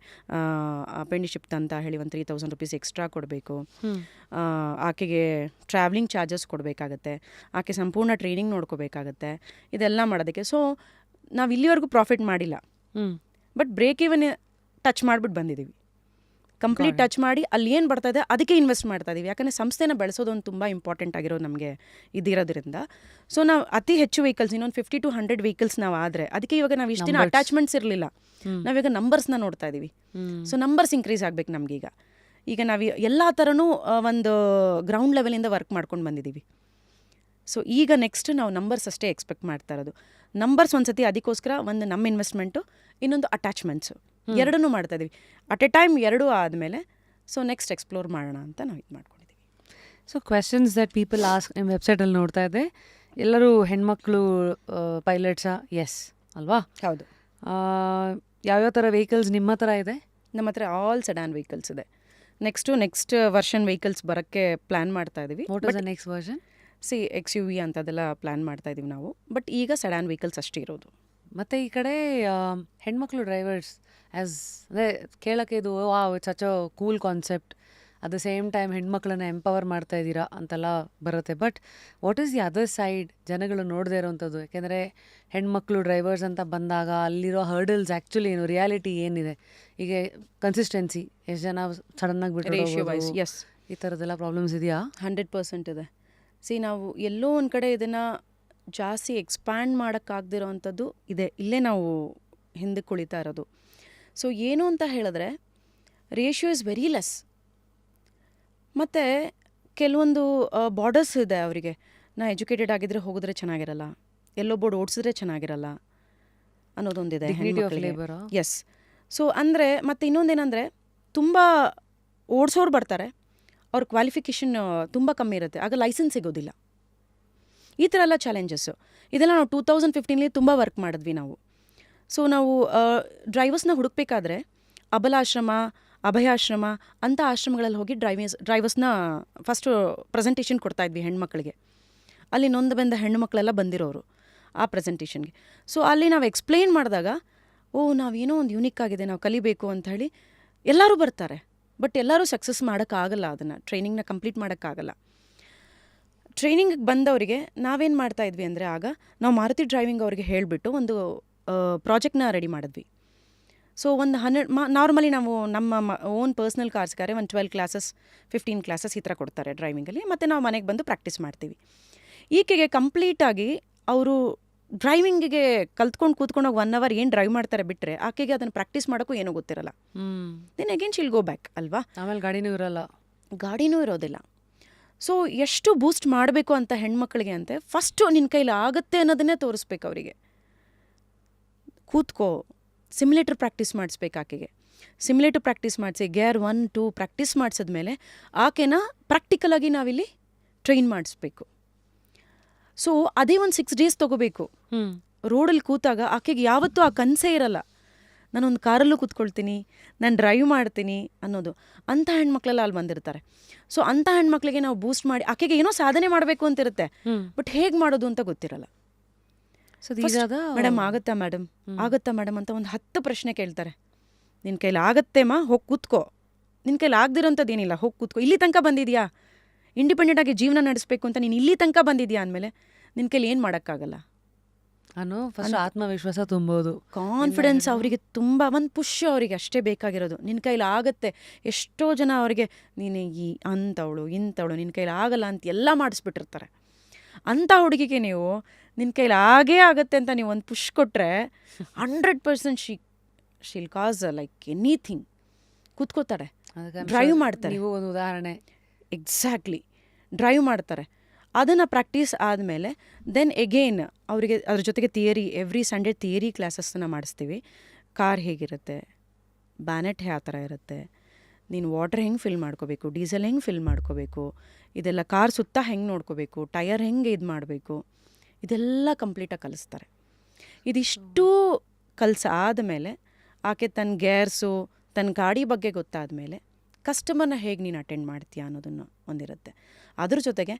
ಅಪೆಂಡಿಶಿಪ್ ಅಂತ ಹೇಳಿ ಒಂದು 3,000 rupees ಎಕ್ಸ್ಟ್ರಾ ಕೊಡಬೇಕು. ಆಕೆಗೆ ಟ್ರಾವೆಲಿಂಗ್ ಚಾರ್ಜಸ್ ಕೊಡಬೇಕಾಗತ್ತೆ, ಆಕೆ ಸಂಪೂರ್ಣ ಟ್ರೈನಿಂಗ್ ನೋಡ್ಕೋಬೇಕಾಗತ್ತೆ, ಇದೆಲ್ಲ ಮಾಡೋದಕ್ಕೆ. ಸೊ ನಾವು ಇಲ್ಲಿವರೆಗೂ ಪ್ರಾಫಿಟ್ ಮಾಡಿಲ್ಲ, ಬಟ್ ಬ್ರೇಕ್ ಇವನ್ ಟಚ್ ಮಾಡಿಬಿಟ್ಟು ಬಂದಿದ್ದೀವಿ. ಕಂಪ್ಲೀಟ್ ಟಚ್ ಮಾಡಿ ಅಲ್ಲಿ ಏನು ಬರ್ತಾ ಇದೆ ಅದಕ್ಕೆ ಇನ್ವೆಸ್ಟ್ ಮಾಡ್ತಾ ಇದ್ದೀವಿ. ಯಾಕಂದರೆ ಸಂಸ್ಥೆನ ಬೆಳೆಸೋದು ಒಂದು ತುಂಬ ಇಂಪಾರ್ಟೆಂಟ್ ಆಗಿರೋದು ನಮಗೆ ಇದಿರೋದ್ರಿಂದ. ಸೊ ನಾವು ಅತಿ ಹೆಚ್ಚು ವೆಹಿಕಲ್ಸ್, ಇನ್ನೊಂದು 50 to 100 ವೆಹಿಕಲ್ಸ್ ನಾವು ಆದರೆ, ಅದಕ್ಕೆ ಇವಾಗ ನಾವು ಇಷ್ಟು ದಿನ ಅಟ್ಯಾಚ್ಮೆಂಟ್ಸ್ ಇರಲಿಲ್ಲ, ನಾವೀಗ ನಂಬರ್ಸ್ನ ನೋಡ್ತಾ ಇದ್ದೀವಿ. ಸೊ ನಂಬರ್ಸ್ ಇನ್ಕ್ರೀಸ್ ಆಗಬೇಕು ನಮಗೀಗ. ಈಗ ನಾವು ಎಲ್ಲ ಥರನೂ ಒಂದು ಗ್ರೌಂಡ್ ಲೆವೆಲಿಂದ ವರ್ಕ್ ಮಾಡ್ಕೊಂಡು ಬಂದಿದ್ದೀವಿ. ಸೊ ಈಗ ನೆಕ್ಸ್ಟ್ ನಾವು ನಂಬರ್ಸ್ ಅಷ್ಟೇ ಎಕ್ಸ್ಪೆಕ್ಟ್ ಮಾಡ್ತಾ ಇರೋದು. ನಂಬರ್ಸ್ ಒಂದ್ಸತಿ, ಅದಕ್ಕೋಸ್ಕರ ಒಂದು ನಮ್ಮ ಇನ್ವೆಸ್ಟ್ಮೆಂಟು, ಇನ್ನೊಂದು ಅಟ್ಯಾಚ್ಮೆಂಟ್ಸು, ಎರಡನ್ನೂ ಮಾಡ್ತಾ ಇದ್ದೀವಿ. ಅಟ್ ಎ ಟೈಮ್ ಎರಡೂ ಆದಮೇಲೆ ಸೊ ನೆಕ್ಸ್ಟ್ ಎಕ್ಸ್ಪ್ಲೋರ್ ಮಾಡೋಣ ಅಂತ ನಾವು ಇದು ಮಾಡ್ಕೊಂಡಿದ್ದೀವಿ. So questions that people ask, ನಿಮ್ಮ ವೆಬ್ಸೈಟಲ್ಲಿ ನೋಡ್ತಾ ಇದ್ದೆ, ಎಲ್ಲರೂ ಹೆಣ್ಮಕ್ಳು ಪೈಲಟ್ಸಾ? ಎಸ್ ಅಲ್ವಾ? ಹೌದು. ಯಾವ್ಯಾವ ಥರ ವೆಹಿಕಲ್ಸ್ ನಿಮ್ಮ ಹತ್ರ ಇದೆ? ನಮ್ಮ ಹತ್ರ ಆಲ್ ಸೆಡಾನ್ ವೆಹಿಕಲ್ಸ್ ಇದೆ. ನೆಕ್ಸ್ಟ್ ವರ್ಷನ್ ವೆಹಿಕಲ್ಸ್ ಬರೋಕ್ಕೆ ಪ್ಲ್ಯಾನ್ ಮಾಡ್ತಾ ಇದ್ದೀವಿ. What is the next version? XUV ಅಂತದೆಲ್ಲ ಪ್ಲ್ಯಾನ್ ಮಾಡ್ತಾ ಇದ್ದೀವಿ ನಾವು. ಬಟ್ ಈಗ ಸೆಡಾನ್ ವೆಹಿಕಲ್ಸ್ ಅಷ್ಟೇ ಇರೋದು. ಮತ್ತು ಈ ಕಡೆ ಹೆಣ್ಮಕ್ಳು ಡ್ರೈವರ್ಸ್ ಆ್ಯಸ್ ಅದೇ ಕೇಳೋಕ್ಕೆ ಇದು it's such a cool concept. At the same time ಹೆಣ್ಮಕ್ಳನ್ನ ಎಂಪವರ್ ಮಾಡ್ತಾ ಇದ್ದೀರಾ ಅಂತೆಲ್ಲ ಬರುತ್ತೆ. But what is the other side ಜನಗಳು ನೋಡದೇ ಇರೋವಂಥದ್ದು? ಯಾಕೆಂದರೆ ಹೆಣ್ಮಕ್ಳು ಡ್ರೈವರ್ಸ್ ಅಂತ ಬಂದಾಗ ಅಲ್ಲಿರೋ ಹರ್ಡಲ್ಸ್ ಆ್ಯಕ್ಚುಲಿ ಏನು, ರಿಯಾಲಿಟಿ ಏನಿದೆ? ಈಗ ಕನ್ಸಿಸ್ಟೆನ್ಸಿ, ಎಷ್ಟು ಜನ ಸಡನ್ನಾಗಿ ಬಿಟ್ಟು ಎಸ್, ಈ ಥರದ್ದೆಲ್ಲ ಪ್ರಾಬ್ಲಮ್ಸ್ ಇದೆಯಾ? 100% ಇದೆ. ನಾವು ಎಲ್ಲೋ ಒಂದು ಕಡೆ ಇದನ್ನು ಜಾಸ್ತಿ ಎಕ್ಸ್ಪ್ಯಾಂಡ್ ಮಾಡೋಕ್ಕಾಗದಿರೋ ಅಂಥದ್ದು ಇದೆ. ಇಲ್ಲೇ ನಾವು ಹಿಂದಕ್ಕೆ ಕುಳಿತಾ ಇರೋದು. ಸೊ ಏನು ಅಂತ ಹೇಳಿದ್ರೆ ರೇಷಿಯೋ ಇಸ್ ವೆರಿ ಲೆಸ್. ಮತ್ತು ಕೆಲವೊಂದು ಬಾರ್ಡರ್ಸ್ ಇದೆ ಅವರಿಗೆ. ನಾ ಎಜುಕೇಟೆಡ್ ಆಗಿದ್ದರೆ ಹೋಗಿದ್ರೆ ಚೆನ್ನಾಗಿರಲ್ಲ, ಎಲ್ಲೋ ಬೋರ್ಡ್ ಓಡಿಸಿದ್ರೆ ಚೆನ್ನಾಗಿರಲ್ಲ ಅನ್ನೋದೊಂದಿದೆ. ಎಸ್. ಸೊ ಅಂದರೆ ಮತ್ತು ಇನ್ನೊಂದೇನೆಂದರೆ ತುಂಬ ಓಡಿಸೋರು ಬರ್ತಾರೆ, ಅವ್ರ ಕ್ವಾಲಿಫಿಕೇಷನ್ ತುಂಬ ಕಮ್ಮಿ ಇರುತ್ತೆ, ಆಗ ಲೈಸೆನ್ಸ್ ಸಿಗೋದಿಲ್ಲ. ಈ ಥರ ಎಲ್ಲ ಚಾಲೆಂಜಸ್ಸು. ಇದೆಲ್ಲ ನಾವು 2015 ತುಂಬ ವರ್ಕ್ ಮಾಡಿದ್ವಿ ನಾವು. ಸೊ ನಾವು ಡ್ರೈವರ್ಸ್ನ ಹುಡುಕ್ಬೇಕಾದ್ರೆ ಅಬಲಾಶ್ರಮ, ಅಭಯಾಶ್ರಮ ಅಂಥ ಆಶ್ರಮಗಳಲ್ಲಿ ಹೋಗಿ ಡ್ರೈವರ್ಸ್ನ ಫಸ್ಟು ಪ್ರೆಸೆಂಟೇಷನ್ ಕೊಡ್ತಾಯಿದ್ವಿ ಹೆಣ್ಮಕ್ಳಿಗೆ. ಅಲ್ಲಿ ನೊಂದು ಬೆಂದ ಹೆಣ್ಣು ಮಕ್ಕಳೆಲ್ಲ ಬಂದಿರೋರು ಆ ಪ್ರೆಸೆಂಟೇಷನ್ಗೆ. ಸೊ ಅಲ್ಲಿ ನಾವು ಎಕ್ಸ್ಪ್ಲೇನ್ ಮಾಡಿದಾಗ ನಾವೇನೋ ಒಂದು ಯೂನಿಕ್ ಆಗಿದೆ, ನಾವು ಕಲಿಬೇಕು ಅಂತ ಹೇಳಿ ಎಲ್ಲರೂ ಬರ್ತಾರೆ. ಬಟ್ ಎಲ್ಲರೂ ಸಕ್ಸಸ್ ಮಾಡೋಕ್ಕಾಗಲ್ಲ, ಅದನ್ನು ಟ್ರೈನಿಂಗ್ನ ಕಂಪ್ಲೀಟ್ ಮಾಡೋಕ್ಕಾಗಲ್ಲ. ಟ್ರೈನಿಂಗಿಗೆ ಬಂದವರಿಗೆ ನಾವೇನು ಮಾಡ್ತಾ ಇದ್ವಿ ಅಂದರೆ, ಆಗ ನಾವು ಮಾರುತಿ ಡ್ರೈವಿಂಗ್ ಅವ್ರಿಗೆ ಹೇಳಿಬಿಟ್ಟು ಒಂದು ಪ್ರಾಜೆಕ್ಟ್ನ ರೆಡಿ ಮಾಡಿದ್ವಿ. ಸೊ ಒಂದು 100 ನಾರ್ಮಲಿ ನಾವು ನಮ್ಮ ಓನ್ ಪರ್ಸ್ನಲ್ ಕಾರ್ಸ್ಗಾರೆ ಒಂದು 12 ಕ್ಲಾಸಸ್ 15 ಕ್ಲಾಸಸ್ ಈ ಥರ ಕೊಡ್ತಾರೆ ಡ್ರೈವಿಂಗಲ್ಲಿ. ಮತ್ತು ನಾವು ಮನೆಗೆ ಬಂದು ಪ್ರಾಕ್ಟೀಸ್ ಮಾಡ್ತೀವಿ. ಈಕೆಗೆ ಕಂಪ್ಲೀಟಾಗಿ ಅವರು ಡ್ರೈವಿಂಗಿಗೆ ಕಲ್ತ್ಕೊಂಡು ಕೂತ್ಕೊಂಡೋಗಿ 1 ಅವರ್ ಏನು ಡ್ರೈವ್ ಮಾಡ್ತಾರೆ ಬಿಟ್ಟರೆ, ಆಕೆಗೆ ಅದನ್ನು ಪ್ರಾಕ್ಟೀಸ್ ಮಾಡೋಕ್ಕೂ ಏನೂ ಗೊತ್ತಿರಲ್ಲ. Then again she'll go back ಅಲ್ವಾ. ಆಮೇಲೆ ಗಾಡಿನೂ ಇರೋದಿಲ್ಲ. ಸೊ ಎಷ್ಟು ಬೂಸ್ಟ್ ಮಾಡಬೇಕು ಅಂತ ಹೆಣ್ಮಕ್ಳಿಗೆ ಅಂತೆ, ಫಸ್ಟು ನಿನ್ನ ಕೈಲಿ ಆಗುತ್ತೆ ಅನ್ನೋದನ್ನೇ ತೋರಿಸ್ಬೇಕು ಅವರಿಗೆ. ಕೂತ್ಕೋ, ಸಿಮ್ಯುಲೇಟರ್ ಪ್ರಾಕ್ಟೀಸ್ ಮಾಡಿಸ್ಬೇಕು ಆಕೆಗೆ. ಸಿಮ್ಯುಲೇಟರ್ ಪ್ರಾಕ್ಟೀಸ್ ಮಾಡಿಸಿ ಗೇರ್ 1, 2 ಪ್ರಾಕ್ಟೀಸ್ ಮಾಡಿಸಿದ್ಮೇಲೆ ಆಕೆನ ಪ್ರಾಕ್ಟಿಕಲಾಗಿ ನಾವಿಲ್ಲಿ ಟ್ರೈನ್ ಮಾಡಿಸ್ಬೇಕು. ಸೊ ಅದೇ ಒಂದು 6 ಡೇಸ್ ತೊಗೋಬೇಕು. ರೋಡಲ್ಲಿ ಕೂತಾಗ ಆಕೆಗೆ ಯಾವತ್ತೂ ಆ ಕನಸೇ ಇರಲ್ಲ, ನಾನೊಂದು ಕಾರಲ್ಲೂ ಕೂತ್ಕೊಳ್ತೀನಿ, ನಾನು ಡ್ರೈವ್ ಮಾಡ್ತೀನಿ ಅನ್ನೋದು. ಅಂಥ ಹೆಣ್ಮಕ್ಳೆಲ್ಲ ಅಲ್ಲಿ ಬಂದಿರ್ತಾರೆ. ಸೊ ಅಂಥ ಹೆಣ್ಮಕ್ಳಿಗೆ ನಾವು ಬೂಸ್ಟ್ ಮಾಡಿ, ಆಕೆಗೆ ಏನೋ ಸಾಧನೆ ಮಾಡಬೇಕು ಅಂತಿರುತ್ತೆ, ಬಟ್ ಹೇಗೆ ಮಾಡೋದು ಅಂತ ಗೊತ್ತಿರಲ್ಲ. ಸೊ ಮೇಡಮ್ ಆಗುತ್ತಾ ಮೇಡಮ್ ಅಂತ ಒಂದು 10 ಪ್ರಶ್ನೆ ಕೇಳ್ತಾರೆ. ನಿನ್ನ ಕೈಲಿ ಆಗತ್ತೆಮ್ಮ, ಹೋಗಿ ಕೂತ್ಕೋ. ನಿನ್ನ ಕೈಲಿ ಆಗದಿರೋಂಥದ್ದು ಏನಿಲ್ಲ, ಹೋಗಿ ಕೂತ್ಕೋ. ಇಲ್ಲಿ ತನಕ ಬಂದಿದ್ಯಾ, ಇಂಡಿಪೆಂಡೆಂಟಾಗಿ ಜೀವನ ನಡೆಸಬೇಕು ಅಂತ ನೀನು ಇಲ್ಲಿ ತನಕ ಬಂದಿದ್ಯಾ ಅಂದಮೇಲೆ ನಿನ್ನ ಕೈಲಿ ಏನು ಮಾಡೋಕ್ಕಾಗಲ್ಲ ಅನ್ನೋ ಫಸ್ಟ್ ಆತ್ಮವಿಶ್ವಾಸ ತುಂಬೋದು, ಕಾನ್ಫಿಡೆನ್ಸ್ ಅವರಿಗೆ ತುಂಬ ಒಂದು ಪುಷ್ ಅವರಿಗೆ ಅಷ್ಟೇ ಬೇಕಾಗಿರೋದು. ನಿನ್ನ ಕೈಲಿ ಆಗತ್ತೆ. ಎಷ್ಟೋ ಜನ ಅವರಿಗೆ ನೀನು ಅಂಥವಳು ಇಂಥವಳು ನಿನ್ನ ಕೈಲಿ ಆಗಲ್ಲ ಅಂತ ಎಲ್ಲ ಮಾಡಿಸ್ಬಿಟ್ಟಿರ್ತಾರೆ. ಅಂಥ ಹುಡುಗಿಗೆ ನೀವು ನಿನ್ನ ಕೈಲಿ ಆಗೇ ಆಗತ್ತೆ ಅಂತ ನೀವು ಒಂದು ಪುಷ್ ಕೊಟ್ಟರೆ 100% ಶೀಲ್ ಕಾಸ್ ಲೈಕ್ ಎನಿಥಿಂಗ್. ಕೂತ್ಕೋತಾಳೆ, ಡ್ರೈವ್ ಮಾಡ್ತಾರೆ. ನೀವು ಒಂದು ಉದಾಹರಣೆ. ಎಕ್ಸಾಕ್ಟ್ಲಿ, ಡ್ರೈವ್ ಮಾಡ್ತಾರೆ. ಅದನ್ನು ಪ್ರಾಕ್ಟೀಸ್ ಆದಮೇಲೆ ದೆನ್ ಎಗೇನ್ ಅವರಿಗೆ ಅದ್ರ ಜೊತೆಗೆ ಥಿಯರಿ, ಎವ್ರಿ ಸಂಡೇ ಥಿಯರಿ ಕ್ಲಾಸಸ್ಸನ್ನು ಮಾಡಿಸ್ತೀವಿ. ಕಾರ್ ಹೇಗಿರುತ್ತೆ, ಬ್ಯಾನೆಟ್ ಯಾವ ಥರ ಇರುತ್ತೆ, ನೀನು ವಾಟರ್ ಹೆಂಗೆ ಫಿಲ್ ಮಾಡ್ಕೋಬೇಕು, ಡೀಸೆಲ್ ಹೆಂಗೆ ಫಿಲ್ ಮಾಡ್ಕೋಬೇಕು, ಇದೆಲ್ಲ ಕಾರ್ ಸುತ್ತ ಹೆಂಗೆ ನೋಡ್ಕೋಬೇಕು, ಟಯರ್ ಹೆಂಗೆ ಇದು ಮಾಡಬೇಕು, ಇದೆಲ್ಲ ಕಂಪ್ಲೀಟಾಗಿ ಕಲಿಸ್ತಾರೆ. ಇದಿಷ್ಟು ಆದಮೇಲೆ ಆಕೆ ತನ್ನ ಗೇರ್ಸು, ತನ್ನ ಗಾಡಿ ಬಗ್ಗೆ ಗೊತ್ತಾದಮೇಲೆ ಕಸ್ಟಮರ್ನ ಹೇಗೆ ನೀನು ಅಟೆಂಡ್ ಮಾಡ್ತೀಯಾ ಅನ್ನೋದನ್ನು ಒಂದಿರುತ್ತೆ. ಅದ್ರ ಜೊತೆಗೆ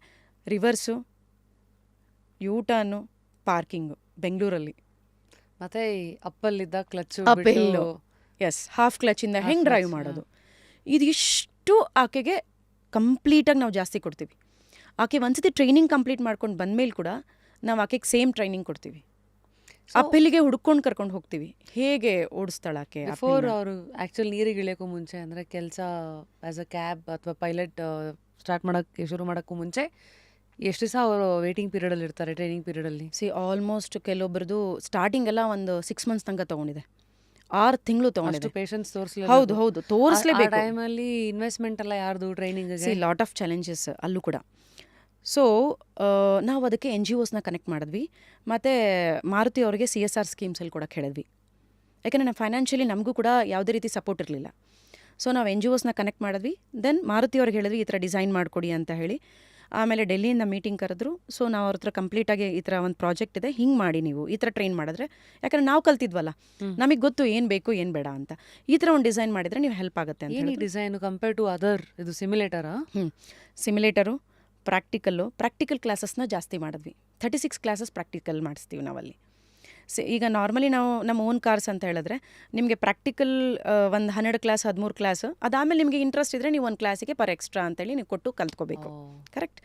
ರಿವರ್ಸು, ಯೂಟರ್ನು, ಪಾರ್ಕಿಂಗು ಬೆಂಗಳೂರಲ್ಲಿ, ಮತ್ತು ಅಪ್ಪಲ್ಲಿದ್ದ ಕ್ಲಚ್ಚು, ಅಪ್ಪೆಲ್ಲು, ಎಸ್, ಹಾಫ್ ಕ್ಲಚ್ಚಿಂದ ಹೆಂಗೆ ಡ್ರೈವ್ ಮಾಡೋದು, ಇದಿಷ್ಟು ಆಕೆಗೆ ಕಂಪ್ಲೀಟಾಗಿ ನಾವು ಜಾಸ್ತಿ ಕೊಡ್ತೀವಿ. ಆಕೆ ಒಂದ್ಸತಿ ಟ್ರೈನಿಂಗ್ ಕಂಪ್ಲೀಟ್ ಮಾಡ್ಕೊಂಡು ಬಂದಮೇಲೆ ಕೂಡ ನಾವು ಆಕೆಗೆ ಸೇಮ್ ಟ್ರೈನಿಂಗ್ ಕೊಡ್ತೀವಿ. ಅಪ್ಪೆಲ್ಲಿಗೆ ಹುಡ್ಕೊಂಡು ಕರ್ಕೊಂಡು ಹೋಗ್ತೀವಿ, ಹೇಗೆ ಓಡಿಸ್ತಾಳೆ ಆಕೆ. ಬಿಫೋರ್ ಅವರು ಆ್ಯಕ್ಚುಲಿ ನೀರಿಗೆ ಇಳಿಯೋಕ್ಕೂ ಮುಂಚೆ, ಅಂದರೆ ಕೆಲಸ ಆ್ಯಸ್ ಅ ಕ್ಯಾಬ್ ಅಥವಾ ಪೈಲಟ್ ಸ್ಟಾರ್ಟ್ ಮಾಡೋಕ್ಕೆ ಶುರು ಮಾಡೋಕ್ಕೂ ಮುಂಚೆ ಎಷ್ಟು ದಿವಸ ಅವರು ವೇಟಿಂಗ್ ಪೀರಿಯಡಲ್ಲಿ ಇರ್ತಾರೆ, ಟ್ರೈನಿಂಗ್ ಪೀರಿಯಡಲ್ಲಿ? ಆಲ್ಮೋಸ್ಟ್ ಕೆಲವೊಬ್ಬರದು ಸ್ಟಾರ್ಟಿಂಗ್ ಎಲ್ಲ ಒಂದು 6 ಮಂತ್ಸ್ ತನಕ ತೊಗೊಂಡಿದೆ, 6 ತಿಂಗಳು ತೊಗೊಂಡಿದೆ. ಪೇಷನ್ಸ್ ತೋರಿಸಲಿ. ಹೌದು ತೋರಿಸಲೇಬೇಕು. ಟೈಮಲ್ಲಿ ಇನ್ವೆಸ್ಟ್ಮೆಂಟ್ ಎಲ್ಲ ಯಾರ್ದು ಟ್ರೈನಿಂಗ್ಗೆ? ಲಾಟ್ ಆಫ್ ಚಾಲೆಂಜಸ್ ಅಲ್ಲೂ ಕೂಡ. ಸೊ ನಾವು ಅದಕ್ಕೆ NGOsನ ಕನೆಕ್ಟ್ ಮಾಡಿದ್ವಿ, ಮತ್ತು ಮಾರುತಿ ಅವರಿಗೆ CSR ಸ್ಕೀಮ್ಸಲ್ಲಿ ಕೂಡ ಹೇಳಿದ್ವಿ. ಯಾಕೆಂದರೆ ನಾವು ಫೈನಾನ್ಷಿಯಲಿ ನಮಗೂ ಕೂಡ ಯಾವುದೇ ರೀತಿ ಸಪೋರ್ಟ್ ಇರಲಿಲ್ಲ. ಸೊ ನಾವು NGOsನ ಕನೆಕ್ಟ್ ಮಾಡಿದ್ವಿ. ದೆನ್ ಮಾರುತಿ ಅವ್ರಿಗೆ ಹೇಳಿದ್ವಿ ಈ ಥರ ಡಿಸೈನ್ ಮಾಡಿಕೊಡಿ ಅಂತ ಹೇಳಿ. ಆಮೇಲೆ ಡೆಲ್ಲಿಯಿಂದ ಮೀಟಿಂಗ್ ಕರೆದ್ರು. ಸೊ ನಾವು ಅವ್ರ ಹತ್ರ ಕಂಪ್ಲೀಟಾಗಿ ಈ ಥರ ಒಂದು ಪ್ರಾಜೆಕ್ಟ್ ಇದೆ, ಹಿಂಗೆ ಮಾಡಿ ನೀವು ಈ ಥರ ಟ್ರೈನ್ ಮಾಡಿದ್ರೆ, ಯಾಕಂದರೆ ನಾವು ಕಲ್ತಿದ್ವಲ್ಲ, ನಮಗೆ ಗೊತ್ತು ಏನು ಬೇಕು ಏನು ಬೇಡ ಅಂತ. ಈ ಥರ ಒಂದು ಡಿಸೈನ್ ಮಾಡಿದರೆ ನೀವು ಹೆಲ್ಪ್ ಆಗುತ್ತೆ ಅಂತ ಹೇಳಿ. ಡಿಸೈನು ಕಂಪೇರ್ ಟು ಅದರ್ ಇದು ಸಿಮ್ಯುಲೇಟರಾ? ಸಿಮ್ಯುಲೇಟರು, ಪ್ರಾಕ್ಟಿಕಲ್ ಕ್ಲಾಸಸ್ನ ಜಾಸ್ತಿ ಮಾಡಿದ್ವಿ. 36 ಕ್ಲಾಸಸ್ ಪ್ರಾಕ್ಟಿಕಲ್ ಮಾಡಿಸ್ತೀವಿ ನಾವಲ್ಲಿ. ಈಗ ನಾರ್ಮಲಿ ನಾವು ನಮ್ಮ ಓನ್ ಕಾರ್ಸ್ ಅಂತ ಹೇಳಿದ್ರೆ ನಿಮಗೆ ಪ್ರಾಕ್ಟಿಕಲ್ ಒಂದು 12 ಕ್ಲಾಸ್ 13 ಕ್ಲಾಸ್, ಅದಾದಮೇಲೆ ನಿಮಗೆ ಇಂಟ್ರೆಸ್ಟ್ ಇದ್ದರೆ ನೀವು ಒಂದು ಕ್ಲಾಸಿಗೆ ಪರ್ ಎಕ್ಸ್ಟ್ರಾ ಅಂತೇಳಿ ನೀವು ಕೊಟ್ಟು ಕಲ್ತ್ಕೋಬೇಕು. ಕರೆಕ್ಟ್.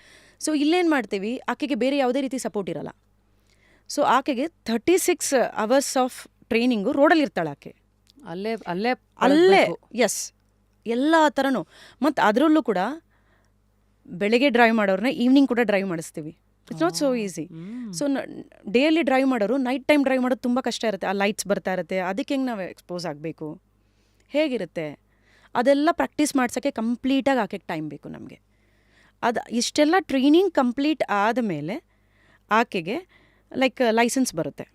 ಸೊ ಇಲ್ಲೇನು ಮಾಡ್ತೀವಿ, ಆಕೆಗೆ ಬೇರೆ ಯಾವುದೇ ರೀತಿ ಸಪೋರ್ಟ್ ಇರಲ್ಲ. ಸೊ ಆಕೆಗೆ 36 ಅವರ್ಸ್ ಆಫ್ ಟ್ರೈನಿಂಗು ರೋಡಲ್ಲಿ ಇರ್ತಾಳೆ ಆಕೆ, ಅಲ್ಲೇ ಎಸ್, ಎಲ್ಲ ಥರನೂ. ಮತ್ತು ಅದರಲ್ಲೂ ಕೂಡ ಬೆಳಗ್ಗೆ ಡ್ರೈವ್ ಮಾಡೋರನ್ನ ಈವ್ನಿಂಗ್ ಕೂಡ ಡ್ರೈವ್ ಮಾಡಿಸ್ತೀವಿ. It's not so easy. So daily drive ಮಾಡೋರು ನೈಟ್ ಟೈಮ್ ಡ್ರೈವ್ ಮಾಡೋದು ತುಂಬ ಕಷ್ಟ ಇರುತ್ತೆ. ಆ ಲೈಟ್ಸ್ ಬರ್ತಾ ಇರುತ್ತೆ, ಅದಕ್ಕೆ ಹೆಂಗೆ ನಾವು ಎಕ್ಸ್ಪೋಸ್ ಆಗಬೇಕು, ಹೇಗಿರುತ್ತೆ ಅದೆಲ್ಲ ಪ್ರಾಕ್ಟೀಸ್ ಮಾಡ್ಸೋಕ್ಕೆ ಕಂಪ್ಲೀಟಾಗಿ ಆಕೆಗೆ ಟೈಮ್ ಬೇಕು ನಮಗೆ. ಇಷ್ಟೆಲ್ಲ ಟ್ರೈನಿಂಗ್ ಕಂಪ್ಲೀಟ್ ಆದಮೇಲೆ ಆಕೆಗೆ ಲೈಕ್ ಲೈಸೆನ್ಸ್ ಬರುತ್ತೆ.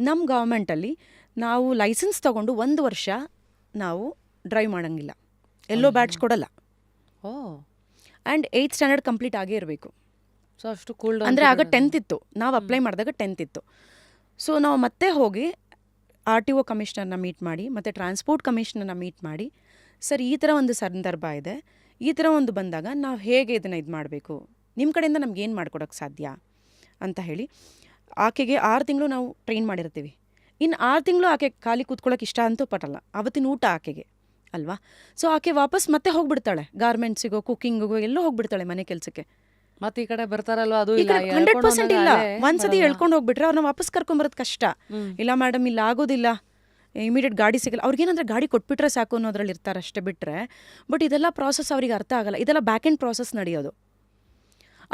ನಮ್ಮ ಗೌರ್ಮೆಂಟಲ್ಲಿ ನಾವು ಲೈಸೆನ್ಸ್ ತೊಗೊಂಡು 1 ವರ್ಷ ನಾವು ಡ್ರೈವ್ ಮಾಡೋಂಗಿಲ್ಲ, ಎಲ್ಲೋ ಬ್ಯಾಡ್ಜ್ ಕೊಡಲ್ಲ. ಆ್ಯಂಡ್ 8th ಸ್ಟ್ಯಾಂಡರ್ಡ್ ಕಂಪ್ಲೀಟ್ ಆಗೇ ಇರಬೇಕು. ಸೊ ಅಷ್ಟು ಕೂಲ್ ಡೌನ್. ಅಂದರೆ ಆಗ 10th ಇತ್ತು, ನಾವು ಅಪ್ಲೈ ಮಾಡಿದಾಗ 10th ಇತ್ತು. ಸೊ ನಾವು ಮತ್ತೆ ಹೋಗಿ RTO ಕಮಿಷನರ್ನ ಮೀಟ್ ಮಾಡಿ, ಮತ್ತು ಟ್ರಾನ್ಸ್ಪೋರ್ಟ್ ಕಮಿಷನರ್ನ ಮೀಟ್ ಮಾಡಿ, ಸರ್ ಈ ಥರ ಒಂದು ಸಂದರ್ಭ ಇದೆ, ಈ ಥರ ಒಂದು ಬಂದಾಗ ನಾವು ಹೇಗೆ ಇದನ್ನು ಇದು ಮಾಡಬೇಕು, ನಿಮ್ಮ ಕಡೆಯಿಂದ ನಮ್ಗೆ ಏನು ಮಾಡ್ಕೊಡೋಕ್ಕೆ ಸಾಧ್ಯ, ಅಂತ ಹೇಳಿ ಆಕೆಗೆ 6 ತಿಂಗಳು ನಾವು ಟ್ರೈನ್ ಮಾಡಿರ್ತೀವಿ. ಇನ್ನು 6 ತಿಂಗಳು ಆಕೆ ಖಾಲಿ ಕೂತ್ಕೊಳ್ಳೋಕೆ ಇಷ್ಟ ಅಂತೂ ಪಟ್ಟಲ್ಲ, ಅವತ್ತಿನ ಊಟ ಆಕೆಗೆ ಅಲ್ವಾ. ಸೊ ಆಕೆ ವಾಪಸ್ ಮತ್ತೆ ಹೋಗ್ಬಿಡ್ತಾಳೆ, ಗಾರ್ಮೆಂಟ್ಸಿಗೋ ಕುಕ್ಕಿಂಗಿಗೋ ಎಲ್ಲೋ ಹೋಗ್ಬಿಡ್ತಾಳೆ ಮನೆ ಕೆಲಸಕ್ಕೆ. ಮತ್ತೆ ಈ ಕಡೆ ಬರ್ತಾರಲ್ವಾ ಅದು ಈ ಇಲ್ಲ, ಕಡೆ 100% ಇಲ್ಲ. ಒಂದ್ಸತಿ ಬರಲ್ಲ. ಹೇಳ್ಕೊಂಡು ಹೋಗ್ಬಿಟ್ರೆ ಅವ್ರನ್ನ ವಾಪಸ್ ಕರ್ಕೊಂಬರೋದು ಕಷ್ಟ. ಇಲ್ಲ ಮೇಡಮ್ ಇಲ್ಲ ಆಗೋದಿಲ್ಲ, ಇಮಿಡಿಯೇಟ್ ಗಾಡಿ ಸಿಗಲ್ಲ. ಅವ್ರಿಗೇನಂದ್ರೆ ಗಾಡಿ ಕೊಟ್ಬಿಟ್ರೆ ಸಾಕು ಅನ್ನೋದ್ರಲ್ಲಿ ಇರ್ತಾರೆ ಅಷ್ಟೇ ಬಿಟ್ಟರೆ. ಬಟ್ ಇದೆಲ್ಲ ಪ್ರಾಸೆಸ್ ಅವ್ರಿಗೆ ಅರ್ಥ ಆಗಲ್ಲ, ಇದೆಲ್ಲ ಬ್ಯಾಕ್ ಎಂಡ್ ಪ್ರಾಸೆಸ್ ನಡೆಯೋದು.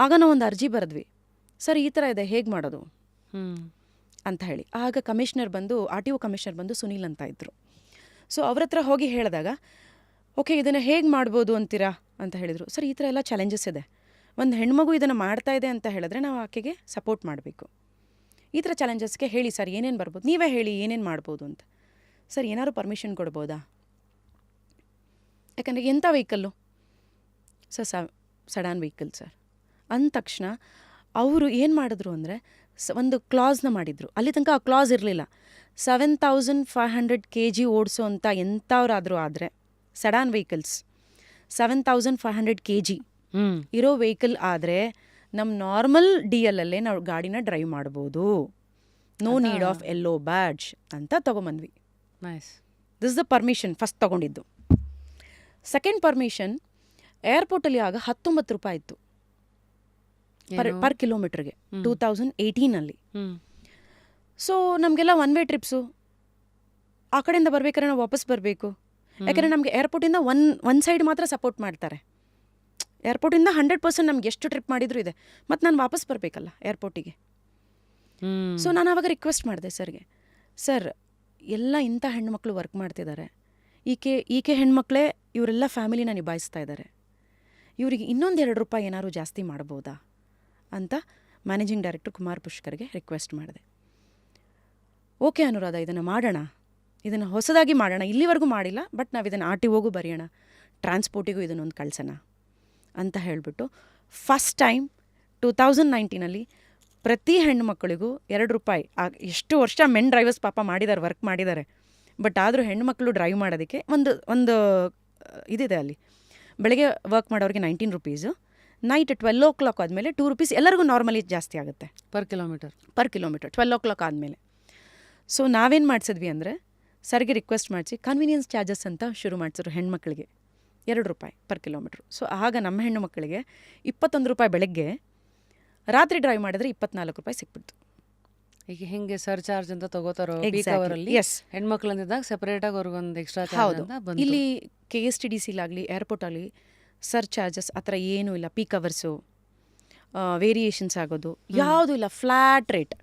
ಆಗ ನಾವು ಒಂದು ಅರ್ಜಿ ಬರೆದ್ವಿ, ಸರ್ ಈ ಥರ ಇದೆ ಹೇಗೆ ಮಾಡೋದು ಅಂತ ಹೇಳಿ. ಆಗ ಕಮಿಷನರ್ ಬಂದು RTO ಕಮಿಷನರ್ ಬಂದು ಸುನೀಲ್ ಅಂತ ಇದ್ದರು. ಸೊ ಅವ್ರ ಹತ್ರ ಹೋಗಿ ಹೇಳಿದಾಗ ಓಕೆ ಇದನ್ನು ಹೇಗೆ ಮಾಡ್ಬೋದು ಅಂತೀರಾ ಅಂತ ಹೇಳಿದರು. ಸರ್ ಈ ಥರ ಎಲ್ಲ ಚಾಲೆಂಜಸ್ ಇದೆ, ಒಂದು ಹೆಣ್ಮಗು ಇದನ್ನು ಮಾಡ್ತಾ ಇದೆ ಅಂತ ಹೇಳಿದ್ರೆ ನಾವು ಆಕೆಗೆ ಸಪೋರ್ಟ್ ಮಾಡಬೇಕು. ಈ ಥರ ಚಾಲೆಂಜಸ್ಗೆ ಹೇಳಿ ಸರ್ ಏನೇನು ಬರ್ಬೋದು, ನೀವೇ ಹೇಳಿ ಏನೇನು ಮಾಡ್ಬೋದು ಅಂತ. ಸರ್ ಏನಾದ್ರು ಪರ್ಮಿಷನ್ ಕೊಡ್ಬೋದಾ, ಯಾಕಂದರೆ ಎಂಥ ವೆಹಿಕಲ್ಲು ಸರ್, ಸಡಾನ್ ವೆಹಿಕಲ್ ಸರ್ ಅಂದ ತಕ್ಷಣ ಅವರು ಏನು ಮಾಡಿದ್ರು ಅಂದರೆ ಒಂದು ಕ್ಲಾಸ್ನ ಮಾಡಿದರು. ಅಲ್ಲಿ ತನಕ ಆ ಕ್ಲಾಸ್ ಇರಲಿಲ್ಲ. 7500 kg ಓಡಿಸೋ ಅಂತ ಎಂಥವ್ರಾದರೂ ಆದರೆ ಸಡಾನ್ ವೆಹಿಕಲ್ಸ್ 7500 kg ಇರೋ ವೆಹಿಕಲ್ ಆದರೆ ನಮ್ಮ ನಾರ್ಮಲ್ DL ಅಲ್ಲೇ ನಾವು ಗಾಡಿನ ಡ್ರೈವ್ ಮಾಡ್ಬೋದು, no need of yellow badge ಅಂತ ತೊಗೊಂಬಂದ್ವಿ. Nice. This the permission first ತೊಗೊಂಡಿದ್ದು. ಸೆಕೆಂಡ್ ಪರ್ಮಿಷನ್ ಏರ್ಪೋರ್ಟಲ್ಲಿ ಆಗ 19 ರೂಪಾಯಿ ಇತ್ತು ಪರ್ ಕಿಲೋಮೀಟ್ರಿಗೆ 2018 ಸೊ ನಮಗೆಲ್ಲ ಒನ್ ವೇ ಟ್ರಿಪ್ಸು, ಆ ಕಡೆಯಿಂದ ಬರ್ಬೇಕಾದ್ರೆ ನಾವು ವಾಪಸ್ ಬರಬೇಕು. ಯಾಕೆಂದರೆ ನಮಗೆ ಏರ್ಪೋರ್ಟಿಂದ ಒನ್ ಸೈಡ್ ಮಾತ್ರ ಸಪೋರ್ಟ್ ಮಾಡ್ತಾರೆ. ಏರ್ಪೋರ್ಟಿಂದ 100% ನಮ್ಗೆ ಎಷ್ಟು ಟ್ರಿಪ್ ಮಾಡಿದ್ರು ಇದೆ, ಮತ್ತು ನಾನು ವಾಪಸ್ ಬರಬೇಕಲ್ಲ ಏರ್ಪೋರ್ಟಿಗೆ. ಸೊ ನಾನು ಆವಾಗ ರಿಕ್ವೆಸ್ಟ್ ಮಾಡಿದೆ ಸರ್ಗೆ, ಸರ್ ಎಲ್ಲ ಇಂಥ ಹೆಣ್ಮಕ್ಳು ವರ್ಕ್ ಮಾಡ್ತಿದ್ದಾರೆ, ಈಕೆ ಹೆಣ್ಮಕ್ಳೇ ಇವರೆಲ್ಲ ಫ್ಯಾಮಿಲಿನ ನಿಭಾಯಿಸ್ತಾ ಇದ್ದಾರೆ, ಇವರಿಗೆ ಇನ್ನೊಂದು 2 ರೂಪಾಯಿ ಏನಾದ್ರು ಜಾಸ್ತಿ ಮಾಡ್ಬೋದಾ ಅಂತ ಮ್ಯಾನೇಜಿಂಗ್ ಡೈರೆಕ್ಟರ್ ಕುಮಾರ್ ಪುಷ್ಕರ್ಗೆ ರಿಕ್ವೆಸ್ಟ್ ಮಾಡಿದೆ. ಓಕೆ ಅನುರಾಧ, ಇದನ್ನು ಮಾಡೋಣ, ಇದನ್ನು ಹೊಸದಾಗಿ ಮಾಡೋಣ, ಇಲ್ಲಿವರೆಗೂ ಮಾಡಿಲ್ಲ, ಬಟ್ ನಾವು ಇದನ್ನು RTOಗೂ ಬರೆಯೋಣ, ಟ್ರಾನ್ಸ್ಪೋರ್ಟಿಗೂ ಇದನ್ನೊಂದು ಕಳ್ಸೋಣ ಅಂತ ಹೇಳಿಬಿಟ್ಟು ಫಸ್ಟ್ ಟೈಮ್ 2019 ಪ್ರತಿ ಹೆಣ್ಣುಮಕ್ಕಳಿಗೂ 2 ರೂಪಾಯಿ. ಎಷ್ಟು ವರ್ಷ ಮೆನ್ ಡ್ರೈವರ್ಸ್ ಪಾಪ ಮಾಡಿದ್ದಾರೆ, ವರ್ಕ್ ಮಾಡಿದ್ದಾರೆ, ಬಟ್ ಆದರೂ ಹೆಣ್ಣುಮಕ್ಕಳು ಡ್ರೈವ್ ಮಾಡೋದಕ್ಕೆ ಒಂದು ಇದಿದೆ ಅಲ್ಲಿ. ಬೆಳಗ್ಗೆ ವರ್ಕ್ ಮಾಡೋರಿಗೆ 19 ರೂಪೀಸು, ನೈಟ್ 12 o'clock ಆದಮೇಲೆ 2 ರೂಪೀಸ್ ಎಲ್ಲರಿಗೂ ನಾರ್ಮಲಿ ಜಾಸ್ತಿ ಆಗುತ್ತೆ ಪರ್ ಕಿಲೋಮೀಟರ್ 12 o'clock ಆದಮೇಲೆ. ಸೊ ನಾವೇನು ಮಾಡಿಸಿದ್ವಿ ಅಂದರೆ ಸರ್ಗೆ ರಿಕ್ವೆಸ್ಟ್ ಮಾಡಿಸಿ ಕನ್ವೀನಿಯನ್ಸ್ ಚಾರ್ಜಸ್ ಅಂತ ಶುರು ಮಾಡಿಸಿದ್ರು ಹೆಣ್ಮಕ್ಳಿಗೆ 2 ರೂಪಾಯಿ ಪರ್ ಕಿಲೋಮೀಟ್ರು. ಸೊ ಆಗ ನಮ್ಮ ಹೆಣ್ಣು ಮಕ್ಕಳಿಗೆ 21 ರೂಪಾಯಿ ಬೆಳಗ್ಗೆ, ರಾತ್ರಿ ಡ್ರೈವ್ ಮಾಡಿದ್ರೆ 24 ರೂಪಾಯಿ ಸಿಕ್ಬಿಡ್ತು. ಈಗ ಹೆಂಗೆ ಸರ್ ಚಾರ್ಜ್ ಅಂತ ತಗೋತಾರೋ ಪೀಕ್ Exactly. ಅವರಲ್ಲಿ, Yes. ಹೆಣ್ಮಕ್ಳು ಅಂದಿದ್ದಾಗ ಸೆಪರೇಟಾಗಿ ಅವ್ರಿಗೊಂದು ಎಕ್ಸ್ಟ್ರಾ ಹೌದು. ಚಾರ್ಜ್ ಅಂತ ಬಂತು. ಇಲ್ಲಿ KSTDCಲಾಗಲಿ ಏರ್ಪೋರ್ಟಲ್ಲಿ ಸರ್ ಚಾರ್ಜಸ್ ಆ ಥರ ಏನೂ ಇಲ್ಲ, ಪೀಕ್ ಅವರ್ಸು ವೇರಿಯೇಷನ್ಸ್ ಆಗೋದು ಯಾವುದೂ ಇಲ್ಲ, ಫ್ಲ್ಯಾಟ್ ರೇಟ್.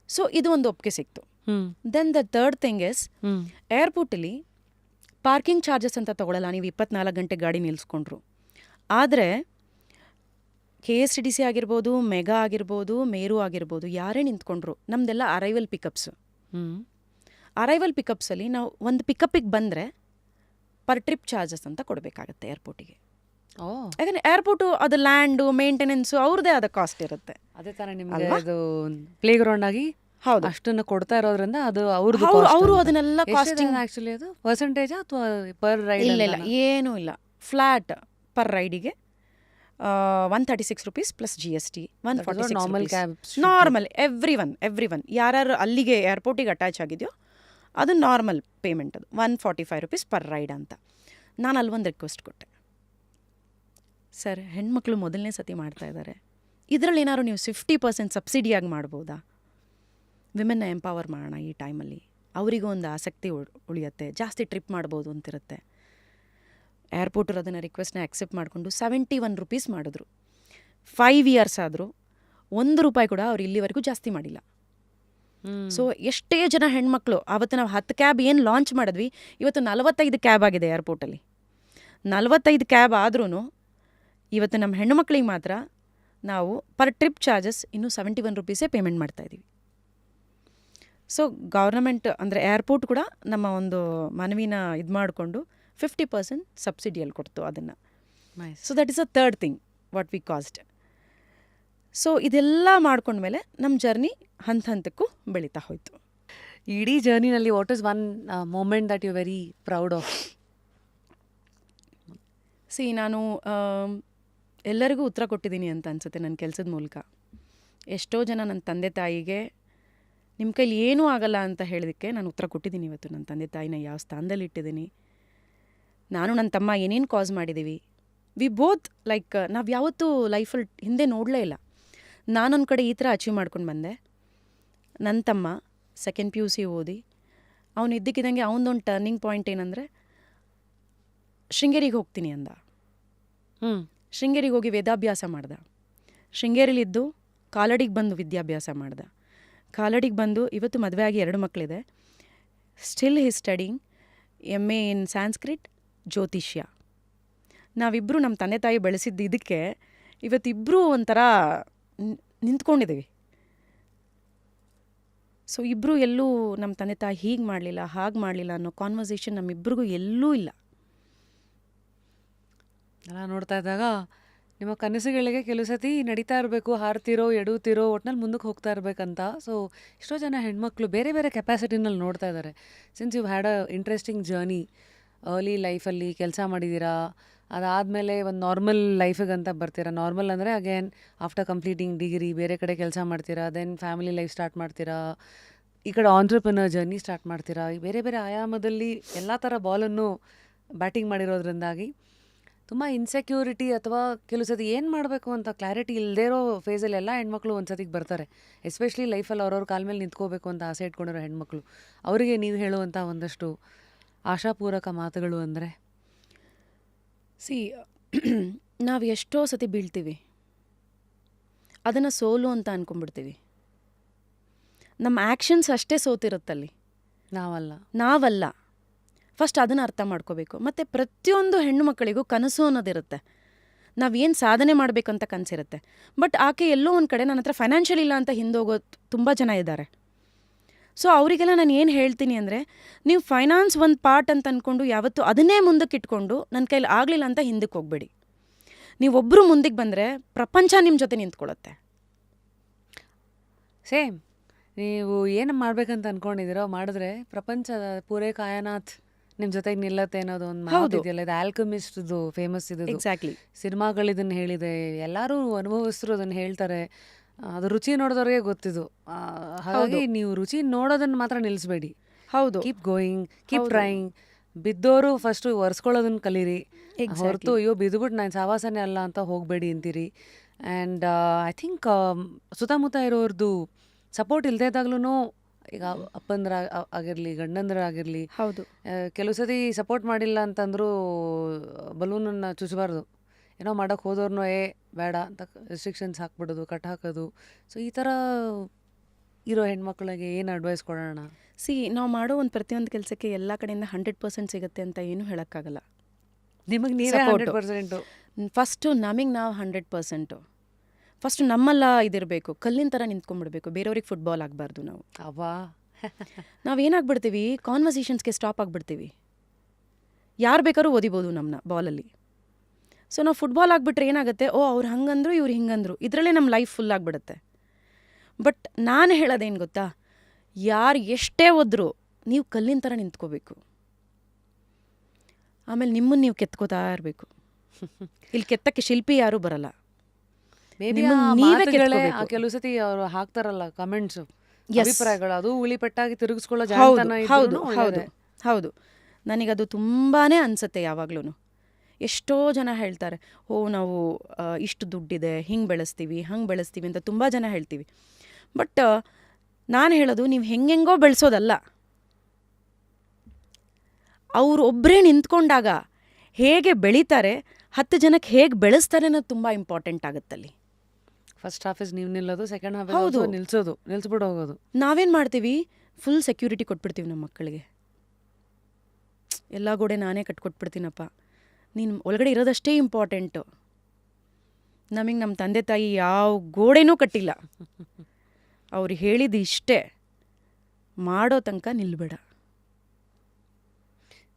ಸೊ ಇದು ಒಂದು ಒಪ್ಪಿಗೆ ಸಿಕ್ತು. Then the third thing is ಏರ್ಪೋರ್ಟಲ್ಲಿ ಪಾರ್ಕಿಂಗ್ ಚಾರ್ಜಸ್ ಅಂತ ತೊಗೊಳ್ಳಲ್ಲ ನೀವು 24 ಗಂಟೆ ಗಾಡಿ ನಿಲ್ಲಿಸ್ಕೊಂಡ್ರು. ಆದರೆ KSTDC ಆಗಿರ್ಬೋದು, ಮೆಗಾ ಆಗಿರ್ಬೋದು, ಮೇರು ಆಗಿರ್ಬೋದು, ಯಾರೇ ನಿಂತ್ಕೊಂಡ್ರು ನಮ್ಮದೆಲ್ಲ ಅರೈವಲ್ ಪಿಕಪ್ಸು. ಅರೈವಲ್ ಪಿಕಪ್ಸಲ್ಲಿ ನಾವು ಒಂದು ಪಿಕಪ್ಪಿಗೆ ಬಂದರೆ ಪರ್ ಟ್ರಿಪ್ ಚಾರ್ಜಸ್ ಅಂತ ಕೊಡಬೇಕಾಗತ್ತೆ ಏರ್ಪೋರ್ಟಿಗೆ. ಯಾಕಂದರೆ ಏರ್ಪೋರ್ಟು ಅದು ಲ್ಯಾಂಡು ಮೇಂಟೆನೆನ್ಸು ಅವ್ರದ್ದೇ ಆದ ಕಾಸ್ಟ್ ಇರುತ್ತೆ. ಅದೇ ತರ ನಿಮಗೆ ಅದು ಪ್ಲೇ ಗ್ರೌಂಡ್ ಆಗಿ ಹೌದು, ಅಷ್ಟನ್ನ ಕೊಡ್ತಾ ಇರೋದ್ರಿಂದ ಅದು ಅವ್ರದ್ದು ಅವರು ಅದನ್ನೆಲ್ಲ ಕಾಸ್ಟಿಂಗ್ ಆಕ್ಚುಲಿ ಅದು ಪರ್ಸೆಂಟೇಜ್ ಅಥವಾ ಪರ್ ರೈಡ್? ಇಲ್ಲ ಏನೂ ಇಲ್ಲ, ಫ್ಲ್ಯಾಟ್ ಪರ್ ರೈಡಿಗೆ 136 rupees plus GST 146 normal cab normal everyone ಯಾರು ಅಲ್ಲಿಗೆ ಏರ್ಪೋರ್ಟಿಗೆ ಅಟ್ಯಾಚ್ ಆಗಿದೆಯೋ ಅದು ನಾರ್ಮಲ್ ಪೇಮೆಂಟ್, ಅದು 145 ರೂಪೀಸ್ ಪರ್ ರೈಡ್ ಅಂತ. ನಾನು ಅಲ್ಲೊಂದು ರಿಕ್ವೆಸ್ಟ್ ಕೊಟ್ಟೆ, ಸರ್ ಹೆಣ್ಮಕ್ಳು ಮೊದಲನೇ ಸತಿ ಮಾಡ್ತಾ ಇದ್ದಾರೆ, ಇದರಲ್ಲಿ ಏನಾದ್ರು ನೀವು 50% ಸಬ್ಸಿಡಿಯಾಗಿ ಮಾಡ್ಬೋದಾ? ವಿಮೆನ್ನ ಎಂಪವರ್ ಮಾಡೋಣ ಈ ಟೈಮಲ್ಲಿ, ಅವರಿಗೂ ಒಂದು ಆಸಕ್ತಿ ಉಳಿಯುತ್ತೆ, ಜಾಸ್ತಿ ಟ್ರಿಪ್ ಮಾಡ್ಬೋದು ಅಂತಿರುತ್ತೆ. ಏರ್ಪೋರ್ಟರು ಅದನ್ನು ರಿಕ್ವೆಸ್ಟ್ನ ಆಕ್ಸೆಪ್ಟ್ ಮಾಡಿಕೊಂಡು 71 ರೂಪೀಸ್ ಮಾಡಿದ್ರು. 5 ಇಯರ್ಸ್ ಆದರೂ 1 ರೂಪಾಯಿ ಕೂಡ ಅವ್ರು ಇಲ್ಲಿವರೆಗೂ ಜಾಸ್ತಿ ಮಾಡಿಲ್ಲ. ಸೊ ಎಷ್ಟೇ ಜನ ಹೆಣ್ಮಕ್ಳು, ಆವತ್ತು ನಾವು 10 ಕ್ಯಾಬ್ ಏನು ಲಾಂಚ್ ಮಾಡಿದ್ವಿ, ಇವತ್ತು 45 ಕ್ಯಾಬ್ ಆಗಿದೆ ಏರ್ಪೋರ್ಟಲ್ಲಿ. 45 ಕ್ಯಾಬ್ ಆದ್ರೂ ಇವತ್ತು ನಮ್ಮ ಹೆಣ್ಣುಮಕ್ಳಿಗೆ ಮಾತ್ರ ನಾವು ಪರ್ ಟ್ರಿಪ್ ಚಾರ್ಜಸ್ ಇನ್ನೂ 71 ರೂಪೀಸೇ ಪೇಮೆಂಟ್ ಮಾಡ್ತಾಯಿದ್ದೀವಿ. ಸೊ ಗೌರ್ನಮೆಂಟ್ ಅಂದರೆ ಏರ್ಪೋರ್ಟ್ ಕೂಡ ನಮ್ಮ ಒಂದು ಮನವಿನ ಇದು ಮಾಡಿಕೊಂಡು 50% ಸಬ್ಸಿಡಿಯಲ್ಲಿ ಕೊಡ್ತು ಅದನ್ನು. So that is a third thing what we cost. So ಇದೆಲ್ಲ ಮಾಡ್ಕೊಂಡ್ಮೇಲೆ ನಮ್ಮ ಜರ್ನಿ ಹಂತಕ್ಕೂ ಬೆಳೀತಾ ಹೋಯಿತು. ಇಡೀ ಜರ್ನಿನಲ್ಲಿ what is one moment that you very proud of? ನಾನು ಎಲ್ಲರಿಗೂ ಉತ್ತರ ಕೊಟ್ಟಿದ್ದೀನಿ ಅಂತ ಅನಿಸುತ್ತೆ ನನ್ನ ಕೆಲಸದ ಮೂಲಕ. ಎಷ್ಟೋ ಜನ ನನ್ನ ತಂದೆ ತಾಯಿಗೆ ನಿಮ್ಮ ಕೈಲಿ ಏನೂ ಆಗಲ್ಲ ಅಂತ ಹೇಳಿದಕ್ಕೆ ನಾನು ಉತ್ತರ ಕೊಟ್ಟಿದ್ದೀನಿ ಇವತ್ತು. ನನ್ನ ತಂದೆ ತಾಯಿನ ಯಾವ ಸ್ಥಾನದಲ್ಲಿ ಇಟ್ಟಿದ್ದೀನಿ, ನಾನು ನನ್ನ ತಮ್ಮ ಏನೇನು ಕಾಸ್ ಮಾಡಿದ್ದೀವಿ. ವಿ ಬೋತ್ ಲೈಕ್ ನಾವು ಯಾವತ್ತೂ ಲೈಫಲ್ಲಿ ಹಿಂದೆ ನೋಡಲೇ ಇಲ್ಲ. ನಾನೊಂದು ಕಡೆ ಈ ಥರ ಅಚೀವ್ ಮಾಡ್ಕೊಂಡು ಬಂದೆ. ನನ್ನ ತಮ್ಮ ಸೆಕೆಂಡ್ PUC ಓದಿ ಅವನು ಇದ್ದಕ್ಕಿದ್ದಂಗೆ ಅವನದೊಂದು ಟರ್ನಿಂಗ್ ಪಾಯಿಂಟ್ ಏನಂದರೆ ಶೃಂಗೇರಿಗೆ ಹೋಗ್ತೀನಿ ಅಂದ. ಶೃಂಗೇರಿಗೆ ಹೋಗಿ ವೇದಾಭ್ಯಾಸ ಮಾಡ್ದ. ಶೃಂಗೇರಿಲಿದ್ದು ಕಾಲಡಿಗೆ ಬಂದು ವಿದ್ಯಾಭ್ಯಾಸ ಮಾಡ್ದ. ಕಾಲಡಿಗೆ ಬಂದು ಇವತ್ತು ಮದುವೆ ಆಗಿ 2 ಮಕ್ಕಳಿದೆ. Still he studying MA in Sanskrit, ಜ್ಯೋತಿಷ್ಯ. ನಾವಿಬ್ಬರು ನಮ್ಮ ತಂದೆ ತಾಯಿ ಬೆಳೆಸಿದ್ದು ಇದಕ್ಕೆ ಇವತ್ತಿಬ್ಬರೂ ಒಂಥರ ನಿಂತ್ಕೊಂಡಿದ್ದೀವಿ. ಸೊ ಇಬ್ಬರು ಎಲ್ಲೂ ನಮ್ಮ ತಂದೆ ತಾಯಿ ಹೀಗೆ ಮಾಡಲಿಲ್ಲ ಹಾಗೆ ಮಾಡಲಿಲ್ಲ ಅನ್ನೋ ಕಾನ್ವರ್ಸೇಷನ್ ನಮ್ಮಿಬ್ಬರಿಗೂ ಎಲ್ಲೂ ಇಲ್ಲ. ಎಲ್ಲ ನೋಡ್ತಾ ಇದ್ದಾಗ ನಿಮ್ಮ ಕನಸುಗಳಿಗೆ ಕೆಲವು ಸತಿ ನಡೀತಾ ಇರಬೇಕು, ಹಾರ್ತಿರೋ ಎಡುತ್ತಿರೋ ಒಟ್ನಲ್ಲಿ ಮುಂದಕ್ಕೆ ಹೋಗ್ತಾ ಇರಬೇಕಂತ. ಸೊ ಎಷ್ಟೋ ಜನ ಹೆಣ್ಮಕ್ಳು ಬೇರೆ ಬೇರೆ ಕೆಪಾಸಿಟಿನಲ್ಲಿ ನೋಡ್ತಾ ಇದ್ದಾರೆ. Since you had a interesting journey, early ಲೈಫಲ್ಲಿ ಕೆಲಸ ಮಾಡಿದ್ದೀರಾ, ಅದಾದಮೇಲೆ ಒಂದು ನಾರ್ಮಲ್ ಲೈಫಿಗಂತ ಬರ್ತೀರಾ. ನಾರ್ಮಲ್ ಅಂದರೆ ಅಗೇನ್ ಆಫ್ಟರ್ ಕಂಪ್ಲೀಟಿಂಗ್ ಡಿಗ್ರಿ ಬೇರೆ ಕಡೆ ಕೆಲಸ ಮಾಡ್ತೀರಾ, ದೆನ್ ಫ್ಯಾಮಿಲಿ ಲೈಫ್ ಸ್ಟಾರ್ಟ್ ಮಾಡ್ತೀರಾ, ಈ ಕಡೆ ಆಂಟ್ರಪ್ರಿನರ್ ಜರ್ನಿ ಸ್ಟಾರ್ಟ್ ಮಾಡ್ತೀರಾ. ಈ ಬೇರೆ ಬೇರೆ ಆಯಾಮದಲ್ಲಿ ಎಲ್ಲ ಥರ ಬಾಲನ್ನು ಬ್ಯಾಟಿಂಗ್ ಮಾಡಿರೋದ್ರಿಂದಾಗಿ ತುಂಬ ಇನ್ಸೆಕ್ಯೂರಿಟಿ ಅಥವಾ ಕೆಲವು ಸತಿ ಏನು ಮಾಡಬೇಕು ಅಂತ ಕ್ಲಾರಿಟಿ ಇಲ್ಲದೇ ಇರೋ ಫೇಸಲ್ಲಿ ಎಲ್ಲ ಹೆಣ್ಮಕ್ಳು ಒಂದು ಸತಿಗೆ ಬರ್ತಾರೆ. ಎಸ್ಪೆಷಲಿ ಲೈಫಲ್ಲಿ ಅವ್ರವ್ರ ಕಾಲ ಮೇಲೆ ನಿಂತ್ಕೋಬೇಕು ಅಂತ ಆಸೆ ಇಟ್ಕೊಂಡಿರೋ ಹೆಣ್ಮಕ್ಳು. ಅವರಿಗೆ ನೀವು ಹೇಳುವಂಥ ಒಂದಷ್ಟು ಆಶಾಪೂರಕ ಮಾತುಗಳು ಅಂದರೆ? ನಾವು ಎಷ್ಟೋ ಸತಿ ಬೀಳ್ತೀವಿ, ಅದನ್ನು ಸೋಲು ಅಂತ ಅಂದ್ಕೊಂಡ್ಬಿಡ್ತೀವಿ. ನಮ್ಮ ಆ್ಯಕ್ಷನ್ಸ್ ಅಷ್ಟೇ ಸೋತಿರುತ್ತಲ್ಲಿ, ನಾವಲ್ಲ. ಫಸ್ಟ್ ಅದನ್ನು ಅರ್ಥ ಮಾಡ್ಕೋಬೇಕು. ಮತ್ತು ಪ್ರತಿಯೊಂದು ಹೆಣ್ಣು ಮಕ್ಕಳಿಗೂ ಕನಸು ಅನ್ನೋದಿರುತ್ತೆ. ನಾವೇನು ಸಾಧನೆ ಮಾಡಬೇಕಂತ ಕನಸಿರುತ್ತೆ. ಬಟ್ ಆಕೆ ಎಲ್ಲೋ ಒಂದು ಕಡೆ ನನ್ನ ಹತ್ರ ಫೈನಾನ್ಷಿಯಲ್ ಇಲ್ಲ ಅಂತ ಹಿಂದೋಗೋ ತುಂಬ ಜನ ಇದ್ದಾರೆ. ಸೊ ಅವರಿಗೆಲ್ಲ ನಾನು ಏನು ಹೇಳ್ತೀನಿ ಅಂದರೆ, ನೀವು ಫೈನಾನ್ಸ್ ಒಂದು ಪಾರ್ಟ್ ಅಂತ ಅಂದ್ಕೊಂಡು ಯಾವತ್ತೂ ಅದನ್ನೇ ಮುಂದಕ್ಕೆ ಇಟ್ಕೊಂಡು ನನ್ನ ಕೈಲಿ ಆಗಲಿಲ್ಲ ಅಂತ ಹಿಂದಕ್ಕೆ ಹೋಗಬೇಡಿ. ನೀವೊಬ್ಬರು ಮುಂದಕ್ಕೆ ಬಂದರೆ ಪ್ರಪಂಚ ನಿಮ್ಮ ಜೊತೆ ನಿಂತ್ಕೊಳ್ಳುತ್ತೆ. ಸೇಮ್ ನೀವು ಏನು ಮಾಡ್ಬೇಕಂತ ಅಂದ್ಕೊಂಡಿದ್ದೀರೋ ಮಾಡಿದ್ರೆ ಪ್ರಪಂಚದ ಪೂರೇ ಕಾಯನಾಥ್ ನಿಮ್ಮ ಜೊತೆಗೆ ನಿಲ್ಲತ್ತೆ ಅನ್ನೋದು ಒಂದು ಮಾತು ಇದೆಯಲ್ಲ, ಇದು ಆಲ್ಕಮಿಸ್ಟ್ದು ಫೇಮಸ್ ಇದು. ಎಕ್ಸಾಕ್ಟ್ಲಿ. ಸಿನಿಮಾಗಳು ಇದನ್ನು ಹೇಳಿದೆ, ಎಲ್ಲರೂ ಅನುಭವಿಸ್ತರು ಅದನ್ನು ಹೇಳ್ತಾರೆ. ಅದು ರುಚಿ ನೋಡಿದವ್ರಿಗೆ ಗೊತ್ತಿದ್ದು. ಹಾಗಾಗಿ ನೀವು ರುಚಿ ನೋಡೋದನ್ನು ಮಾತ್ರ ನಿಲ್ಲಿಸಬೇಡಿ. ಹೌದು, ಕೀಪ್ ಗೋಯಿಂಗ್, ಕೀಪ್ ಟ್ರೈಯಿಂಗ್. ಬಿದ್ದೋರು ಫಸ್ಟು ಒರೆಸ್ಕೊಳ್ಳೋದನ್ನು ಕಲೀರಿ, ಹೊರತು ಅಯ್ಯೋ ಬಿದ್ದುಬಿಟ್ಟು ನಾನು ಸಾವಾಸನೆ ಅಲ್ಲ ಅಂತ ಹೋಗಬೇಡಿ ಅಂತೀರಿ. ಆ್ಯಂಡ್ ಐ ಥಿಂಕ್ ಸುತ್ತಮುತ್ತ ಇರೋರ್ದು ಸಪೋರ್ಟ್ ಇಲ್ಲದೇ ಇದ್ದಾಗ್ಲೂ, ಈಗ ಅಪ್ಪಂದ್ರ ಆಗಿರಲಿ ಗಂಡಂದ್ರ ಆಗಿರಲಿ, ಹೌದು, ಕೆಲವು ಸತಿ ಸಪೋರ್ಟ್ ಮಾಡಿಲ್ಲ ಅಂತಂದರೂ ಬಲೂನನ್ನು ಚುಚ್ಚಬಾರ್ದು. ಏನೋ ಮಾಡೋಕ್ಕೆ ಹೋದವ್ರನ್ನೂ ಬೇಡ ಅಂತ ರೆಸ್ಟ್ರಿಕ್ಷನ್ಸ್ ಹಾಕ್ಬಿಡೋದು, ಕಟ್ ಹಾಕೋದು. ಸೊ ಈ ಥರ ಇರೋ ಹೆಣ್ಮಕ್ಳಿಗೆ ಏನು ಅಡ್ವೈಸ್ ಕೊಡೋಣ? ನಾವು ಮಾಡೋ ಒಂದು ಪ್ರತಿಯೊಂದು ಕೆಲಸಕ್ಕೆ ಎಲ್ಲ ಕಡೆಯಿಂದ 100% ಸಿಗುತ್ತೆ ಅಂತ ಏನೂ ಹೇಳೋಕ್ಕಾಗಲ್ಲ. ನಿಮಗೆ ನೀವೇ 100%. ಫಸ್ಟು ನಮಗೆ ನಾವು 100%. ಫಸ್ಟು ನಮ್ಮಲ್ಲ ಇದಿರಬೇಕು, ಕಲ್ಲಿನ ಥರ ನಿಂತ್ಕೊಂಡ್ಬಿಡ್ಬೇಕು. ಬೇರೆಯವ್ರಿಗೆ ಫುಟ್ಬಾಲ್ ಆಗಬಾರ್ದು. ನಾವೇನಾಗ್ಬಿಡ್ತೀವಿ, ಕಾನ್ವರ್ಸೇಷನ್ಸ್ಗೆ ಸ್ಟಾಪ್ ಆಗಿಬಿಡ್ತೀವಿ. ಯಾರು ಬೇಕಾದ್ರೂ ಓದಿಬೋದು ನಮ್ಮನ್ನ ಬಾಲಲ್ಲಿ. ಸೊ ನಾವು ಫುಟ್ಬಾಲ್ ಆಗಿಬಿಟ್ರೆ ಏನಾಗುತ್ತೆ, ಅವ್ರು ಹಂಗಂದ್ರು ಇವ್ರು ಹಿಂಗಂದ್ರು, ಇದರಲ್ಲೇ ನಮ್ಮ ಲೈಫ್ ಫುಲ್ ಆಗಿಬಿಡುತ್ತೆ. ಬಟ್ ನಾನು ಹೇಳೋದೇನು ಗೊತ್ತಾ, ಯಾರು ಎಷ್ಟೇ ಓದ್ರು ನೀವು ಕಲ್ಲಿನ ಥರ ನಿಂತ್ಕೋಬೇಕು. ಆಮೇಲೆ ನಿಮ್ಮನ್ನು ನೀವು ಕೆತ್ಕೋತಾ ಇರಬೇಕು. ಇಲ್ಲಿ ಕೆತ್ತಕ್ಕೆ ಶಿಲ್ಪಿ ಯಾರೂ ಬರಲ್ಲ. ಕೆಲವು ಸತಿ ಅವರು ಹಾಕ್ತಾರಲ್ಲ ಕಮೆಂಟ್ಸು, ಅಭಿಪ್ರಾಯಗಳು, ಅದು ಉಳಿಪೆಟ್ಟಾಗಿ ತಿರುಗಿಸ್ಕೊಳ್ಳೋ ಹೌದು. ನನಗದು ತುಂಬಾ ಅನಿಸುತ್ತೆ ಯಾವಾಗ್ಲೂ. ಎಷ್ಟೋ ಜನ ಹೇಳ್ತಾರೆ, ನಾವು ಇಷ್ಟು ದುಡ್ಡಿದೆ, ಹಿಂಗೆ ಬೆಳೆಸ್ತೀವಿ ಹಂಗೆ ಬೆಳೆಸ್ತೀವಿ ಅಂತ ತುಂಬ ಜನ ಹೇಳ್ತೀವಿ. ಬಟ್ ನಾನು ಹೇಳೋದು, ನೀವು ಹೆಂಗೆಂಗೋ ಬೆಳೆಸೋದಲ್ಲ, ಅವರು ಒಬ್ಬರೇ ನಿಂತ್ಕೊಂಡಾಗ ಹೇಗೆ ಬೆಳೀತಾರೆ, 10 ಜನಕ್ಕೆ ಹೇಗೆ ಬೆಳೆಸ್ತಾರೆ ಅನ್ನೋದು ತುಂಬ ಇಂಪಾರ್ಟೆಂಟ್ ಆಗುತ್ತಲ್ಲಿ. ಫಸ್ಟ್ ಹಾಫ್ ಇಸ್ ನೀವು ನಿಲ್ಲೋದು, ಸೆಕೆಂಡ್ ಹಾಫ್ ನಿಲ್ಸ್ಬಿಟ್ಟು ಹೋಗೋದು. ನಾವೇನು ಮಾಡ್ತೀವಿ, ಫುಲ್ ಸೆಕ್ಯೂರಿಟಿ ಕೊಟ್ಬಿಡ್ತೀವಿ ನಮ್ಮ ಮಕ್ಕಳಿಗೆ. ಎಲ್ಲ ಗೋಡೆ ನಾನೇ ಕಟ್ಕೊಟ್ಬಿಡ್ತೀನಪ್ಪ, ನೀನು ಒಳಗಡೆ ಇರೋದಷ್ಟೇ ಇಂಪಾರ್ಟೆಂಟು. ನಮಗೆ ನಮ್ಮ ತಂದೆ ತಾಯಿ ಯಾವ ಗೋಡೆನೂ ಕಟ್ಟಿಲ್ಲ. ಅವ್ರು ಹೇಳಿದ್ದು ಇಷ್ಟೇ, ಮಾಡೋ ತನಕ ನಿಲ್ಬೇಡ.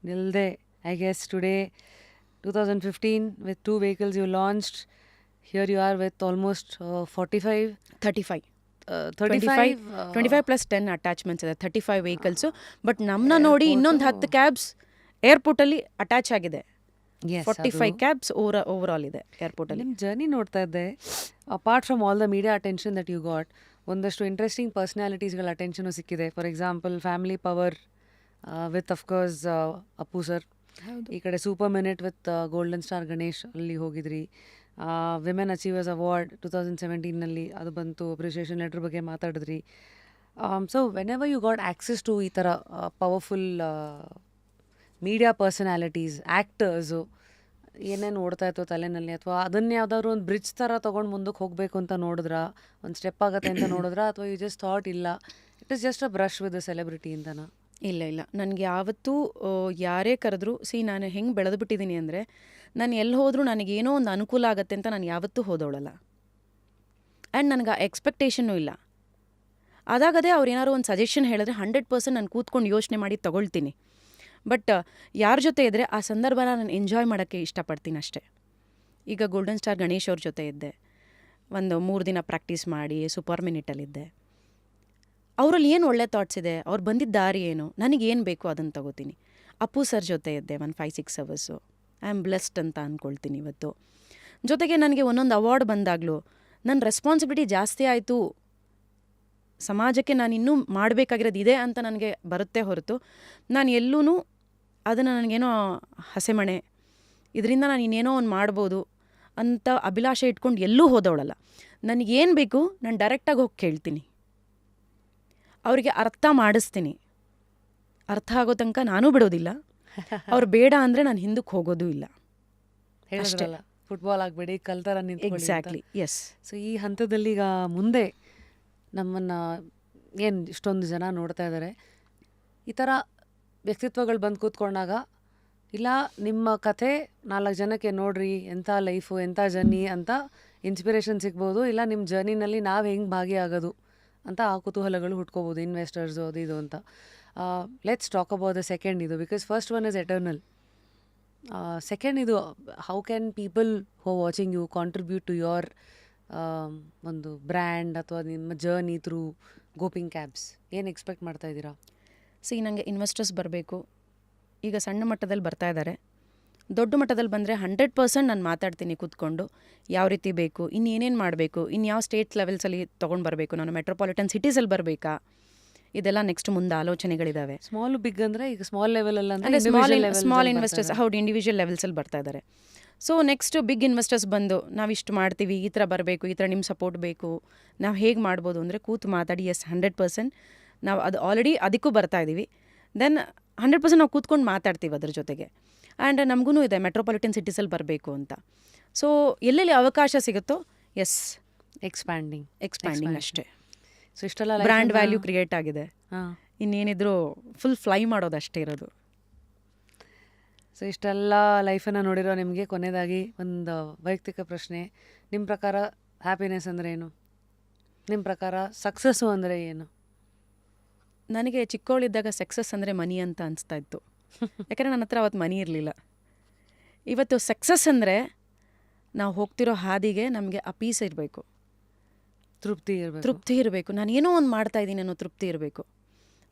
ನಿಲ್ಲದೆ I guess today 2015 with 2 vehicles you launched. Here you are with almost 35 plus 10 attachments ಇದೆ, 35 ವೆಹಿಕಲ್ಸು. ಬಟ್ ನಮ್ಮನ್ನ ನೋಡಿ ಇನ್ನೊಂದು 10 ಕ್ಯಾಬ್ಸ್ ಏರ್ಪೋರ್ಟಲ್ಲಿ ಅಟ್ಯಾಚ್ ಆಗಿದೆ. Yes, 45 ಅದು ಕ್ಯಾಬ್ಸ್ ಓವರ್ ಆಲ್ ಇದೆ ಏರ್ಪೋರ್ಟಲ್ಲಿ. ನಿಮ್ಮ ಜರ್ನಿ ನೋಡ್ತಾ ಇದ್ದೆ. Apart from all the media attention that you got, ಒಂದಷ್ಟು ಇಂಟ್ರೆಸ್ಟಿಂಗ್ ಪರ್ಸ್ನಾಲಿಟೀಸ್ಗಳ ಅಟೆನ್ಷನು ಸಿಕ್ಕಿದೆ. For example Family Power with of course Appu sir. ಈ ಕಡೆ Super Minute with Golden Star Ganesh ಅಲ್ಲಿ ಹೋಗಿದ್ರಿ. ವಿಮೆನ್ ಅಚೀವರ್ಸ್ ಅವಾರ್ಡ್ 2017ನಲ್ಲಿ ಅದು ಬಂತು. ಅಪ್ರಿಷಿಯೇಷನ್ ಲೆಟರ್ ಬಗ್ಗೆ ಮಾತಾಡಿದ್ರಿ. So whenever you got access to ಈ ಥರ ಪವರ್ಫುಲ್ ಮೀಡಿಯಾ ಪರ್ಸನಾಲಿಟೀಸ್, ಆ್ಯಕ್ಟರ್ಸು, ಏನೇನು ಓಡ್ತಾ ಇತ್ತು ತಲೆನಲ್ಲಿ, ಅಥವಾ ಅದನ್ನ ಯಾವ್ದಾದ್ರು ಒಂದು ಬ್ರಿಡ್ಜ್ ಥರ ತೊಗೊಂಡು ಮುಂದಕ್ಕೆ ಹೋಗಬೇಕು ಅಂತ ನೋಡಿದ್ರಾ, ಒಂದು ಸ್ಟೆಪ್ ಆಗುತ್ತೆ ಅಂತ ನೋಡಿದ್ರಾ, ಅಥವಾ ಯು ಜಸ್ಟ್ ಥಾಟ್ ಇಲ್ಲ it is just a brush with the celebrity ಅಂತನಾ? ಇಲ್ಲ ನನಗೆ ಯಾವತ್ತೂ ಯಾರೇ ಕರೆದ್ರು, ನಾನು ಹೆಂಗೆ ಬೆಳೆದುಬಿಟ್ಟಿದ್ದೀನಿ ಅಂದರೆ, ನಾನು ಎಲ್ಲಿ ಹೋದರೂ ನನಗೇನೋ ಒಂದು ಅನುಕೂಲ ಆಗುತ್ತೆ ಅಂತ ನಾನು ಯಾವತ್ತೂ ಹೋದವಳಲ್ಲ. ಆ್ಯಂಡ್ ನನಗೆ ಆ ಎಕ್ಸ್ಪೆಕ್ಟೇಷನ್ನೂ ಇಲ್ಲ. ಅದಾಗದೇ ಅವ್ರು ಏನಾದ್ರು ಒಂದು ಸಜೆಷನ್ ಹೇಳಿದ್ರೆ 100% ನಾನು ಕೂತ್ಕೊಂಡು ಯೋಚನೆ ಮಾಡಿ ತೊಗೊಳ್ತೀನಿ. ಬಟ್ ಯಾರ ಜೊತೆ ಇದ್ದರೆ ಆ ಸಂದರ್ಭನ ನಾನು ಎಂಜಾಯ್ ಮಾಡೋಕ್ಕೆ ಇಷ್ಟಪಡ್ತೀನಿ ಅಷ್ಟೇ. ಈಗ ಗೋಲ್ಡನ್ ಸ್ಟಾರ್ ಗಣೇಶ್ ಅವ್ರ ಜೊತೆ ಇದ್ದೆ, ಒಂದು 3 ದಿನ ಪ್ರಾಕ್ಟೀಸ್ ಮಾಡಿ ಸೂಪರ್ ಮಿನಿಟಲ್ಲಿದ್ದೆ. ಅವರಲ್ಲಿ ಏನು ಒಳ್ಳೆ ಥಾಟ್ಸ್ ಇದೆ, ಅವ್ರು ಬಂದಿದ್ದ ದಾರಿ ಏನು, ನನಗೇನು ಬೇಕು ಅದನ್ನು ತಗೋತೀನಿ. ಅಪ್ಪು ಸರ್ ಜೊತೆ ಇದ್ದೆ ಒಂದು 5-6 ಅವರ್ಸು. ಐ ಆಮ್ ಬ್ಲೆಸ್ಡ್ ಅಂತ ಅಂದ್ಕೊಳ್ತೀನಿ ಇವತ್ತು. ಜೊತೆಗೆ ನನಗೆ ಒಂದೊಂದು ಅವಾರ್ಡ್ ಬಂದಾಗಲೂ ನನ್ನ ರೆಸ್ಪಾನ್ಸಿಬಿಲಿಟಿ ಜಾಸ್ತಿ ಆಯಿತು, ಸಮಾಜಕ್ಕೆ ನಾನು ಇನ್ನೂ ಮಾಡಬೇಕಾಗಿರೋದು ಇದೆ ಅಂತ ನನಗೆ ಬರುತ್ತೆ ಹೊರತು, ನಾನು ಎಲ್ಲೂ ಅದನ್ನು ನನಗೇನೋ ಹಸೆಮಣೆ, ಇದರಿಂದ ನಾನು ಇನ್ನೇನೋ ಒಂದು ಮಾಡ್ಬೋದು ಅಂತ ಅಭಿಲಾಷೆ ಇಟ್ಕೊಂಡು ಎಲ್ಲೂ ಹೋದವಳಲ್ಲ. ನನಗೇನು ಬೇಕು ನಾನು ಡೈರೆಕ್ಟಾಗಿ ಹೋಗಿ ಕೇಳ್ತೀನಿ, ಅವರಿಗೆ ಅರ್ಥ ಮಾಡಿಸ್ತೀನಿ. ಅರ್ಥ ಆಗೋ ತನಕ ನಾನೂ ಬಿಡೋದಿಲ್ಲ, ಅವ್ರು ಬೇಡ ಅಂದರೆ ನಾನು ಹಿಂದಕ್ಕೆ ಹೋಗೋದೂ ಇಲ್ಲ. ಹೇಳಿದ್ರಲ್ಲ, ಫುಟ್ಬಾಲ್ ಆಗಬೇಡಿ, ಕಲ್ತರ ನಿಂತ್ಕೊಳ್ಳಿ ಅಂತ. Exactly, S. ಸೊ ಈ ಹಂತದಲ್ಲಿ ಈಗ ಮುಂದೆ ನಮ್ಮನ್ನು ಏನು ಇಷ್ಟೊಂದು ಜನ ನೋಡ್ತಾ ಇದ್ದಾರೆ, ಈ ಥರ ವ್ಯಕ್ತಿತ್ವಗಳು ಬಂದು ಕೂತ್ಕೊಂಡಾಗ, ಇಲ್ಲ ನಿಮ್ಮ ಕಥೆ 4 ಜನಕ್ಕೆ ನೋಡ್ರಿ ಎಂಥ ಲೈಫು ಎಂಥ ಜರ್ನಿ ಅಂತ ಇನ್ಸ್ಪಿರೇಷನ್ ಸಿಗ್ಬೋದು, ಇಲ್ಲ ನಿಮ್ಮ ಜರ್ನಿನಲ್ಲಿ ನಾವು ಹೆಂಗೆ ಭಾಗಿಯಾಗೋದು ಅಂತ ಆ ಕುತೂಹಲಗಳು ಹುಟ್ಕೋಬೋದು, ಇನ್ವೆಸ್ಟರ್ಸು ಅದು ಇದು ಅಂತ. Let's talk about the second ಇದು, because first one is eternal. Second ಇದು, how can people who watching you contribute to your ಒಂದು ಬ್ರ್ಯಾಂಡ್ ಅಥವಾ ನಿಮ್ಮ ಜರ್ನಿ ಥ್ರೂ ಗೋಪಿಂಗ್ ಕ್ಯಾಬ್ಸ್? ಏನು ಎಕ್ಸ್ಪೆಕ್ಟ್ ಮಾಡ್ತಾ ಇದ್ದೀರಾ? ನನಗೆ ಇನ್ವೆಸ್ಟರ್ಸ್ ಬರಬೇಕು. ಈಗ ಸಣ್ಣ ಮಟ್ಟದಲ್ಲಿ ಬರ್ತಾ ಇದ್ದಾರೆ, ದೊಡ್ಡ ಮಟ್ಟದಲ್ಲಿ ಬಂದರೆ 100% ನಾನು ಮಾತಾಡ್ತೀನಿ ಕೂತ್ಕೊಂಡು, ಯಾವ ರೀತಿ ಬೇಕು, ಇನ್ನೇನೇನು ಮಾಡಬೇಕು, ಇನ್ಯಾವ ಸ್ಟೇಟ್ ಲೆವೆಲ್ಸಲ್ಲಿ ತೊಗೊಂಡು ಬರಬೇಕು, ನಾನು ಮೆಟ್ರೋಪಾಲಿಟನ್ ಸಿಟೀಸಲ್ಲಿ ಬರಬೇಕಾ, ಇದೆಲ್ಲ ನೆಕ್ಸ್ಟ್ ಮುಂದೆ ಆಲೋಚನೆಗಳಿದ್ದಾವೆ. ಸ್ಮಾಲ್ ಬಿಗ್ ಅಂದರೆ ಈಗ ಸ್ಮಾಲ್ ಲೆವೆಲಲ್ಲಿ ಅಂದರೆ ಸ್ಮಾಲ್ ಇನ್ವೆಸ್ಟರ್ಸ್, ಹೌದು, ಇಂಡಿವಿಜುವಲ್ ಲೆವೆಲ್ಸಲ್ಲಿ ಬರ್ತಾ ಇದ್ದಾರೆ. ಸೊ ನೆಕ್ಸ್ಟ್ ಬಿಗ್ ಇನ್ವೆಸ್ಟರ್ಸ್ ಬಂದು ನಾವಿಷ್ಟು ಮಾಡ್ತೀವಿ, ಈ ಥರ ಬರಬೇಕು, ಈ ಥರ ನಿಮ್ಮ ಸಪೋರ್ಟ್ ಬೇಕು, ನಾವು ಹೇಗೆ ಮಾಡ್ಬೋದು ಅಂದರೆ ಕೂತು ಮಾತಾಡಿ. ಎಸ್, 100% ನಾವು ಅದು ಆಲ್ರೆಡಿ ಅದಕ್ಕೂ ಬರ್ತಾ ಇದ್ದೀವಿ. ದೆನ್ 100% ನಾವು ಕೂತ್ಕೊಂಡು ಮಾತಾಡ್ತೀವಿ ಅದ್ರ ಜೊತೆಗೆ. ಆ್ಯಂಡ್ ನಮಗೂ ಇದೆ ಮೆಟ್ರೋಪಾಲಿಟನ್ ಸಿಟೀಸಲ್ಲಿ ಬರಬೇಕು ಅಂತ. ಸೊ ಎಲ್ಲೆಲ್ಲಿ ಅವಕಾಶ ಸಿಗುತ್ತೋ, ಎಸ್, ಎಕ್ಸ್ಪ್ಯಾಂಡಿಂಗ್ ಅಷ್ಟೇ. ಸೊ ಇಷ್ಟೆಲ್ಲ ಬ್ರ್ಯಾಂಡ್ ವ್ಯಾಲ್ಯೂ ಕ್ರಿಯೇಟ್ ಆಗಿದೆ, ಹಾಂ, ಇನ್ನೇನಿದ್ರು ಫುಲ್ ಫ್ಲೈ ಮಾಡೋದು ಅಷ್ಟೇ ಇರೋದು. ಸೊ ಇಷ್ಟೆಲ್ಲ ಲೈಫನ್ನು ನೋಡಿರೋ ನಿಮಗೆ ಕೊನೆಯದಾಗಿ ಒಂದು ವೈಯಕ್ತಿಕ ಪ್ರಶ್ನೆ. ನಿಮ್ಮ ಪ್ರಕಾರ ಹ್ಯಾಪಿನೆಸ್ ಅಂದರೆ ಏನು? ನಿಮ್ಮ ಪ್ರಕಾರ ಸಕ್ಸಸ್ಸು ಅಂದರೆ ಏನು? ನನಗೆ ಚಿಕ್ಕವಳಿದ್ದಾಗ ಸಕ್ಸಸ್ ಅಂದರೆ ಮನಿ ಅಂತ ಅನಿಸ್ತಾ ಇತ್ತು. ಯಾಕಂದರೆ ನನ್ನ ಹತ್ರ ಅವತ್ತು ಮನಿ ಇರಲಿಲ್ಲ. ಇವತ್ತು ಸಕ್ಸಸ್ ಅಂದರೆ ನಾವು ಹೋಗ್ತಿರೋ ಹಾದಿಗೆ ನಮಗೆ ಆ ಪೀಸ್ ಇರಬೇಕು, ತೃಪ್ತಿ ಇರಬೇಕು. ನಾನು ಏನೋ ಒಂದು ಮಾಡ್ತಾ ಇದ್ದೀನಿ ಅನ್ನೋ ತೃಪ್ತಿ ಇರಬೇಕು.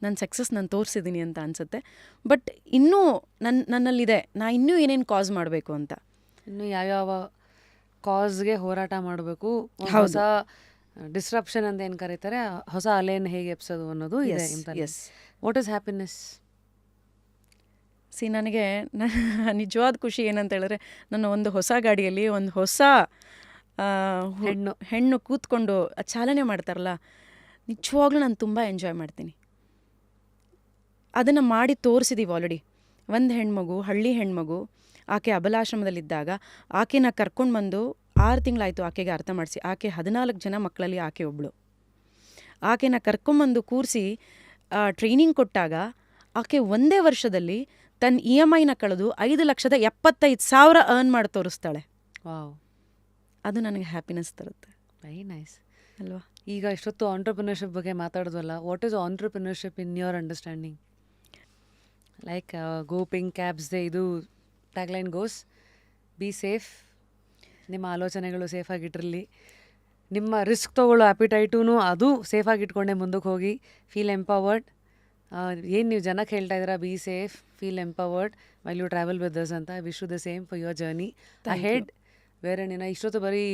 ನನ್ನ ಸಕ್ಸಸ್ ನಾನು ತೋರಿಸಿದ್ದೀನಿ ಅಂತ ಅನಿಸುತ್ತೆ. ಬಟ್ ಇನ್ನೂ ನನ್ನಲ್ಲಿದೆ, ನಾ ಇನ್ನೂ ಏನೇನು ಕಾಸ್ ಮಾಡಬೇಕು ಅಂತ. ಇನ್ನು ಯಾವ್ಯಾವ ಕಾಸ್ಗೆ ಹೋರಾಟ ಮಾಡಬೇಕು, ಹೊಸ ಡಿಸ್ರಪ್ಷನ್ ಅಂತ ಏನು ಕರೀತಾರೆ, ಹೊಸ ಅಲೆಯನ್ನು ಹೇಗೆ ಎಪ್ಸೋದು ಅನ್ನೋದು ಇದೆ. ಎಸ್. What is happiness? ನನಗೆ ನಿಜವಾದ ಖುಷಿ ಏನಂತ ಹೇಳಿದ್ರೆ, ನನ್ನ ಒಂದು ಹೊಸ ಗಾಡಿಯಲ್ಲಿ ಒಂದು ಹೊಸ ಹೆಣ್ಣು ಕೂತ್ಕೊಂಡು ಚಾಲನೆ ಮಾಡ್ತಾರಲ್ಲ, ನಿಜವಾಗ್ಲೂ ನಾನು ತುಂಬ ಎಂಜಾಯ್ ಮಾಡ್ತೀನಿ. ಅದನ್ನು ಮಾಡಿ ತೋರಿಸಿದ್ದೀವಿ ಆಲ್ರೆಡಿ. ಒಂದು ಹೆಣ್ಮಗು, ಹಳ್ಳಿ ಹೆಣ್ಮಗು, ಆಕೆ ಅಬಲಾಶ್ರಮದಲ್ಲಿದ್ದಾಗ ಆಕೆನ ಕರ್ಕೊಂಡು ಬಂದು 6 ತಿಂಗಳಾಯಿತು ಆಕೆಗೆ ಅರ್ಥ ಮಾಡಿಸಿ. ಆಕೆ 14 ಜನ ಮಕ್ಕಳಲ್ಲಿ ಆಕೆ ಒಬ್ಬಳು. ಆಕೆನ ಕರ್ಕೊಂಬಂದು ಕೂರಿಸಿ ಟ್ರೈನಿಂಗ್ ಕೊಟ್ಟಾಗ ಆಕೆ ಒಂದೇ ವರ್ಷದಲ್ಲಿ ತನ್ನ EMIನ ಕಳೆದು 5,75,000 ಅರ್ನ್ ಮಾಡಿ ತೋರಿಸ್ತಾಳೆ. ವಾವ್, ಅದು ನನಗೆ ಹ್ಯಾಪಿನೆಸ್ ತರುತ್ತೆ. ವೆರಿ ನೈಸ್ ಅಲ್ವಾ? ಈಗ ಇಷ್ಟೊತ್ತು ಆಂಟ್ರಪ್ರಿನರ್ಶಿಪ್ ಬಗ್ಗೆ ಮಾತಾಡೋದಲ್ಲ, what is entrepreneurship in your understanding? Like GoPink ಕ್ಯಾಬ್ಸ್ದೆ ಇದು ಟ್ಯಾಗ್ಲೈನ್ ಗೋಸ್, ಬಿ ಸೇಫ್, ನಿಮ್ಮ ಆಲೋಚನೆಗಳು ಸೇಫಾಗಿಟ್ಟಿರಲಿ, ನಿಮ್ಮ ರಿಸ್ಕ್ ತೊಗೊಳ್ಳೋ ಆ್ಯಪಿಟೈಟೂ ಅದು ಸೇಫಾಗಿ ಇಟ್ಕೊಂಡೆ ಮುಂದಕ್ಕೆ ಹೋಗಿ, ಫೀಲ್ ಎಂಪವರ್ಡ್, ಏನು ನೀವು ಜನಕ್ಕೆ ಹೇಳ್ತಾ ಇದ್ದೀರಾ, be safe, feel empowered while you travel with us ಅಂತ. Wish you the same for your journey ahead. ಬೇರೆ ಇಷ್ಟೊತ್ತು ಬರೀ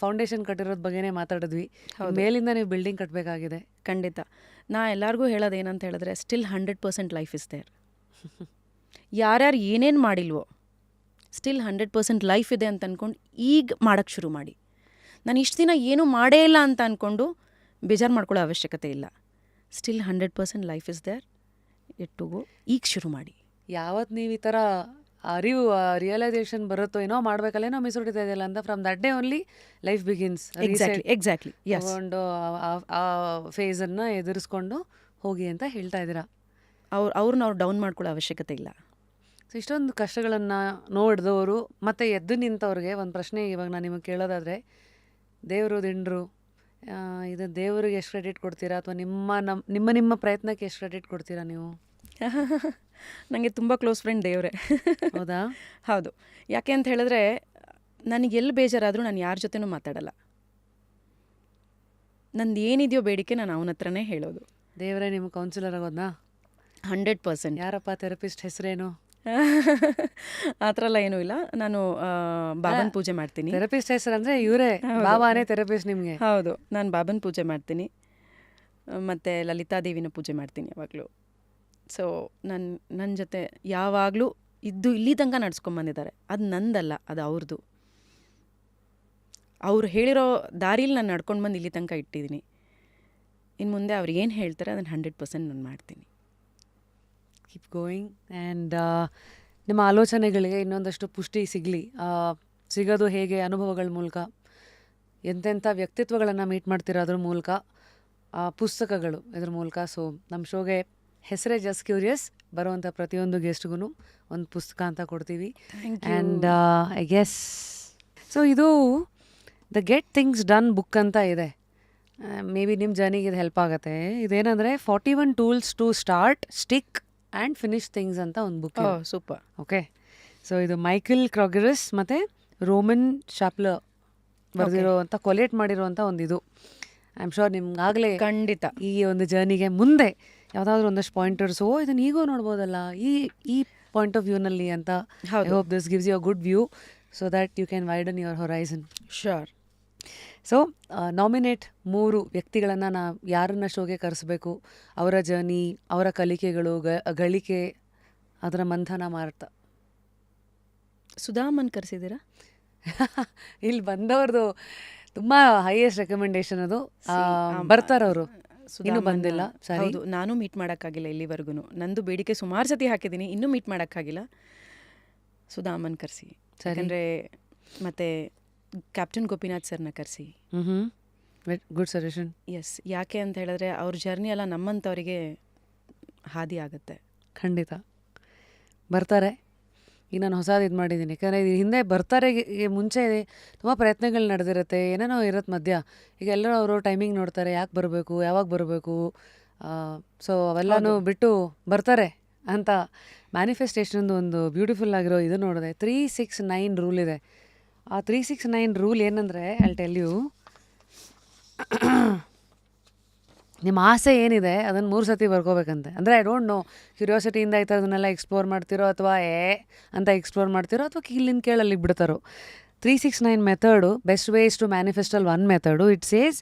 ಫೌಂಡೇಶನ್ ಕಟ್ಟಿರೋದ್ ಬಗ್ಗೆನೇ ಮಾತಾಡಿದ್ವಿ. ಮೇಲಿಂದ ನೀವು ಬಿಲ್ಡಿಂಗ್ ಕಟ್ಟಬೇಕಾಗಿದೆ. ಖಂಡಿತ. ನಾ ಎಲ್ಲರಿಗೂ ಹೇಳೋದು ಏನಂತ ಹೇಳಿದ್ರೆ, ಸ್ಟಿಲ್ 100% ಲೈಫ್ ಇಸ್ ದೇರ್. ಯಾರ್ಯಾರು ಏನೇನು ಮಾಡಿಲ್ವೋ, ಸ್ಟಿಲ್ 100% ಲೈಫ್ ಇದೆ ಅಂತ ಅಂದ್ಕೊಂಡು ಈಗ ಮಾಡೋಕ್ಕೆ ಶುರು ಮಾಡಿ. ನಾನು ಇಷ್ಟು ದಿನ ಏನೂ ಮಾಡೇ ಇಲ್ಲ ಅಂತ ಅಂದ್ಕೊಂಡು ಬೇಜಾರು ಮಾಡ್ಕೊಳ್ಳೋ ಅವಶ್ಯಕತೆ ಇಲ್ಲ. ಸ್ಟಿಲ್ 100% ಲೈಫ್ ಇಸ್ ದೇರ್, ಎಟ್ಟುಗೋ ಈಗ ಶುರು ಮಾಡಿ. ಯಾವತ್ತು ನೀವು ಈ ಥರ ಅರಿವು ರಿಯಲೈಸೇಷನ್ ಬರುತ್ತೋ, ಏನೋ ಮಾಡ್ಬೇಕಲ್ಲ, ಏನೋ ಮಿಸ್ ಹೊಡಿತಾ ಇದೆಯಲ್ಲ ಅಂತ, from that day only life begins. Exactly ತಗೊಂಡು ಆ ಫೇಸನ್ನು ಎದುರಿಸ್ಕೊಂಡು ಹೋಗಿ ಅಂತ ಹೇಳ್ತಾ ಇದ್ದೀರಾ. ಅವ್ರನ್ನ ಡೌನ್ ಮಾಡ್ಕೊಳ್ಳೋ ಅವಶ್ಯಕತೆ ಇಲ್ಲ. ಸೊ ಇಷ್ಟೊಂದು ಕಷ್ಟಗಳನ್ನು ನೋಡಿದವರು ಮತ್ತು ಎದ್ದು ನಿಂತವ್ರಿಗೆ ಒಂದು ಪ್ರಶ್ನೆ ಇವಾಗ ನಾನು ನಿಮಗೆ ಕೇಳೋದಾದರೆ, ದೇವರು ದಿಂಡ್ರು, ಇದು ದೇವರಿಗೆ ಎಷ್ಟು ಕ್ರೆಡಿಟ್ ಕೊಡ್ತೀರಾ, ಅಥವಾ ನಿಮ್ಮ ಪ್ರಯತ್ನಕ್ಕೆ ಎಷ್ಟು ಕ್ರೆಡಿಟ್ ಕೊಡ್ತೀರಾ ನೀವು? ನನಗೆ ತುಂಬ ಕ್ಲೋಸ್ ಫ್ರೆಂಡ್ ದೇವರೇ. ಹೌದಾ? ಹೌದು. ಯಾಕೆ ಅಂತ ಹೇಳಿದ್ರೆ, ನನಗೆ ಎಲ್ಲಿ ಬೇಜಾರಾದರೂ ನಾನು ಯಾರ ಜೊತೆನೂ ಮಾತಾಡಲ್ಲ. ನಂದು ಏನಿದೆಯೋ ಬೇಡಿಕೆ ನಾನು ಅವನ ಹತ್ರನೇ ಹೇಳೋದು. ದೇವರೇ ನಿಮ್ಮ ಕೌನ್ಸಿಲರ್ ಆಗೋದಾ? 100%. ಯಾರಪ್ಪ ಥೆರಪಿಸ್ಟ್ ಹೆಸರೇನು? ಆ ಥರ ಎಲ್ಲ ಏನೂ ಇಲ್ಲ. ನಾನು ಬಾಬನ್ ಪೂಜೆ ಮಾಡ್ತೀನಿ. ಥೆರಪಿಸ್ಟ್ ಹೆಸರು ಅಂದರೆ ಇವರೇ, ಬಾಬಾನೇ ಥೆರಪಿಸ್ಟ್ ನಿಮಗೆ? ಹೌದು, ನಾನು ಬಾಬನ್ ಪೂಜೆ ಮಾಡ್ತೀನಿ ಮತ್ತು ಲಲಿತಾದೇವಿನ ಪೂಜೆ ಮಾಡ್ತೀನಿ ಯಾವಾಗಲೂ. ಸೊ ನನ್ನ ಜೊತೆ ಯಾವಾಗಲೂ ಇದ್ದು ಇಲ್ಲಿ ತನಕ ನಡ್ಸ್ಕೊಂಬಂದಿದ್ದಾರೆ. ಅದು ನಂದಲ್ಲ, ಅದು ಅವ್ರದ್ದು. ಅವ್ರು ಹೇಳಿರೋ ದಾರಿಲಿ ನಾನು ನಡ್ಕೊಂಡು ಬಂದು ಇಲ್ಲಿ ತನಕ ಇಟ್ಟಿದ್ದೀನಿ. ಇನ್ನು ಮುಂದೆ ಅವ್ರು ಏನು ಹೇಳ್ತಾರೆ ಅದನ್ನು 100% ನಾನು ಮಾಡ್ತೀನಿ. Keep going. ಆ್ಯಂಡ್ ನಿಮ್ಮ ಆಲೋಚನೆಗಳಿಗೆ ಇನ್ನೊಂದಷ್ಟು ಪುಷ್ಟಿ ಸಿಗೋದು ಹೇಗೆ? ಅನುಭವಗಳ ಮೂಲಕ, ಎಂತೆಂಥ ವ್ಯಕ್ತಿತ್ವಗಳನ್ನು ಮೀಟ್ ಮಾಡ್ತೀರೋ ಅದ್ರ ಮೂಲಕ, ಪುಸ್ತಕಗಳು ಇದ್ರ ಮೂಲಕ. ಸೊ ನಮ್ಮ ಶೋಗೆ ಹೆಸರೇ ಜಸ್ಟ್ ಕ್ಯೂರಿಯಸ್. ಬರುವಂಥ ಪ್ರತಿಯೊಂದು ಗೆಸ್ಟ್ಗೂ ಒಂದು ಪುಸ್ತಕ ಅಂತ ಕೊಡ್ತೀವಿ. ಆ್ಯಂಡ್ ಐ ಗೆಸ್ ಸೊ ಇದು the Get Things Done book ಅಂತ ಇದೆ. ಮೇ ಬಿ ನಿಮ್ಮ ಜರ್ನಿಗೆ ಇದು ಹೆಲ್ಪ್ ಆಗುತ್ತೆ. ಇದೇನಂದರೆ 41 tools to start, stick and finish things ಅಂತ ಒಂದು ಬುಕ್. ಸೂಪರ್. ಓಕೆ. ಸೊ ಇದು ಮೈಕಲ್ ಕ್ರಾಗರಸ್ ಮತ್ತು ರೋಮನ್ ಶಾಪ್ಲರ್ ಬರೆದಿರೋ ಅಂತ, ಕೊಲೇಟ್ ಮಾಡಿರೋವಂಥ ಒಂದು ಇದು. ಐ ಆಮ್ ಶೋರ್ ನಿಮ್ಗಾಗಲೇ ಖಂಡಿತ ಈ ಒಂದು ಜರ್ನಿಗೆ ಮುಂದೆ ಯಾವುದಾದ್ರೂ ಒಂದಷ್ಟು ಪಾಯಿಂಟರ್ಸು ಇದನ್ನು ಈಗೋ ನೋಡ್ಬೋದಲ್ಲ ಈ ಪಾಯಿಂಟ್ ಆಫ್ ವ್ಯೂನಲ್ಲಿ ಅಂತ. I hope this gives you a good view so that you can widen your horizon. Sure. So nominate 3 ವ್ಯಕ್ತಿಗಳನ್ನು ಯಾರನ್ನ ಶೋಗೆ ಕರೆಸಬೇಕು, ಅವರ ಜರ್ನಿ, ಅವರ ಕಲಿಕೆಗಳು, ಗಳಿಕೆ, ಅದರ ಮಂಥನ ಮಾಡ್ತಾ. ಸುಧಾಮನ್ ಕರೆಸಿದ್ದೀರಾ? ಇಲ್ಲಿ ಬಂದವ್ರದ್ದು ತುಂಬ ಹೈಯೆಸ್ಟ್ ರೆಕಮೆಂಡೇಶನ್ ಅದು. ಬರ್ತಾರೆ ಅವರು, ಇನ್ನೂ ಬಂದಿಲ್ಲ. ಹೌದು, ನಾನು ಮೀಟ್ ಮಾಡೋಕ್ಕಾಗಿಲ್ಲ ಇಲ್ಲಿವರೆಗೂ. ನಂದು ಬೇಡಿಕೆ ಸುಮಾರು ಸತಿ ಹಾಕಿದ್ದೀನಿ, ಇನ್ನೂ ಮೀಟ್ ಮಾಡೋಕ್ಕಾಗಿಲ್ಲ. ಸುಧಾಮನ್ ಕರೆಸಿ. ಯಾಕಂದರೆ ಮತ್ತು ಕ್ಯಾಪ್ಟನ್ ಗೋಪಿನಾಥ್ ಸರ್ನ ಕರೆಸಿ. Good suggestion. ಎಸ್. ಯಾಕೆ ಅಂತ ಹೇಳಿದ್ರೆ ಅವ್ರ ಜರ್ನಿ ಎಲ್ಲ ನಮ್ಮಂಥವರಿಗೆ ಹಾದಿ ಆಗುತ್ತೆ. ಖಂಡಿತ ಬರ್ತಾರೆ. ಈಗ ನಾನು ಹೊಸದು ಇದು ಮಾಡಿದ್ದೀನಿ, ಯಾಕಂದರೆ ಇದು ಹಿಂದೆ ಬರ್ತಾರೆ ಮುಂಚೆ ತುಂಬ ಪ್ರಯತ್ನಗಳು ನಡೆದಿರುತ್ತೆ, ಏನೇನೋ ಇರುತ್ತೆ ಮಧ್ಯ. ಈಗ ಎಲ್ಲರೂ ಅವರು ಟೈಮಿಂಗ್ ನೋಡ್ತಾರೆ, ಯಾಕೆ ಬರಬೇಕು, ಯಾವಾಗ ಬರಬೇಕು, ಸೊ ಅವೆಲ್ಲನೂ ಬಿಟ್ಟು ಬರ್ತಾರೆ ಅಂತ. ಮ್ಯಾನಿಫೆಸ್ಟೇಷನ್ದು ಒಂದು ಬ್ಯೂಟಿಫುಲ್ ಆಗಿರೋ ಇದು ನೋಡಿದೆ. 369 ರೂಲ್ ಇದೆ. ಆ 369 ರೂಲ್ ಏನಂದರೆ, ಐ ಟೆಲ್ ಯು, ನಿಮ್ಮ ಆಸೆ ಏನಿದೆ ಅದನ್ನು 3 ಸತಿ ಬರ್ಕೋಬೇಕಂತೆ. ಅಂದರೆ ಐ ಡೋಂಟ್ ನೋ, ಕ್ಯೂರಿಯಾಸಿಟಿಯಿಂದ ಈ ಥರದನ್ನೆಲ್ಲ ಎಕ್ಸ್ಪ್ಲೋರ್ ಮಾಡ್ತಿರೋ, ಅಥವಾ ಅಂತ ಎಕ್ಸ್ಪ್ಲೋರ್ ಮಾಡ್ತಿರೋ, ಅಥವಾ ಇಲ್ಲಿಂದ ಕೇಳಲ್ಲಿ ಬಿಡ್ತಾರೋ. 369 ಮೆಥಡು, ಬೆಸ್ಟ್ ವೇಸ್ ಟು ಮ್ಯಾನಿಫೆಸ್ಟಲ್ 1 ಮೆಥಡು. ಇಟ್ ಸೇಸ್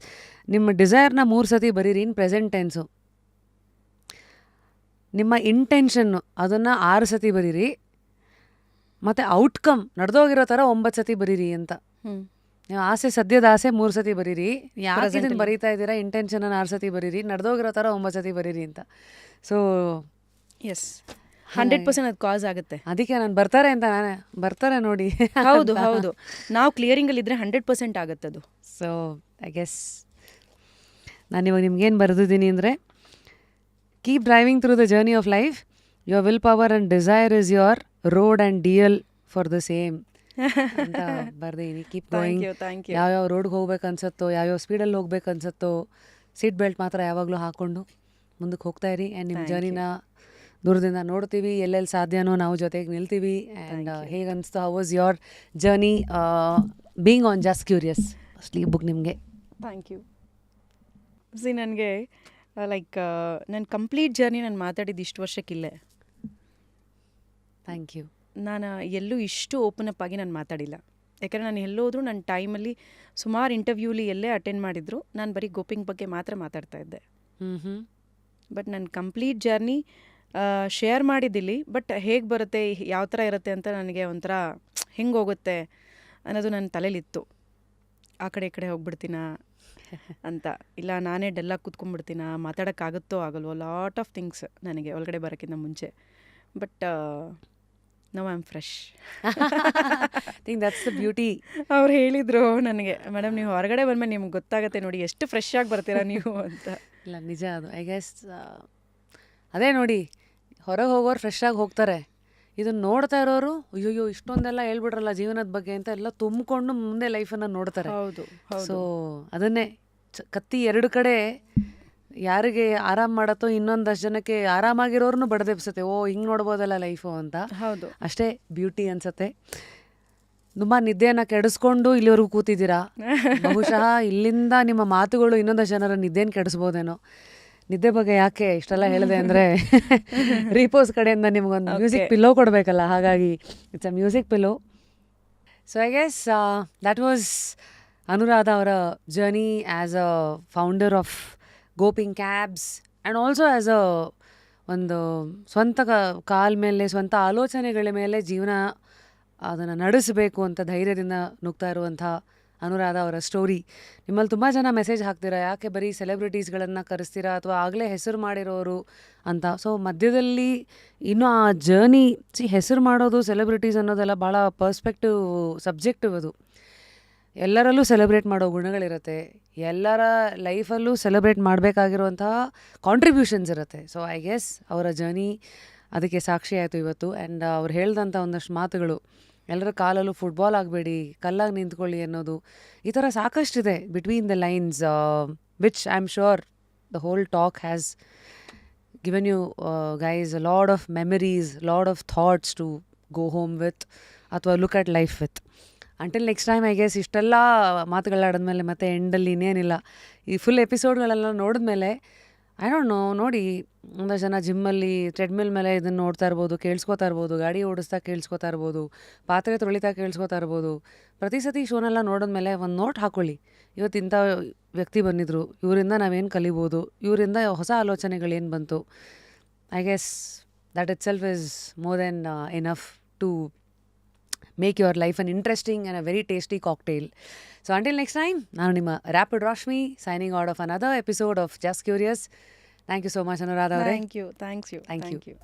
ನಿಮ್ಮ ಡಿಸೈರ್ನ 3 ಸತಿ ಬರೀರಿ ಇನ್ ಪ್ರೆಸೆಂಟ್ ಟೆನ್ಸು. ನಿಮ್ಮ ಇಂಟೆನ್ಷನ್ನು ಅದನ್ನು 6 ಸತಿ ಬರೀರಿ. ಮತ್ತು ಔಟ್ಕಮ್ ನಡೆದೋಗಿರೋ ಥರ 9 ಸತಿ ಬರೀರಿ ಅಂತ. ನೀವು ಆಸೆ, ಸದ್ಯದ ಆಸೆ 3 ಸತಿ ಬರೀರಿ. ಯಾಕೆ ಇದನ್ನು ಬರೀತಾ ಇದ್ದೀರಾ, ಇಂಟೆನ್ಷನನ್ನು 6 ಸತಿ ಬರೀರಿ, ನಡೆದೋಗಿರೋ ಥರ 9 ಸತಿ ಬರೀರಿ ಅಂತ. ಸೊ ಎಸ್, 100% ಅದು ಕಾಸ್ ಆಗುತ್ತೆ. ಅದಕ್ಕೆ ನಾನು ಬರ್ತಾರೆ ಅಂತ, ನಾನೇ ಬರ್ತಾರೆ ನೋಡಿ. ಹೌದು ಹೌದು, ನಾವು ಕ್ಲಿಯರಿಂಗಲ್ಲಿದ್ದರೆ 100% ಆಗುತ್ತೆ ಅದು. ಸೊ ಐ ಗೆಸ್ ನಾನು ಇವಾಗ ನಿಮ್ಗೇನು ಬರೆದಿದ್ದೀನಿ ಅಂದರೆ, keep driving through the journey of life. Your will power and desire is your road and deal for the same ಅಂತ ಬರ್ದೀನಿ. Keep going. ಯಾವ್ಯಾವ ರೋಡ್ಗೆ ಹೋಗ್ಬೇಕು ಅನ್ಸತ್ತೋ, ಯಾವ್ಯಾವ ಸ್ಪೀಡಲ್ಲಿ ಹೋಗ್ಬೇಕು ಅನ್ಸತ್ತೋ, ಸೀಟ್ ಬೆಲ್ಟ್ ಮಾತ್ರ ಯಾವಾಗಲೂ ಹಾಕ್ಕೊಂಡು ಮುಂದಕ್ಕೆ ಹೋಗ್ತಾ ಇರಿ. ಆ್ಯಂಡ್ ನಿಮ್ಮ ಜರ್ನಿನ ದೂರದಿಂದ ನೋಡ್ತೀವಿ, ಎಲ್ಲೆಲ್ಲಿ ಸಾಧ್ಯನೋ ನಾವು ಜೊತೆಗೆ ನಿಲ್ತೀವಿ. ಆ್ಯಂಡ್ ಹೇಗೆ ಅನಿಸ್ತು, how was your journey being on just curious? ಅಷ್ಟಲಿ ಬುಕ್ ನಿಮಗೆ. Thank you. ನನಗೆ ಲೈಕ್ ನನ್ನ ಕಂಪ್ಲೀಟ್ ಜರ್ನಿ ನಾನು ಮಾತಾಡಿದ್ದು ಇಷ್ಟು ವರ್ಷಕ್ಕಿಲ್ಲೇ. Thank you. ನಾನು ಎಲ್ಲೂ ಇಷ್ಟು ಓಪನ್ ಅಪ್ ಆಗಿ ನಾನು ಮಾತಾಡಿಲ್ಲ. ಯಾಕಂದರೆ ನಾನು ಎಲ್ಲೋದ್ರೂ ನನ್ನ ಟೈಮಲ್ಲಿ ಸುಮಾರು ಇಂಟರ್ವ್ಯೂಲಿ ಎಲ್ಲೇ ಅಟೆಂಡ್ ಮಾಡಿದ್ರು ನಾನು ಬರೀ ಗೋಪಿಂಗ್ ಬಗ್ಗೆ ಮಾತ್ರ ಮಾತಾಡ್ತಾ ಇದ್ದೆ. ಹ್ಞೂ. ಬಟ್ ನನ್ನ ಕಂಪ್ಲೀಟ್ ಜರ್ನಿ ಶೇರ್ ಮಾಡಿದ್ದಿಲ್ಲಿ. ಬಟ್ ಹೇಗೆ ಬರುತ್ತೆ, ಯಾವ ಥರ ಇರುತ್ತೆ ಅಂತ ನನಗೆ ಒಂಥರ ಹೆಂಗೆ ಹೋಗುತ್ತೆ ಅನ್ನೋದು ನನ್ನ ತಲೆಯಲ್ಲಿತ್ತು. ಆ ಕಡೆ ಈ ಕಡೆ ಹೋಗ್ಬಿಡ್ತೀನಾ ಅಂತ, ಇಲ್ಲ ನಾನೇ ಡೆಲ್ಲಾಗಿ ಕೂತ್ಕೊಂಡ್ಬಿಡ್ತೀನಾ, ಮಾತಾಡೋಕ್ಕಾಗುತ್ತೋ ಆಗಲ್ವೋ, ಲಾಟ್ ಆಫ್ ಥಿಂಗ್ಸ್ ನನಗೆ ಒಳಗಡೆ ಬರೋಕ್ಕಿಂತ ಮುಂಚೆ. But now I am fresh. Think that's the beauty. ಅವ್ರು ಹೇಳಿದರು ನನಗೆ, ಮೇಡಮ್ ನೀವು ಹೊರಗಡೆ ಬಂದಮೇಲೆ ನಿಮ್ಗೆ ಗೊತ್ತಾಗುತ್ತೆ ನೋಡಿ ಎಷ್ಟು ಫ್ರೆಶ್ ಆಗಿ ಬರ್ತೀರಾ ನೀವು ಅಂತ. ಇಲ್ಲ, ನಿಜ ಅದು. ಐ ಗೆಸ್ ಅದೇ ನೋಡಿ, ಹೊರಗೆ ಹೋಗೋರು ಫ್ರೆಶ್ ಆಗಿ ಹೋಗ್ತಾರೆ. ಇದನ್ನು ನೋಡ್ತಾ ಇರೋರು ಅಯ್ಯೋ ಇಷ್ಟೊಂದೆಲ್ಲ ಹೇಳ್ಬಿಡ್ರಲ್ಲ ಜೀವನದ ಬಗ್ಗೆ ಅಂತ ಎಲ್ಲ ತುಂಬಿಕೊಂಡು ಮುಂದೆ ಲೈಫನ್ನು ನೋಡ್ತಾರೆ. ಹೌದು ಸೊ ಅದನ್ನೇ ಕತ್ತಿ ಎರಡು ಕಡೆ ಯಾರಿಗೆ ಆರಾಮ್ ಮಾಡತ್ತೋ ಇನ್ನೊಂದಷ್ಟು ಜನಕ್ಕೆ ಆರಾಮಾಗಿರೋರ್ನು ಬಡದೆಬ್ಸುತ್ತೆ. ಓ ಹಿಂಗೆ ನೋಡ್ಬೋದಲ್ಲ ಲೈಫು ಅಂತ. ಹೌದು. ಅಷ್ಟೇ ಬ್ಯೂಟಿ ಅನ್ಸತ್ತೆ. ತುಂಬ ನಿದ್ದೆಯನ್ನು ಕೆಡಿಸ್ಕೊಂಡು ಇಲ್ಲಿವರೆಗೂ ಕೂತಿದ್ದೀರಾ. ಬಹುಶಃ ಇಲ್ಲಿಂದ ನಿಮ್ಮ ಮಾತುಗಳು ಇನ್ನೊಂದಷ್ಟು ಜನರ ನಿದ್ದೆನ ಕೆಡಿಸ್ಬೋದೇನೋ. ನಿದ್ದೆ ಬಗ್ಗೆ ಯಾಕೆ ಇಷ್ಟೆಲ್ಲ ಹೇಳಿದೆ ಅಂದರೆ ರೀಪೋಸ್ ಕಡೆಯಿಂದ ನಿಮಗೊಂದು ಮ್ಯೂಸಿಕ್ ಪಿಲ್ಲೋ ಕೊಡಬೇಕಲ್ಲ, ಹಾಗಾಗಿ it's a music pillow. So I guess that was Anuradha ಅವರ journey as a founder of ಗೋಪಿಂಗ್ cabs and also as a ಒಂದು ಸ್ವಂತ ಕಾಲ ಮೇಲೆ, ಸ್ವಂತ ಆಲೋಚನೆಗಳ ಮೇಲೆ ಜೀವನ ಅದನ್ನು ನಡೆಸಬೇಕು ಅಂತ ಧೈರ್ಯದಿಂದ ನುಗ್ತಾ ಇರುವಂಥ ಅನುರಾಧ ಅವರ ಸ್ಟೋರಿ. ನಿಮ್ಮಲ್ಲಿ ತುಂಬ ಜನ ಮೆಸೇಜ್ ಹಾಕ್ತೀರಾ, ಯಾಕೆ ಬರೀ ಸೆಲೆಬ್ರಿಟೀಸ್ಗಳನ್ನು ಕರೆಸ್ತೀರಾ ಅಥವಾ ಆಗಲೇ ಹೆಸರು ಮಾಡಿರೋರು ಅಂತ. ಸೊ ಮಧ್ಯದಲ್ಲಿ ಇನ್ನೂ ಆ ಜರ್ನಿ, ಹೆಸರು ಮಾಡೋದು ಸೆಲೆಬ್ರಿಟೀಸ್ ಅನ್ನೋದೆಲ್ಲ ಭಾಳ ಪರ್ಸ್ಪೆಕ್ಟಿವ್ ಸಬ್ಜೆಕ್ಟಿವ್. ಅದು ಎಲ್ಲರಲ್ಲೂ ಸೆಲೆಬ್ರೇಟ್ ಮಾಡೋ ಗುಣಗಳಿರುತ್ತೆ, ಎಲ್ಲರ ಲೈಫಲ್ಲೂ ಸೆಲೆಬ್ರೇಟ್ ಮಾಡಬೇಕಾಗಿರುವಂತಹ ಕಾಂಟ್ರಿಬ್ಯೂಷನ್ಸ್ ಇರುತ್ತೆ. ಸೊ ಐ ಗೆಸ್ ಅವರ ಜರ್ನಿ ಅದಕ್ಕೆ ಸಾಕ್ಷಿ ಆಯಿತು ಇವತ್ತು. ಆ್ಯಂಡ್ ಅವ್ರು ಹೇಳ್ದಂಥ ಒಂದಷ್ಟು ಮಾತುಗಳು, ಎಲ್ಲರ ಕಾಲಲ್ಲೂ ಫುಟ್ಬಾಲ್ ಆಗಬೇಡಿ, ಕಲ್ಲಾಗಿ ನಿಂತ್ಕೊಳ್ಳಿ ಅನ್ನೋದು, ಈ ಥರ ಸಾಕಷ್ಟಿದೆ between the lines, which I am sure the whole talk has given you guys a lot of memories, lot of thoughts to go home with ಅಥವಾ look at life with. Until next time I guess ಇಷ್ಟೆಲ್ಲ ಮಾತುಗಳಾಡಿದ್ಮೇಲೆ ಮತ್ತೆ ಎಂಡಲ್ಲಿ ಇನ್ನೇನಿಲ್ಲ, ಈ full ಎಪಿಸೋಡ್ಗಳೆಲ್ಲ ನೋಡಿದ್ಮೇಲೆ I don't know, ನೋಡಿ ಒಂದಷ್ಟು ಜನ ಜಿಮ್ಮಲ್ಲಿ ಟ್ರೆಡ್ಮಿಲ್ ಮೇಲೆ ಇದನ್ನು ನೋಡ್ತಾ ಇರ್ಬೋದು, ಕೇಳಿಸ್ಕೊತಾ ಇರ್ಬೋದು, ಗಾಡಿ ಓಡಿಸ್ತಾ ಕೇಳಿಸ್ಕೊತಾ ಇರ್ಬೋದು, ಪಾತ್ರೆ ತೊಳಿತಾ ಕೇಳಿಸ್ಕೊತಾ ಇರ್ಬೋದು. ಪ್ರತಿ ಸತಿ ಶೋನೆಲ್ಲ ನೋಡಿದ್ಮೇಲೆ ಒಂದು ನೋಟ್ ಹಾಕ್ಕೊಳ್ಳಿ, ಇವತ್ತಿಂಥ ವ್ಯಕ್ತಿ ಬಂದಿದ್ರು, ಇವರಿಂದ ನಾವೇನು ಕಲಿಬೋದು, ಇವರಿಂದ ಹೊಸ ಆಲೋಚನೆಗಳೇನು ಬಂತು. I guess that itself is more than enough to make your life an interesting and a very tasty cocktail. So until next time, ನಾನು ನಿಮ್ಮ rapid Rashmi, signing out of another episode of just curious. Thank you so much Anuradha ಅವರೇ. Thank you. Thank you.